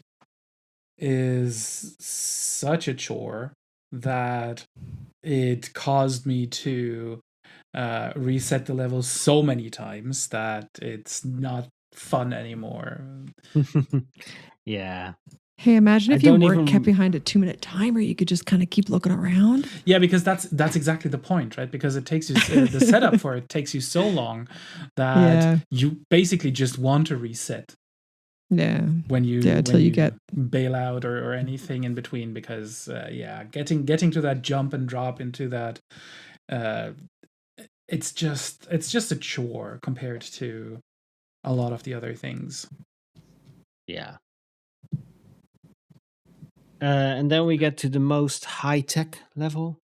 is such a chore that it caused me to reset the level so many times that it's not fun anymore. Yeah. Hey, imagine I if you don't weren't even- kept behind a 2-minute timer, you could just kind of keep looking around. Yeah, because that's exactly the point, right? Because it takes you the setup for it takes you so long that you basically just want to reset Yeah. when you until you get bail out or anything in between. Because getting to that jump and drop into that, it's just a chore compared to a lot of the other things. Yeah. And then we get to the most high-tech level.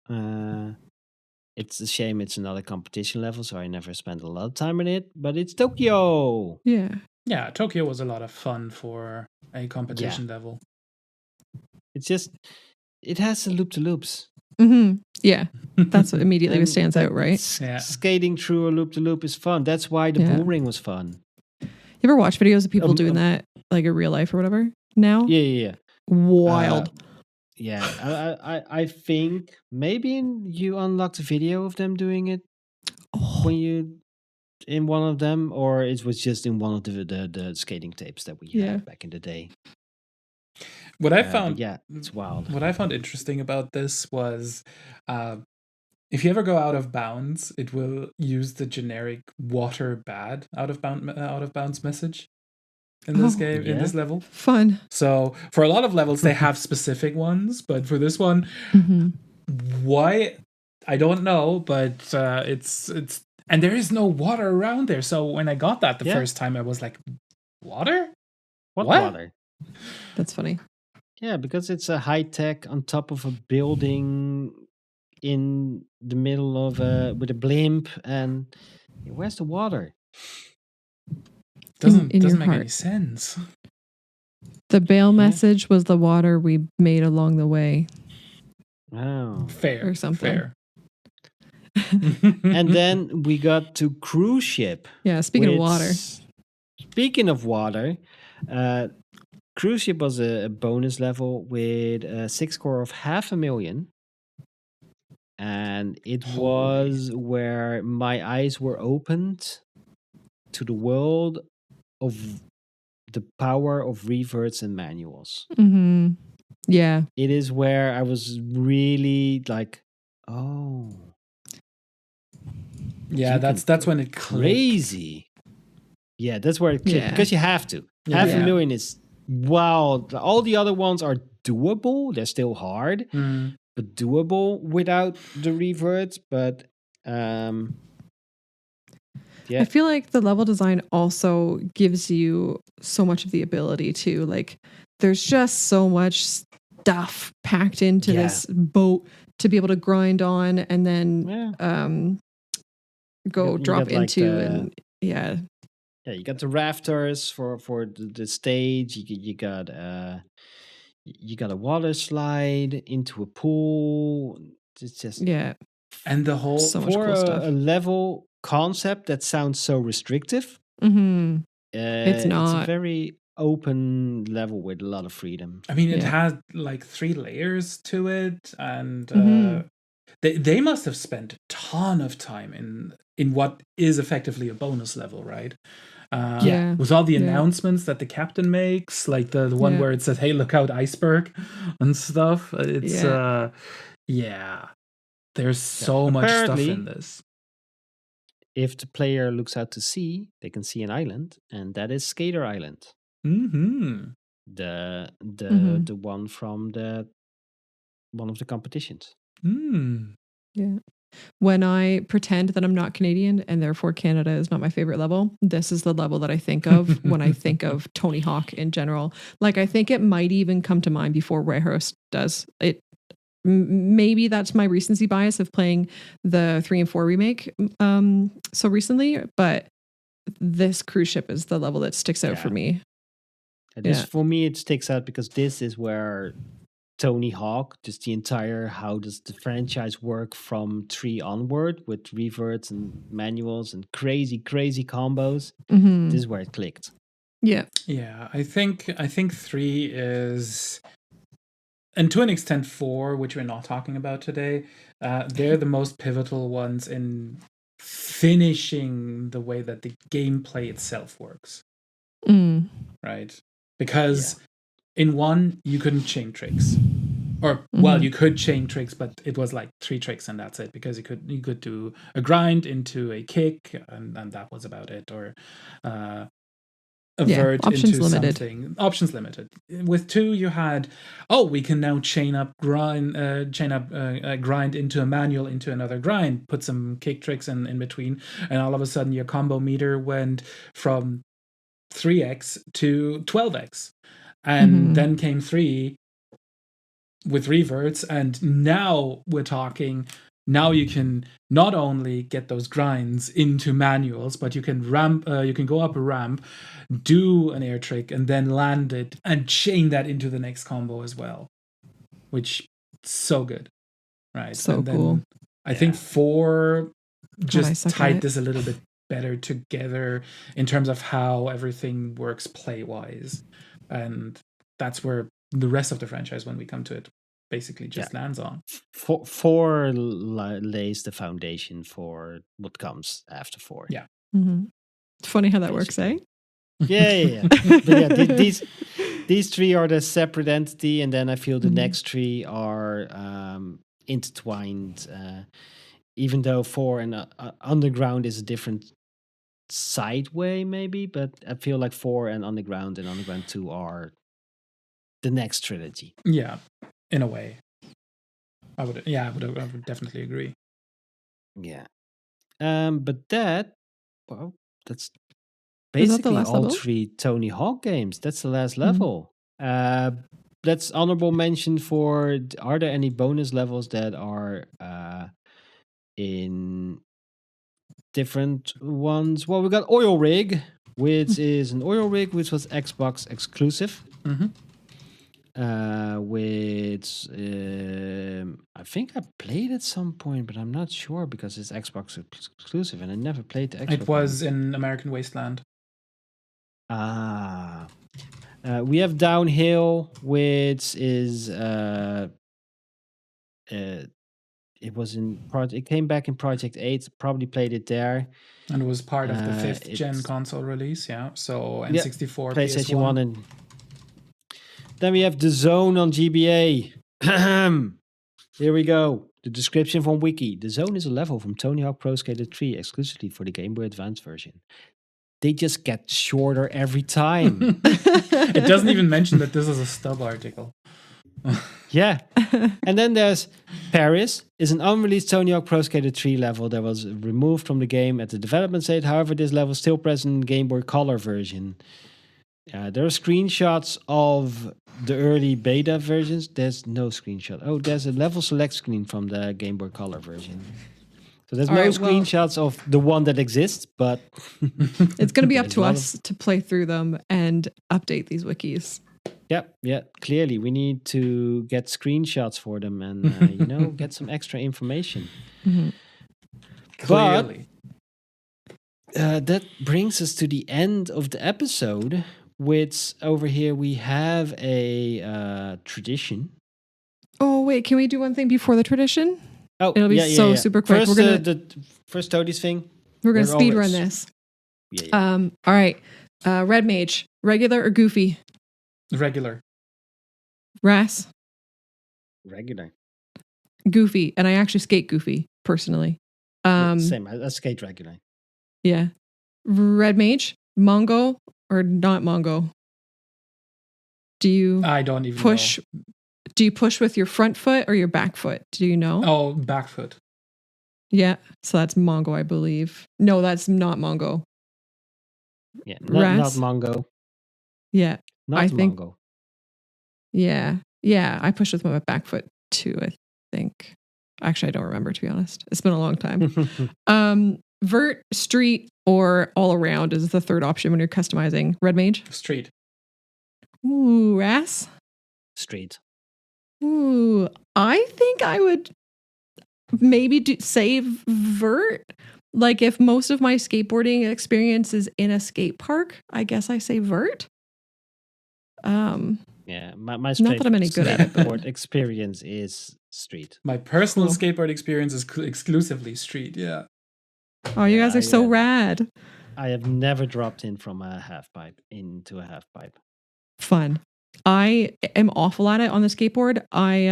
It's a shame it's another competition level, so I never spent a lot of time on it. But it's Tokyo. Yeah, Tokyo was a lot of fun for a competition level. It's just it has the loop-to-loops. Yeah, that's what immediately stands out, right? Yeah. Skating through a loop-to-loop is fun. That's why the bull ring was fun. You ever watch videos of people doing that, like in real life or whatever? Now, Yeah. Wild. I think maybe you unlocked a video of them doing it when you in one of them, or it was just in one of the skating tapes that we had back in the day. What I found, it's wild. What I found interesting about this was, if you ever go out of bounds, it will use the generic "water bad" out of bounds message in this game, in this level. Fun. So for a lot of levels, they have specific ones, but for this one, why I don't know, but it's and there is no water around there. So when I got that the first time, I was like, "Water? What water?" That's funny. Yeah, because it's a high tech on top of a building in the middle of with a blimp, and where's the water? Doesn't your make heart. any sense. The bail message was the water we made along the way. Oh, fair or something. Fair. And then we got to cruise ship. Yeah, speaking of water. Speaking of water, cruise ship was a bonus level with a 6 score of 500,000. And it was where my eyes were opened to the world of the power of reverts and manuals. Yeah. It is where I was really like, oh. Yeah, that's when it clicked. Crazy. Yeah, that's where it clicked. Because you have to. 500,000 is wow. All the other ones are doable. They're still hard, but doable without the reverts. But I feel like the level design also gives you so much of the ability to, like, there's just so much stuff packed into this boat to be able to grind on and then drop into and yeah, you got the rafters for the stage. You got a water slide into a pool. It's just And the whole So much For cool stuff. a level concept that sounds so restrictive, Mm-hmm. it's a not. very open level with a lot of freedom. I mean, it Yeah. had like 3 layers to it, and Mhm. they must have spent a ton of time in what is effectively a bonus level, right? Yeah. With all the Yeah. announcements that the captain makes, like the one Yeah. where it says, "Hey, look out, iceberg," and stuff. It's Yeah. yeah. There's Yeah. so much stuff in Apparently, this. if the player looks out to sea, they can see an island, and that is Skater Island, Hmm. the one from one of the competitions. Hmm. Yeah. When I pretend that I'm not Canadian and therefore Canada is not my favorite level, this is the level that I think of when I think of Tony Hawk in general. Like, I think it might even come to mind before Warhouse does. Maybe that's my recency bias of playing the 3 and 4 remake so recently, but this cruise ship is the level that sticks out for Yeah. me. This for me, it sticks out because this is where Tony Hawk, just the entire how does the franchise work from 3 onward with reverts and manuals and crazy combos. Mhm. This is where it clicked. Yeah. Yeah, I think 3 is, and to an extent 4, which we're not talking about today, they're the most pivotal ones in finishing the way that the gameplay itself works, Mm. right? Because in 1 you couldn't chain tricks, or well, you could chain tricks, but it was like 3 tricks and that's it. Because you could do a grind into a kick, and that was about it, or avert options into limited. something. Options limited. With 2, you had, we can now grind into a manual, into another grind, put some kick tricks in between, and all of a sudden your combo meter went from 3x to 12x. And then came 3 with reverts, and now we're talking. Now you can not only get those grinds into manuals, but you can you can go up a ramp, do an air trick, and then land it and chain that into the next combo as well, which so good, right? So and then cool. I think 4 just suck at tied it. this a little bit better together in terms of how everything works play wise, and that's where the rest of the franchise, when we come to it, basically just lands on. 4 lays the foundation for what comes after 4. Yeah. Mm-hmm. Funny how that works, eh? Yeah. But yeah, these 3 are the separate entity, and then I feel the next 3 are intertwined. Even though 4 and Underground is a different sideway, maybe, but I feel like 4 and Underground 2 are the next trilogy. Yeah, in a way. I would definitely agree. Yeah. But that's Is that the basically last all level? 3 Tony Hawk games. That's the last level. That's honorable mention for, are there any bonus levels that are in different ones? Well, we got Oil Rig, which is an oil rig which was Xbox exclusive. Which I think I played at some point, but I'm not sure because it's Xbox exclusive, and I never played the Xbox. It was in American Wasteland. We have Downhill, which is it was in project. It came back in Project 8. Probably played it there, and it was part of the 5th gen console release. Yeah, so N64, PlayStation PS1. 1, and then we have The Zone on GBA. Here we go. The description from Wiki. The Zone is a level from Tony Hawk Pro Skater 3 exclusively for the Game Boy Advance version. They just get shorter every time. It doesn't even mention that this is a stub article. Yeah. And then there's Paris, is an unreleased Tony Hawk Pro Skater 3 level that was removed from the game at the development stage. However, this level is still present in Game Boy Color version. There are screenshots of the early beta versions. There's no screenshot. Oh, there's a level select screen from the Game Boy Color version. So there's no screenshots of the one that exists, but it's going to be up to us to play through them and update these wikis. Yeah. Clearly, we need to get screenshots for them and get some extra information. Mhm. Clearly. That brings us to the end of the episode. Which over here we have a tradition. Oh wait, can we do one thing before the tradition? Oh, It'll be yeah. super quick. First, We're gonna the first Toadies thing. we're gonna we're speed always- run this. Yeah. All right. Red Mage, regular or goofy? Regular. Ras, Regular. goofy, and I actually skate goofy personally. Same. I skate regular. Yeah. Red Mage, Mongo or not Mongo? Do you I don't even push? know. Do you push with your front foot or your back foot? Do you know? Oh, back foot. Yeah. So that's Mongo, I believe. No, that's not Mongo. Yeah. Not Ras? Mongo. Yeah. Not I think- Mongo. Yeah. Yeah. I push with my back foot too, I think. Actually, I don't remember, to be honest. It's been a long time. Vert, street, or all around is the third option when you're customizing. Red Mage. Street. Ooh, Ras. Street. Ooh, I think I would maybe say vert. Like if most of my skateboarding experience is in a skate park, I guess I say vert. Yeah. My Not that I'm any good at it, but- skateboard experience is street. My personal Cool. skateboard experience is exclusively street. Yeah. Oh, you guys Yeah, are so yeah. rad. I have never dropped in from a half pipe into a half pipe. Fun. I am awful at it on the skateboard. I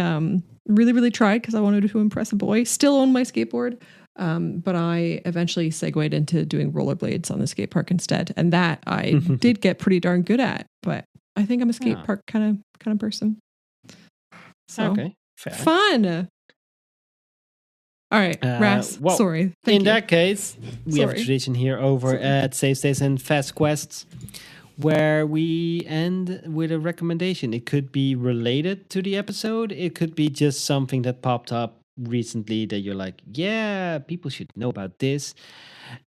really, really tried because I wanted to impress a boy. Still own my skateboard. But I eventually segued into doing rollerblades on the skate park instead. And that I did get pretty darn good at. But I think I'm a skate Ah. park kind of person. So Okay. Fair. fun. All right, Ras. well, Sorry. Thank In you. that case, we have a Sorry. tradition here over at Save States and Fast Quests where we end with a recommendation. It could be related to the episode, it could be just something that popped up recently that you're like, yeah, people should know about this.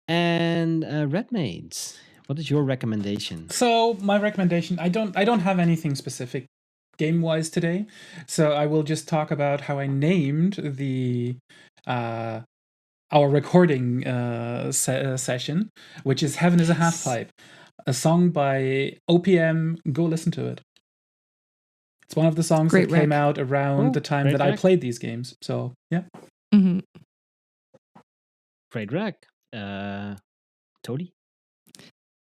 And Red Maids, what is your recommendation? So my recommendation, I don't have anything specific game-wise today, so I will just talk about how I named the our recording session, which is "Heaven Is a Half Pipe," a song by OPM. Go listen to it. It's one of the songs Great that came rec. out around Oh, the time great that I rec. played these games. So yeah. Mhm. Great Rack. Toady?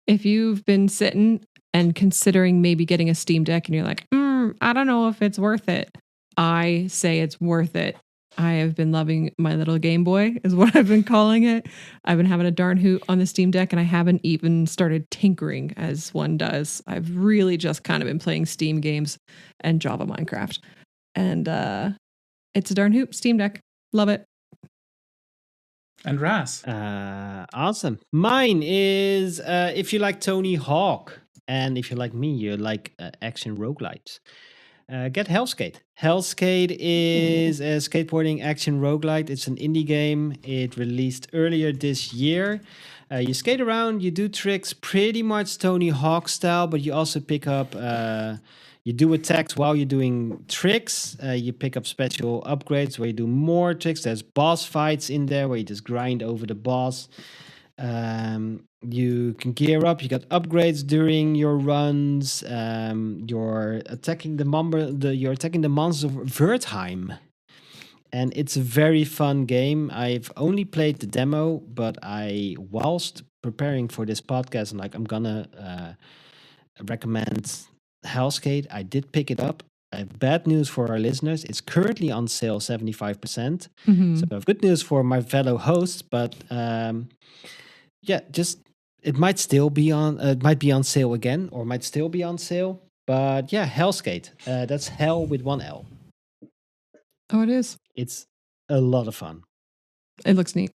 If you've been sitting and considering maybe getting a Steam Deck and you're like, I don't know if it's worth it, I say it's worth it. I have been loving my little Game Boy, is what I've been calling it. I've been having a darn hoot on the Steam Deck, and I haven't even started tinkering as one does. I've really just kind of been playing Steam games and Java Minecraft. And it's a darn hoot. Steam Deck. Love it. And Ras. Awesome. Mine is if you like Tony Hawk, and if you like me, you like action roguelites. Get Hellskate. Hellskate is a skateboarding action roguelite. It's an indie game. It released earlier this year. You skate around, you do tricks pretty much Tony Hawk style, but you also pick up, you do attacks while you're doing tricks. You pick up special upgrades where you do more tricks. There's boss fights in there where you just grind over the boss. You can gear up. You got upgrades during your runs. You're attacking you're attacking the monsters of Wertheim, and it's a very fun game. I've only played the demo, but whilst preparing for this podcast, I'm gonna recommend Hellskate. I did pick it up. I have bad news for our listeners. It's currently on sale 75%. Mhm. So I have good news for my fellow hosts, but yeah, just it might still be on. It might be on sale again, or might still be on sale. But yeah, Hellskate. That's Hell with one L. Oh, it is. It's a lot of fun, It looks neat.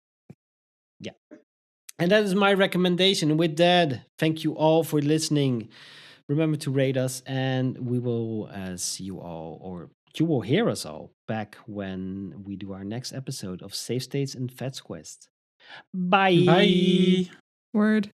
and that is my recommendation. With that, thank you all for listening. Remember to rate us, and we will see you all, or you will hear us all back when we do our next episode of Safe States and Fetch Quest. Bye. Bye. Word.